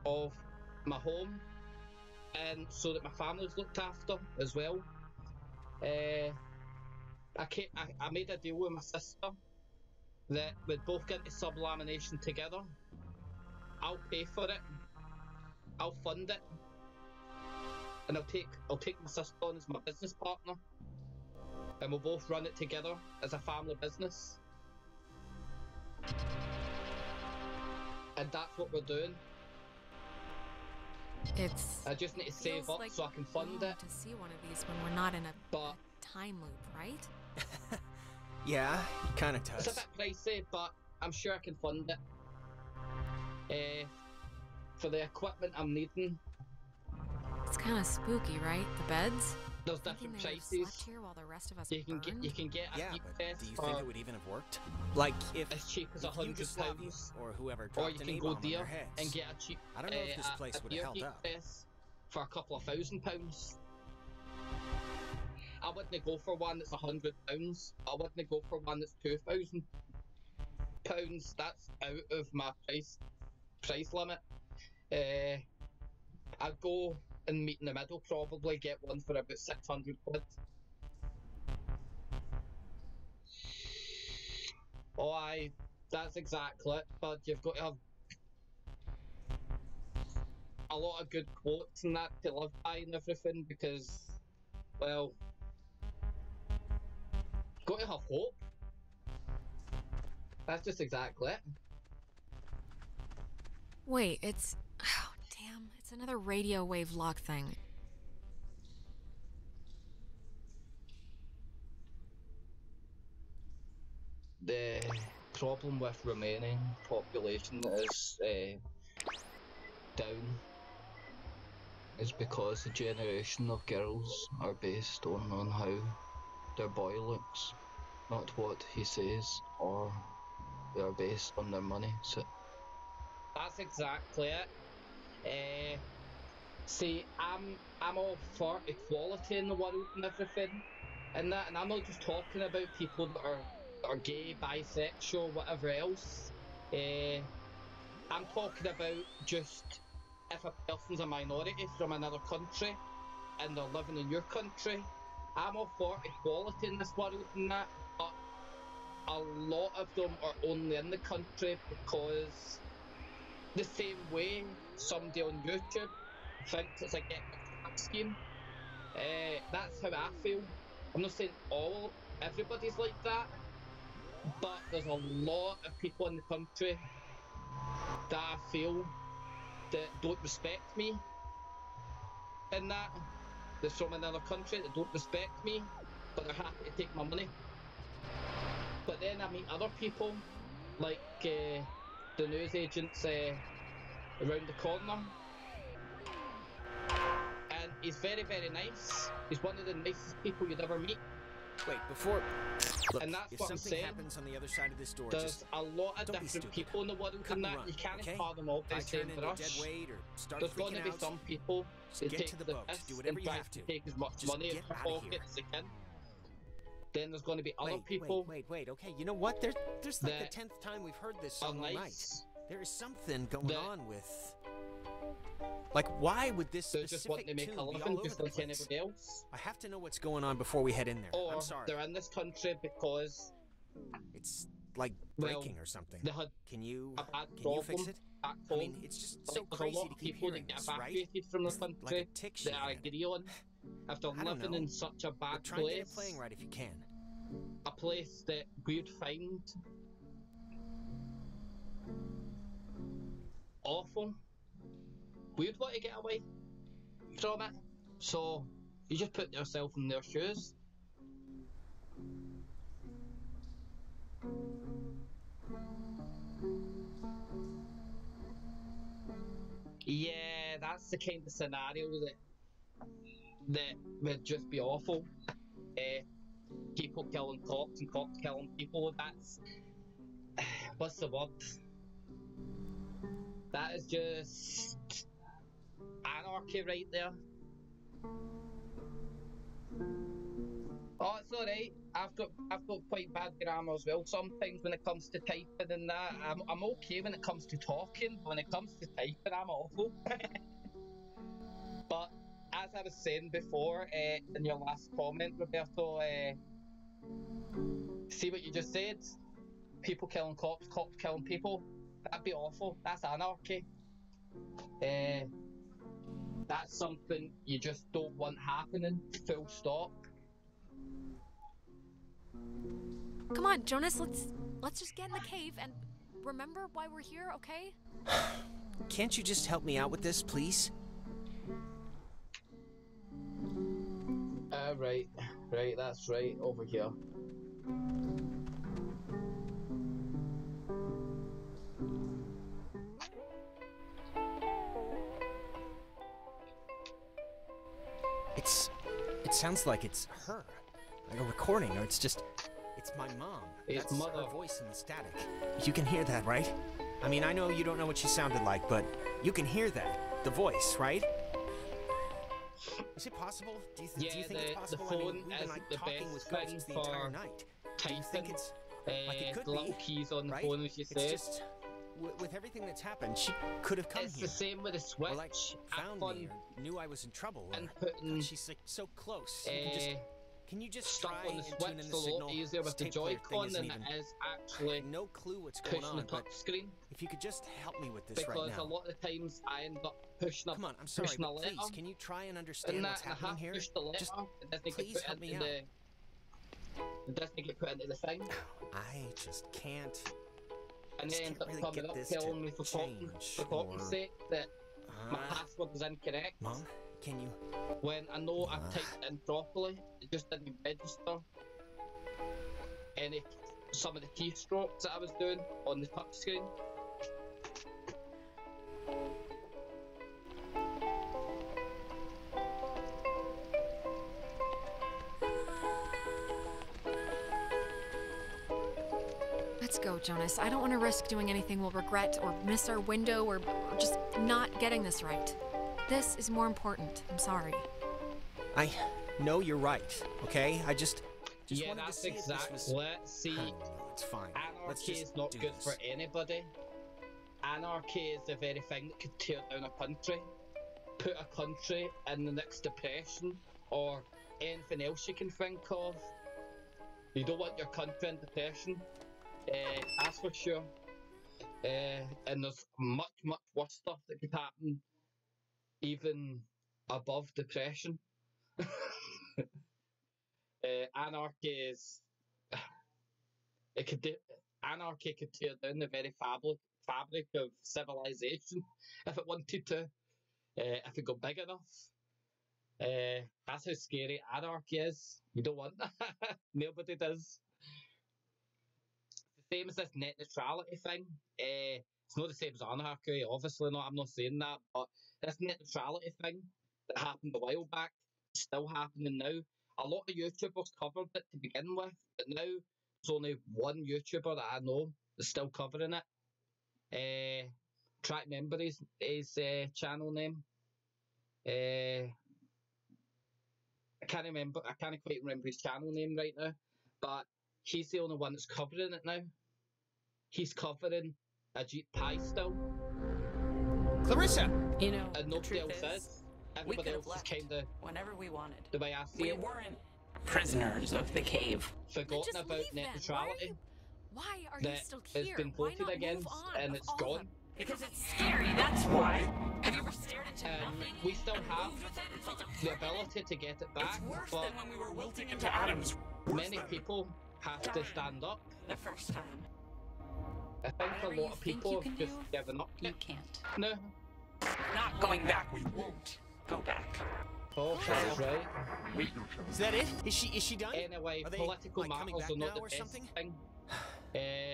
of my home, and so that my family's looked after as well. I made a deal with my sister that we'd both get into sub-lamination together. I'll pay for it, I'll fund it, and I'll take my sister on as my business partner, and we'll both run it together as a family business. And that's what we're doing. I just need to save up so I can fund it. To see one of these when we're not in a time loop, right? Yeah, it kind of does. It's a bit pricey, but I'm sure I can fund it. For the equipment I'm needing, It's kind of spooky, right? The beds? there's Thinking different they would've prices. slept here while the rest of us You can get a Yeah, heat but test do you for think it would even have worked? Like if as cheap as if £100, Yugoslavia or whoever or dropped you an can A-bomb go on there their heads. and get a cheap I don't know if this place a would beer have held heat up. test for a couple of £1,000s. I wouldn't go for one that's £100. I wouldn't go for one that's £2,000. That's out of my price limit. I'd go and meet in the middle, probably get one for about £600. Oh aye, that's exactly it, but you've got to have a lot of good quotes and that to live by and everything, because, well, you've got to have hope. That's just exactly it. Wait, it's... Oh, damn. It's another radio wave lock thing. The problem with remaining population is down is because the generation of girls are based on how their boy looks, not what he says, or they are based on their money. So that's exactly it. See, I'm all for equality in the world and everything, and I'm not just talking about people that are gay, bisexual, whatever else. I'm talking about just if a person's a minority from another country and they're living in your country. I'm all for equality in this world and that, but a lot of them are only in the country because the same way somebody on YouTube thinks it's a get rich scheme. That's how I feel. I'm not saying everybody's like that, but there's a lot of people in the country that I feel that don't respect me, and that's from another country that don't respect me, but they're happy to take my money. But then I meet other people, like the news agents around the corner, and he's very, very nice. He's one of the nicest people you'd ever meet. Wait, before... Look, and that's if what I'm something saying. happens on the other side of this door, There's just a lot of don't be different stupid. people in the world, Cut and and that run, you can't okay? pile them all If in I the same turn into brush. dead weight or start There's going to freaking be out, some people just that get take to the the boat. piss Do whatever and you try have to to. take as much Just money get out of their outta pocket here. as they can. Then there's going to be other people Wait. Okay, you know what? There's like the that 10th time we've heard this are song all night. nice. There is something going that on with... Like, why would this They're just wanting specific to make tune a be all living over just the like place? anybody else. I have to know what's going on before we head in there. Or I'm sorry. they're in this country because It's like breaking or something. they had Can you a bad can you problem fix it? back I home. mean, it's just so Like, there's a crazy lot to of keep people hearing that get this, right? evacuated from the It's country like a tick she that I had. agree on after I don't living know. in such a bad But try and get it place. playing right if you can. A place that we'd find awful. We'd want to get away from it. So you just put yourself in their shoes. Yeah, that's the kind of scenario that would just be awful. People killing cops and cops killing people. That's what's the word? That is just anarchy right there. Oh, it's alright. I've got quite bad grammar as well sometimes when it comes to typing and that. I'm okay when it comes to talking, but when it comes to typing, I'm awful. But as I was saying before, in your last comment, Roberto, see what you just said? People killing cops, cops killing people. That'd be awful. That's anarchy. That's something you just don't want happening. Full stop. Come on, Jonas, let's just get in the cave and remember why we're here, okay? Can't you just help me out with this, please? Right, that's right, over here. It sounds like it's her. Like a recording, or it's my mom. It's That's mother. her voice in the static. You can hear that, right? I mean, I know you don't know what she sounded like, but you can hear that. The voice, right? Is it possible? Do you think it's possible? The phone I mean, we've been like the talking best with thing ghosts the for entire night. Do you think it's like it could the little be, keys on the right? phone, as you It's said. just with everything that's happened, she could have come It's here. the same with the switch. Or like found me, or knew I was in trouble. And Or, putting, she's like so close. Can you just stuff try on the and switch tune in is the a lot signal? easier with the This tape player thing Joy-Con isn't than even- it is actually no clue what's going pushing on. the But touch screen. if you could just help me with this right Because now. a lot of the times I end up pushing Come on, I'm sorry, pushing a but letter. please, can you try and understand And what's that, and I happening have here? pushed the letter. Just It doesn't please get help put me into out. it doesn't get put into the thing. I just can't. And just they end can't up really coming get up this telling to me for change, copy's or- sake that my password is incorrect. Mom, can you? When I know I've typed it in properly, it just didn't register some of the keystrokes that I was doing on the touch screen. Let's go, Jonas. I don't want to risk doing anything we'll regret or miss our window or just not getting this right. This is more important. I'm sorry. I know you're right, okay? I just Yeah, wanted that's to see if this was... exactly it. See, it's fine. Let's anarchy just is not do good this. for anybody. Anarchy is the very thing that could tear down a country, put a country in the next depression, or anything else you can think of. You don't want your country in depression, that's for sure. And there's much, much worse stuff that could happen, even above depression. Anarchy is... Anarchy could tear down the very fabric of civilization if it wanted to, if it got big enough. That's how scary anarchy is. You don't want that. Nobody does. The same as this net neutrality thing. It's not the same as anarchy, obviously not. I'm not saying that, but this net neutrality thing that happened a while back is still happening now. A lot of YouTubers covered it to begin with, but now there's only one YouTuber that I know that's still covering it. Try to remember his channel name. I can't quite remember his channel name right now, but he's the only one that's covering it now. He's covering Ajit Pai still. Clarissa! You know, and nobody else is. Everybody else is kind of whenever we wanted. The way I see it. We weren't prisoners of the cave. Forgotten about net neutrality. Why are that you still has here? been Why voted not against move on and of it's all of gone. them? Because it's scary, that's why. Have you ever stared into nothing? We still have moved with it and felt the ability to get it back, It's worse but than when we were wilting into atoms. many people have to stand up. The first time. I think Whatever a you lot of think people you have can just do, given up. You can't. No. Not going back. We won't go back. Oh, that's right. Is that it? Is she done? Anyway, Are they, political like, coming matters back are not now the or best something? thing.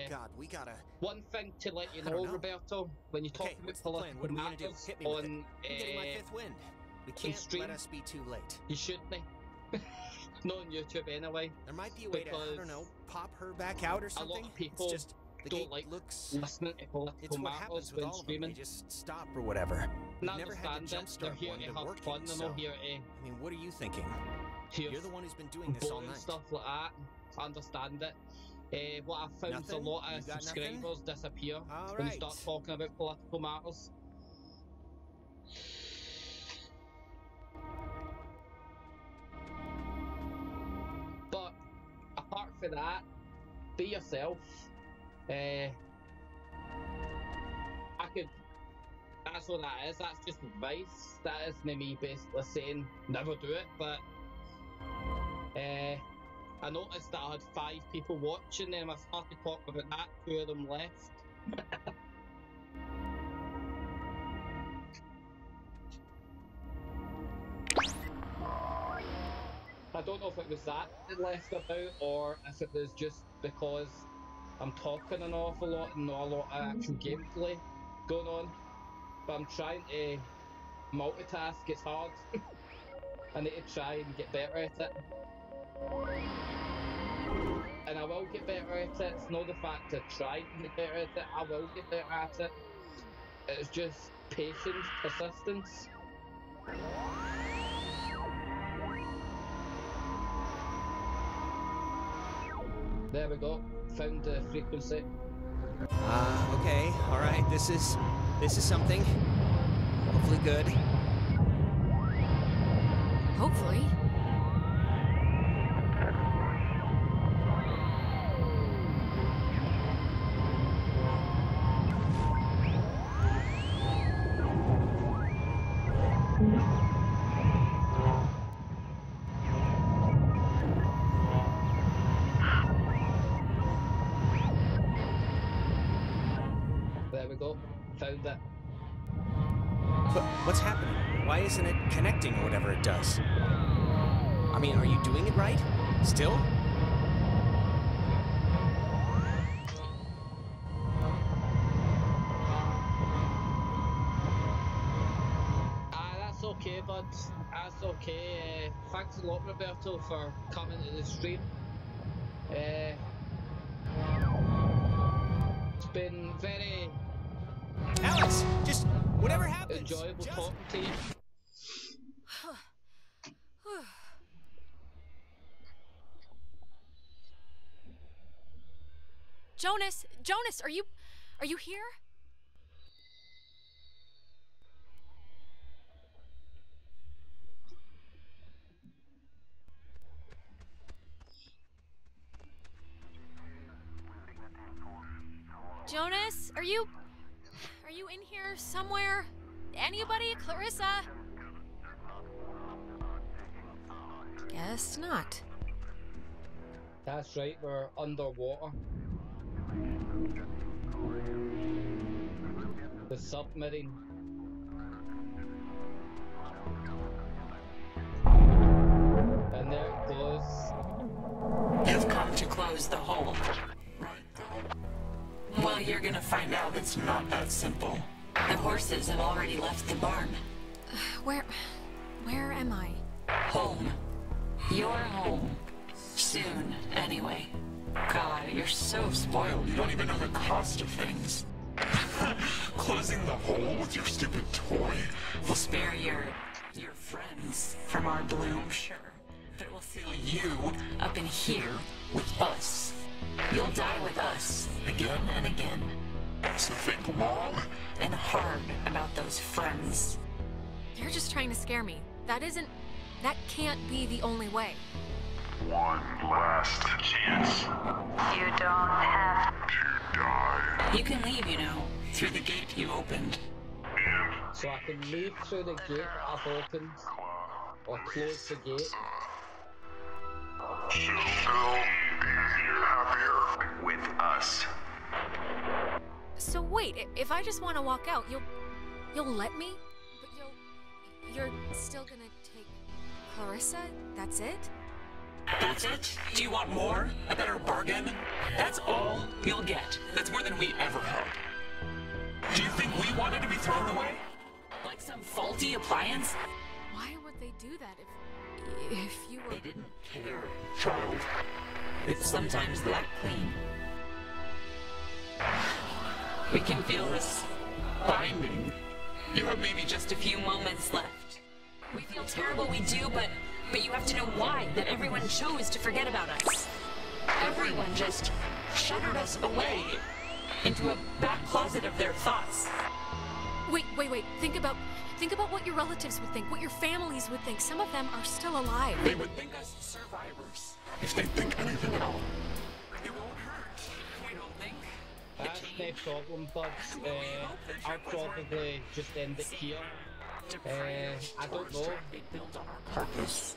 God, we gotta... One thing to let you I don't know, know. Roberto, when you talk Okay, about what's the plan? political What are we gonna do? matters Hit me with it. on I'm getting my fifth wind. We can't stream, let us be too late. you shouldn't. Not on YouTube anyway. There might be a way to, I don't know, pop her back out or A something. lot of people It's just, the don't gate like looks... listening to It's political what matters happens with when all of them. streaming. They just stop or whatever. We've Not never had the understand it. They're jumpstart here one to to have working, fun. They're so... not here to I mean, what are you thinking? hear You're the one who's been doing this all boring night. stuff like that. I understand it. What I've found is a Nothing? lot You of got subscribers disappear All when you right. start talking about political matters. But apart from that, be yourself. I could. That's what that is. That's just advice. That isn't me basically saying never do it. But I noticed that I had 5 people watching, and I started talking about that. 2 of them left. I don't know if it was that left about, or if it was just because I'm talking an awful lot and not a lot of actual gameplay going on. But I'm trying to multitask, it's hard. I need to try and get better at it. And I will get better at it. It's not the fact to try to get better at it. I will get better at it. It's just patience, persistence. There we go. Found the frequency. Okay. All right. This is something. Hopefully good. Hopefully. There we go. Found it. But what's happening? Why isn't it connecting or whatever it does? I mean, are you doing it right? Still? That's okay, bud. That's okay. Thanks a lot, Roberto, for coming to the stream. It's been very... Alex, just whatever happens. Enjoyable talking to you. Jonas, are you here? Jonas, are you in here somewhere? Anybody? Clarissa? Guess not. That's right, we're underwater. The submarine. And there it goes. You've come to close the hole. Well, you're gonna find out it's not that simple. The horses have already left the barn. Where am I? Home. You're home. Soon, anyway. God, you're so spoiled. You don't even know the cost of things. Closing the hole with your stupid toy will spare your friends from our bloom, sure. But it will seal you up in here with us. You'll die with us again and again. So think long and hard about those friends. You're just trying to scare me. That can't be the only way. One last chance. You don't have to die. You can leave, you know, through the gate you opened. So I can leave through the gate I've opened, or close the gate. Still easier, happier with us. So wait, if I just want to walk out, you'll let me? But you're still gonna take Clarissa? That's it? That's it? Do you want more? A better bargain? That's all you'll get. That's more than we ever had. Do you think we wanted to be thrown away? Like some faulty appliance? Why would they do that if you were... They didn't care, child. It's sometimes that clean. We can feel this binding. You have maybe just a few moments left. We feel terrible, we do, but you have to know why, that everyone chose to forget about us. Everyone just shuttered us away into a back closet of their thoughts. Wait. Think about what your relatives would think, what your families would think. Some of them are still alive. They would think us survivors. If they think anything at all. It won't hurt. We don't think. That's no problem, buds. I'll probably just end it here. I don't know. I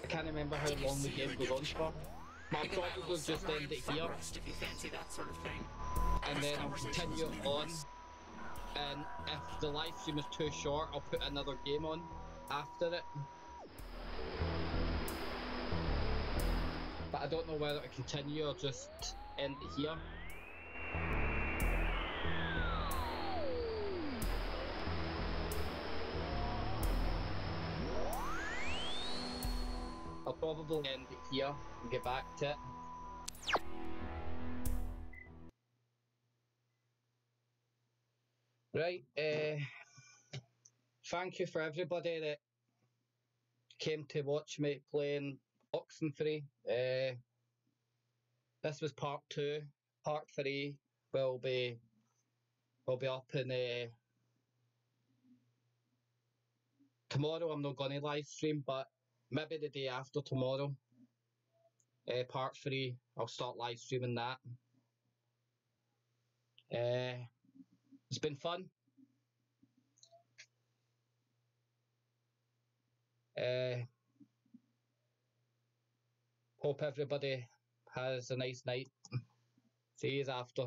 can't remember how long the game goes on for. But I'll probably just end it here. And then I'll continue on. And if the live stream is too short, I'll put another game on after it. But I don't know whether to continue or just end it here. probably end it here and get back to it. Right, thank you for everybody that came to watch me playing Oxenfree. This was part 2. Part 3 will be up in tomorrow. I'm not going to live stream, but maybe the day after tomorrow. Part 3, I'll start live streaming that. It's been fun. Hope everybody has a nice night. See you after.